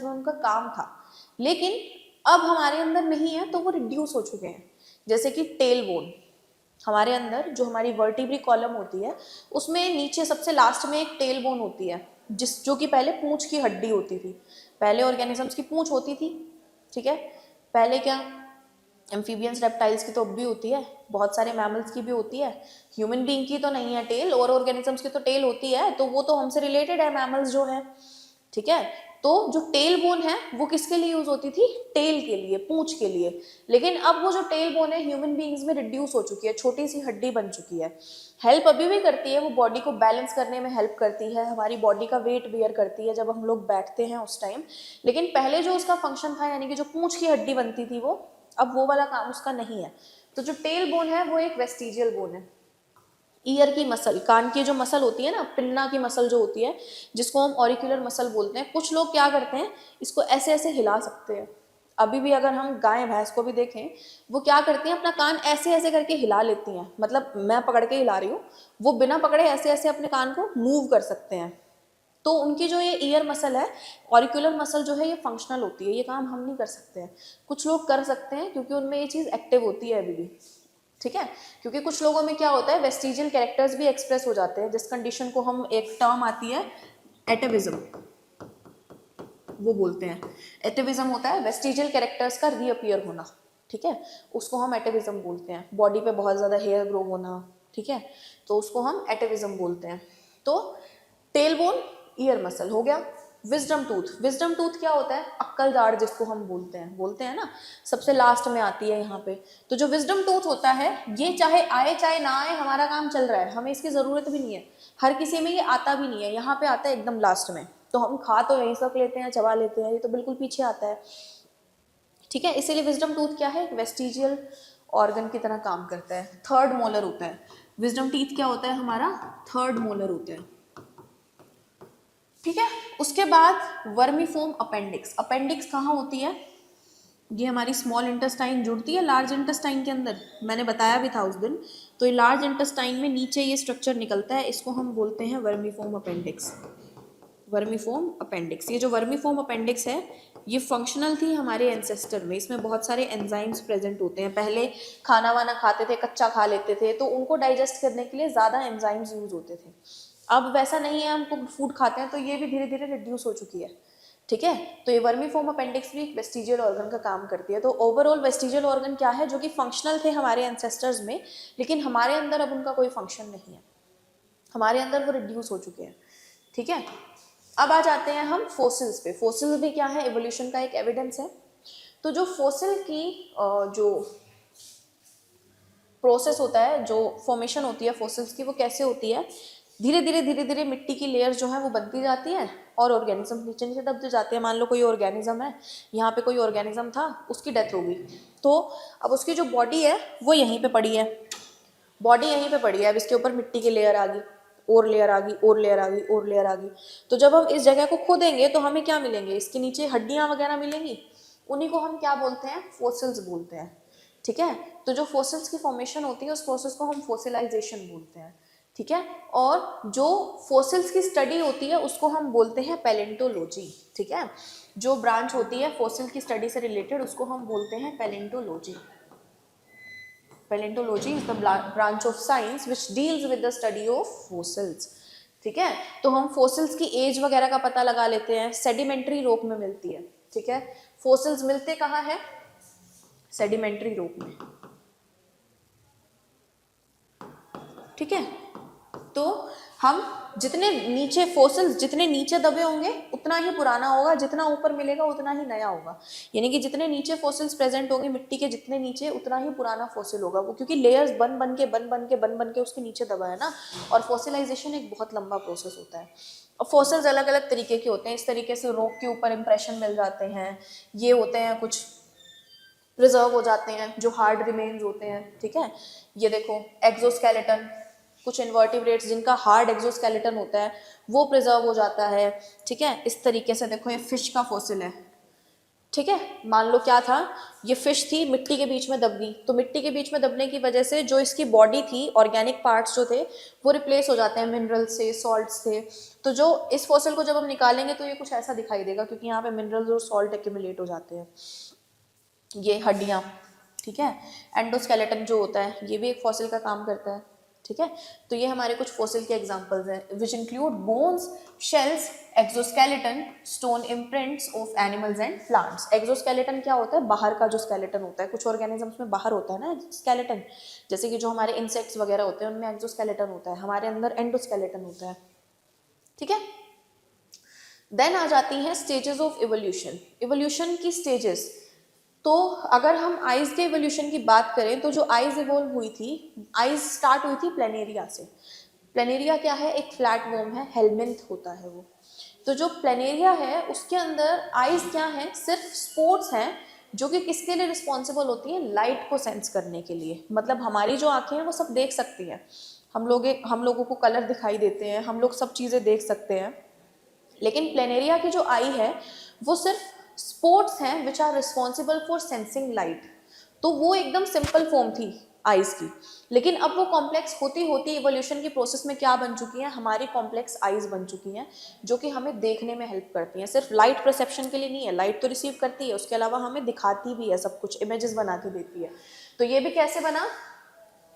में उनका काम था, लेकिन अब हमारे अंदर नहीं है तो वो रिड्यूस हो चुके हैं। जैसे कि टेल बोन, हमारे अंदर जो हमारी वर्टिब्री कॉलम होती है उसमें नीचे सबसे लास्ट में एक टेल बोन होती है, जो कि पहले पूंछ की हड्डी होती थी। पहले ऑर्गेनिजम्स की पूंछ होती थी, ठीक है। पहले क्या, एम्फीबियंस रेप्टाइल्स की तो अब भी होती है, बहुत सारे मैमल्स की भी होती है, ह्यूमन बीइंग की तो नहीं है टेल, और ऑर्गेनिजम्स की तो टेल होती है, तो वो तो हमसे रिलेटेड है मैमल्स जो है, ठीक है। तो जो टेल बोन है वो किसके लिए यूज होती थी, टेल के लिए, पूंछ के लिए। लेकिन अब वो जो टेल बोन है ह्यूमन बीइंग्स में रिड्यूस हो चुकी है, छोटी सी हड्डी बन चुकी है। हेल्प अभी भी करती है, वो बॉडी को बैलेंस करने में हेल्प करती है, हमारी बॉडी का वेट बेयर करती है जब हम लोग बैठते हैं उस टाइम। लेकिन पहले जो उसका फंक्शन था, यानी कि जो पूंछ की हड्डी बनती थी, वो अब वो वाला काम उसका नहीं है। तो जो टेल बोन है वो एक वेस्टिजियल बोन है। ईयर की मसल, कान की जो मसल होती है ना, पिन्ना की मसल जो होती है, जिसको हम ऑरिकुलर मसल बोलते हैं, कुछ लोग क्या करते हैं, इसको ऐसे ऐसे हिला सकते हैं। अभी भी अगर हम गाय भैंस को भी देखें, वो क्या करती हैं, अपना कान ऐसे ऐसे करके हिला लेती हैं, मतलब मैं पकड़ के हिला रही हूँ, वो बिना पकड़े ऐसे ऐसे अपने कान को मूव कर सकते हैं। तो उनकी जो ये ईयर मसल है, ऑरिकुलर मसल जो है, ये फंक्शनल होती है, ये काम हम नहीं कर सकते हैं। कुछ लोग कर सकते हैं क्योंकि उनमें ये चीज़ एक्टिव होती है अभी भी, ठीक है। क्योंकि कुछ लोगों में क्या होता है, वेस्टिजियल कैरेक्टर्स भी एक्सप्रेस हो जाते हैं, जिस कंडीशन को हम, एक टर्म आती है एटेविज्म, वो बोलते हैं। एटेविज्म होता है वेस्टिजियल कैरेक्टर्स का रीअपियर होना, ठीक है, उसको हम एटेविज्म बोलते हैं। बॉडी पे बहुत ज़्यादा हेयर ग्रो होना, ठीक है, तो उसको हम एटेविज्म बोलते हैं। तो टेल बोन, ईयर मसल हो गया। विजडम टूथ, विजडम टूथ क्या होता है? अक्कल दाढ़ जिसको हम बोलते हैं ना, सबसे लास्ट में आती है यहाँ पे। तो जो विजडम टूथ होता है, ये चाहे आए चाहे ना आए, हमारा काम चल रहा है, हमें इसकी ज़रूरत भी नहीं है, हर किसी में ये आता भी नहीं है, यहाँ पे आता है एकदम लास्ट में। तो हम खा तो यहीं तक लेते हैं, चबा लेते हैं, ये तो बिल्कुल पीछे आता है, ठीक है। इसीलिए विजडम टूथ क्या है? वेस्टिजियल ऑर्गन की तरह काम करता है, थर्ड मोलर होता है। विजडम टीथ क्या होता है हमारा? थर्ड मोलर होता है, ठीक है। उसके बाद वर्मीफोम अपेंडिक्स। अपेंडिक्स कहाँ होती है? ये हमारी स्मॉल इंटेस्टाइन जुड़ती है लार्ज इंटेस्टाइन के अंदर, मैंने बताया भी था उस दिन। तो ये लार्ज इंटेस्टाइन में नीचे ये स्ट्रक्चर निकलता है, इसको हम बोलते हैं वर्मीफोम अपेंडिक्स। वर्मीफोम अपेंडिक्स, ये जो वर्मीफोम अपेंडिक्स है, ये फंक्शनल थी हमारे एंसेस्टर में। इसमें बहुत सारे एंजाइम्स प्रेजेंट होते हैं। पहले खाना वाना खाते थे, कच्चा खा लेते थे, तो उनको डाइजेस्ट करने के लिए ज़्यादा एंजाइम्स यूज होते थे। अब वैसा नहीं है, हम कुक फूड खाते हैं, तो ये भी धीरे धीरे रिड्यूस हो चुकी है, ठीक है। तो ये वर्मीफोम अपेंडिक्स भी एक वेस्टिजियल ऑर्गन का काम करती है। तो ओवरऑल वेस्टिजियल ऑर्गन क्या है? जो कि फंक्शनल थे हमारे एंसेस्टर्स में, लेकिन हमारे अंदर अब उनका कोई फंक्शन नहीं है, हमारे अंदर वो रिड्यूस हो चुके हैं, ठीक है। अब आ जाते हैं हम फोसिल्स पे। फोसिल्स भी क्या है? एवोल्यूशन का एक एविडेंस है। तो जो फोसिल की जो प्रोसेस होता है, जो फॉर्मेशन होती है फोसिल्स की, वो कैसे होती है? धीरे धीरे मिट्टी की लेयर जो है वो बनती जाती है और ऑर्गेनिज्म नीचे नीचे दबते जाते हैं। मान लो कोई ऑर्गेनिज्म है, यहाँ पे कोई ऑर्गेनिज्म था, उसकी डेथ हो गई, तो अब उसकी जो बॉडी है वो यहीं पे पड़ी है, बॉडी यहीं पे पड़ी है। अब इसके ऊपर मिट्टी की लेयर आ गई, और लेयर आ गई, और लेयर आ गई, और लेयर आ गई। तो जब हम इस जगह को खोदेंगे तो हमें क्या मिलेंगे? इसके नीचे हड्डियां वगैरह मिलेंगी, उन्हीं को हम क्या बोलते हैं? फोसिल्स बोलते हैं, ठीक है। तो जो फोसिल्स की फॉर्मेशन होती है, उस प्रोसेस को हम फोसिलाइजेशन बोलते हैं, ठीक है। और जो फोसिल्स की स्टडी होती है उसको हम बोलते हैं पैलेंटोलॉजी, ठीक है। जो ब्रांच होती है फोसिल की स्टडी से रिलेटेड, उसको हम बोलते हैं palaeontology. Paleontology is the branch of science which deals with the study of fossils, ठीक है। तो हम फोसिल्स की एज वगैरह का पता लगा लेते हैं, सेडिमेंट्री रॉक में मिलती है, ठीक है। फोसिल्स मिलते कहाँ है? सेडिमेंट्री रॉक में, ठीक है। तो हम जितने नीचे फोसिल्स जितने नीचे दबे होंगे उतना ही पुराना होगा, जितना ऊपर मिलेगा उतना ही नया होगा। यानी कि जितने नीचे फोसिल्स प्रेजेंट होंगे मिट्टी के जितने नीचे, उतना ही पुराना फोसिल होगा वो, क्योंकि लेयर्स बन बन के उसके नीचे दबा है ना। और फोसिलाइजेशन एक बहुत लंबा प्रोसेस होता है। और फोसिल्स अलग अलग तरीके के होते हैं। इस तरीके से रॉक के ऊपर इंप्रेशन मिल जाते हैं, ये होते हैं कुछ प्रिजर्व हो जाते हैं, जो हार्ड रिमेन्स होते हैं, ठीक है। ये देखो एक्सोस्केलेटन, कुछ इन्वर्टिब्रेट्स जिनका हार्ड एक्सोस्केलेटन होता है वो प्रिजर्व हो जाता है, ठीक है। इस तरीके से देखो ये फिश का फॉसिल है, ठीक है। मान लो क्या था, ये फिश थी, मिट्टी के बीच में दब गई, तो मिट्टी के बीच में दबने की वजह से जो इसकी बॉडी थी, ऑर्गेनिक पार्ट्स जो थे वो रिप्लेस हो जाते हैं मिनरल से, सॉल्ट से। तो जो इस फॉसिल को जब हम निकालेंगे तो ये कुछ ऐसा दिखाई देगा, क्योंकि यहाँ पे मिनरल्स और सॉल्ट एक्यूमुलेट हो जाते हैं। ये हड्डियाँ, ठीक है। एंडोस्केलेटन जो होता है ये भी एक फॉसिल का काम करता है, ठीक है। तो ये हमारे कुछ फॉसिल के एग्जांपल्स हैं, which include bones, shells, exoskeleton, stone imprints of animals and plants. Exoskeleton क्या होता है? बाहर का जो स्केलेटन होता है। कुछ ऑर्गेनिजम्स में बाहर होता है ना स्केलेटन, जैसे कि जो हमारे इंसेक्ट्स वगैरह होते हैं उनमें एक्सोस्केलेटन होता है, हमारे अंदर एंडोस्केलेटन होता है, ठीक है। देन आ जाती हैं स्टेजेस ऑफ इवोल्यूशन। इवोल्यूशन की स्टेजेस, तो अगर हम आइज के इवोल्यूशन की बात करें तो जो आइज इवोल्व हुई थी, आइज स्टार्ट हुई थी प्लेनेरिया से। प्लेनेरिया क्या है? एक फ्लैट वॉर्म है, हेलमिंथ होता है वो। तो जो प्लेनेरिया है उसके अंदर आइज क्या है? सिर्फ स्पोर्ट्स हैं, जो कि किसके लिए रिस्पॉन्सिबल होती हैं? लाइट को सेंस करने के लिए। मतलब हमारी जो आंखें हैं वो सब देख सकती हैं, हम लोगों को कलर दिखाई देते हैं, हम लोग सब चीज़ें देख सकते हैं, लेकिन प्लेनेरिया की जो आई है वो सिर्फ स्पोर्ट्स हैं which are responsible for sensing light. तो वो एकदम सिंपल फॉर्म थी आइज की, लेकिन अब वो कॉम्प्लेक्स होती होती इवोल्यूशन की प्रोसेस में क्या बन चुकी हैं? हमारी कॉम्प्लेक्स आइज बन चुकी हैं, जो कि हमें देखने में हेल्प करती हैं। सिर्फ लाइट परसेप्शन के लिए नहीं है, लाइट तो रिसीव करती है, उसके अलावा हमें दिखाती भी है, सब कुछ इमेजेस बना के देती है। तो ये भी कैसे बना,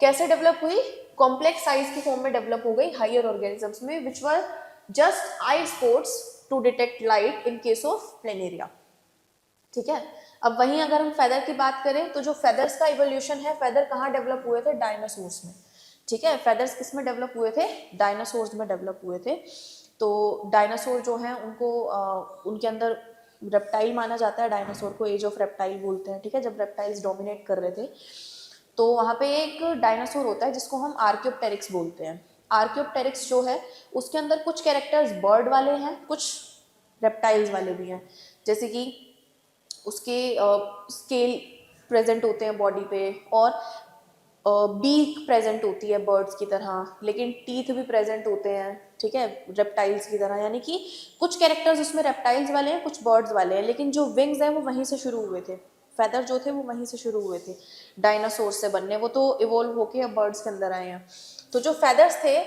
कैसे डेवलप हुई? कॉम्प्लेक्स साइज की फॉर्म में डेवलप हो गई हायर ऑर्गेनिजम्स में, which were just eye spots to detect light in case of planaria, ठीक है। अब वहीं अगर हम फेदर की बात करें तो जो फेदर्स का इवोल्यूशन है, फेदर कहाँ डेवलप हुए थे? डायनासोर्स में, ठीक है। फेदर्स किस में डेवलप हुए थे? डायनासोर्स में डेवलप हुए थे। तो डायनासोर जो हैं उनको उनके अंदर रेप्टाइल माना जाता है, डायनासोर को एज ऑफ रेप्टाइल बोलते हैं, ठीक है। जब रेप्टाइल्स डोमिनेट कर रहे थे तो वहाँ पे एक डायनासोर होता है जिसको हम आर्क्योप्टेरिक्स बोलते हैं। आर्क्योप्टेरिक्स जो है उसके अंदर कुछ कैरेक्टर्स बर्ड वाले हैं, कुछ रेप्टाइल्स वाले भी हैं। जैसे कि उसके स्केल प्रेजेंट होते हैं बॉडी पे, और बीक प्रेजेंट होती है बर्ड्स की तरह, लेकिन टीथ भी प्रेजेंट होते हैं, ठीक है, रेप्टाइल्स की तरह। यानी कि कुछ कैरेक्टर्स उसमें रेप्टाइल्स वाले हैं, कुछ बर्ड्स वाले हैं, लेकिन जो विंग्स हैं वो वहीं से शुरू हुए थे, फेदर जो थे वो वहीं से शुरू हुए थे डायनासोर से बनने। वो तो इवोल्व होके अब बर्ड्स के अंदर आए हैं। तो जो फेदर्स थे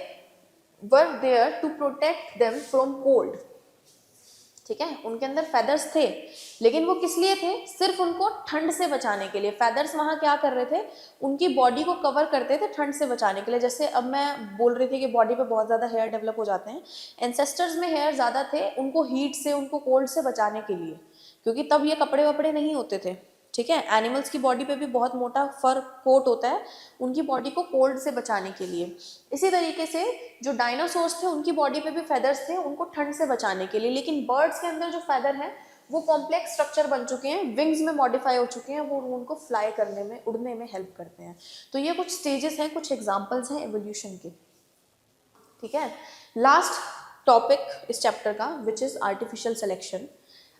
were there to protect them from cold, ठीक है। उनके अंदर फेदर्स थे, लेकिन वो किस लिए थे? सिर्फ उनको ठंड से बचाने के लिए। फेदर्स वहाँ क्या कर रहे थे? उनकी बॉडी को कवर करते थे ठंड से बचाने के लिए। जैसे अब मैं बोल रही थी कि बॉडी पे बहुत ज़्यादा हेयर डेवलप हो जाते हैं, एंसेस्टर्स में हेयर ज़्यादा थे उनको हीट से, उनको कोल्ड से बचाने के लिए, क्योंकि तब ये कपड़े वपड़े नहीं होते थे, ठीक है। एनिमल्स की बॉडी पे भी बहुत मोटा फर कोट होता है उनकी बॉडी को कोल्ड से बचाने के लिए। इसी तरीके से जो डायनासोर्स थे उनकी बॉडी पे भी फेदर्स थे उनको ठंड से बचाने के लिए, लेकिन बर्ड्स के अंदर जो फेदर है वो कॉम्प्लेक्स स्ट्रक्चर बन चुके हैं, विंग्स में मॉडिफाई हो चुके हैं, वो उनको फ्लाई करने में, उड़ने में हेल्प करते हैं। तो ये कुछ स्टेजेस हैं, कुछ एग्जाम्पल्स हैं एवोल्यूशन के, ठीक है। लास्ट टॉपिक इस चैप्टर का which is artificial selection.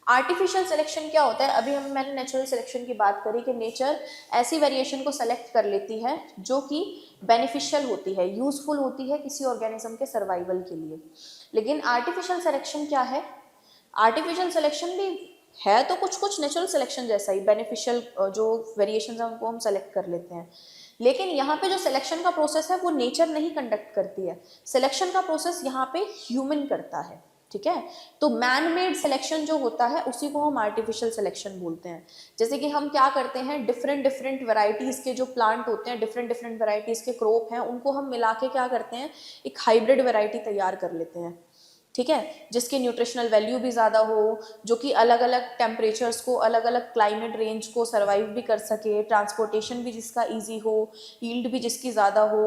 Artificial selection क्या होता है? अभी मैंने नेचुरल सिलेक्शन की बात करी कि नेचर ऐसी वेरिएशन को सेलेक्ट कर लेती है जो कि बेनिफिशियल होती है, यूजफुल होती है किसी ऑर्गेनिज्म के सर्वाइवल के लिए। लेकिन आर्टिफिशियल सिलेक्शन क्या है? आर्टिफिशियल सिलेक्शन भी है तो कुछ कुछ नेचुरल सिलेक्शन जैसा ही, बेनिफिशियल जो वेरिएशन है उनको हम सेलेक्ट कर लेते हैं, लेकिन यहाँ पे जो सिलेक्शन का प्रोसेस है वो नेचर नहीं कंडक्ट करती है, सिलेक्शन का प्रोसेस यहाँ पे ह्यूमन करता है, ठीक है। तो मैन मेड सिलेक्शन जो होता है उसी को हम आर्टिफिशियल सिलेक्शन बोलते हैं। जैसे कि हम क्या करते हैं, डिफरेंट डिफरेंट वैरायटीज के जो प्लांट होते हैं, डिफरेंट डिफरेंट वैरायटीज के क्रॉप हैं, उनको हम मिला के क्या करते हैं, एक हाइब्रिड वैरायटी तैयार कर लेते हैं, ठीक है, जिसकी न्यूट्रिशनल वैल्यू भी ज़्यादा हो, जो कि अलग अलग टेम्परेचर्स को, अलग अलग क्लाइमेट रेंज को सर्वाइव भी कर सके, ट्रांसपोर्टेशन भी जिसका इजी हो, यील्ड भी जिसकी ज़्यादा हो,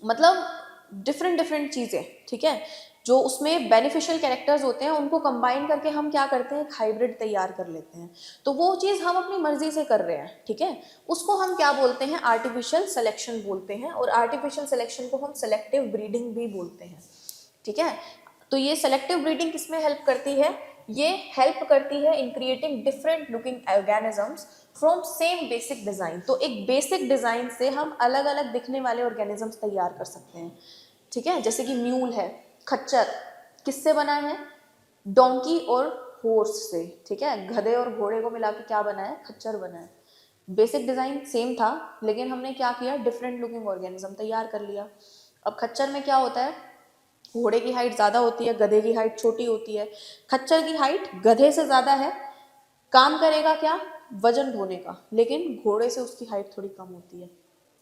मतलब डिफरेंट डिफरेंट चीज़ें, ठीक है, जो उसमें बेनिफिशियल कैरेक्टर्स होते हैं उनको कंबाइन करके हम क्या करते हैं, एक हाइब्रिड तैयार कर लेते हैं। तो वो चीज़ हम अपनी मर्जी से कर रहे हैं, ठीक है, उसको हम क्या बोलते हैं, आर्टिफिशियल सिलेक्शन बोलते हैं। और आर्टिफिशियल सिलेक्शन को हम सेलेक्टिव ब्रीडिंग भी बोलते हैं, ठीक है। तो ये सेलेक्टिव ब्रीडिंग किसमें हेल्प करती है? ये हेल्प करती है in creating different looking organisms from same basic design. तो एक बेसिक डिजाइन से हम अलग अलग दिखने वाले ऑर्गेनिजम्स तैयार कर सकते हैं, ठीक है। जैसे कि म्यूल है, खच्चर किससे बना है? डोंकी और हॉर्स से, ठीक है, गधे और घोड़े को मिला के क्या बना है, खच्चर बना है। बेसिक डिजाइन सेम था, लेकिन हमने क्या किया, डिफरेंट लुकिंग ऑर्गेनिज्म तैयार कर लिया। अब खच्चर में क्या होता है, घोड़े की हाइट ज़्यादा होती है, गधे की हाइट छोटी होती है। खच्चर की हाइट गधे से ज़्यादा है, काम करेगा क्या, वजन ढोने का, लेकिन घोड़े से उसकी हाइट थोड़ी कम होती है,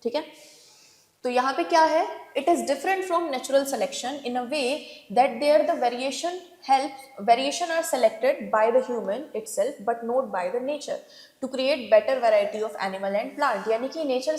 ठीक है। तो यहाँ पे क्या है, it is different from natural selection in a way that there the variation are selected by the human itself but not by the nature to create better variety of animal and plant. यानी कि natural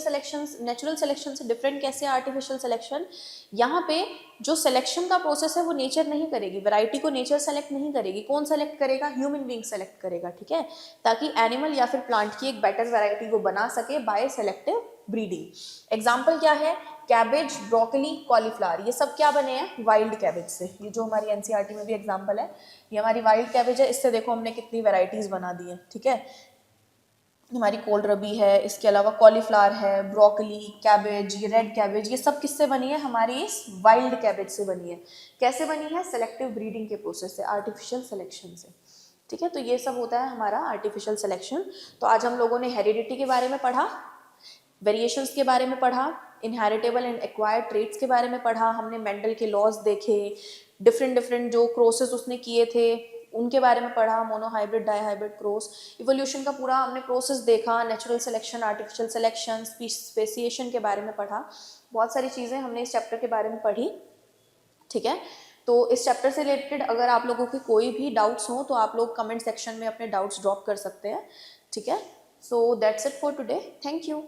selection से different कैसे artificial selection, यहाँ पे जो selection का process है वो नेचर नहीं करेगी, वैरायटी को नेचर सेलेक्ट नहीं करेगी, कौन सेलेक्ट करेगा, ह्यूमन बीइंग सेलेक्ट करेगा, ठीक है, ताकि एनिमल या फिर प्लांट की एक बेटर वैरायटी को बना सके बाय सेलेक्टिव ब्रीडिंग। एग्जाम्पल क्या है, कैबेज, ब्रोकली, कॉलीफ्लावर, ये सब क्या बने हैं, वाइल्ड कैबेज से। ये जो हमारी एनसीईआरटी में भी एग्जाम्पल है, ये हमारी वाइल्ड कैबेज है, इससे देखो हमने कितनी वैरायटीज बना दी है, ठीक है। हमारी कोलरबी है, इसके अलावा कॉलीफ्लावर है, ब्रोकली, कैबेज, ये रेड कैबेज, ये सब किससे बनी है, हमारी इस वाइल्ड कैबेज से बनी है। कैसे बनी है, सेलेक्टिव ब्रीडिंग के प्रोसेस से, आर्टिफिशियल सिलेक्शन से, ठीक है। तो ये सब होता है हमारा आर्टिफिशियल सिलेक्शन। तो आज हम लोगों ने हेरिडिटी के बारे में पढ़ा, वेरिएशंस के बारे में पढ़ा, इनहेरिटेबल एंड एक्वायर्ड ट्रेट्स के बारे में पढ़ा, हमने मेंडल के लॉज देखे, डिफरेंट डिफरेंट जो क्रॉसेस उसने किए थे उनके बारे में पढ़ा, मोनोहाइब्रिड, डाईहाइब्रिड क्रॉस, इवोल्यूशन का पूरा हमने प्रोसेस देखा, natural selection, artificial selection, speciation के बारे में पढ़ा, बहुत सारी चीज़ें हमने इस चैप्टर के बारे में पढ़ी, ठीक है। तो इस चैप्टर से रिलेटेड अगर आप लोगों के कोई भी डाउट्स हों तो आप लोग कमेंट सेक्शन में अपने डाउट्स ड्रॉप कर सकते हैं, ठीक है। So that's it for today, thank you.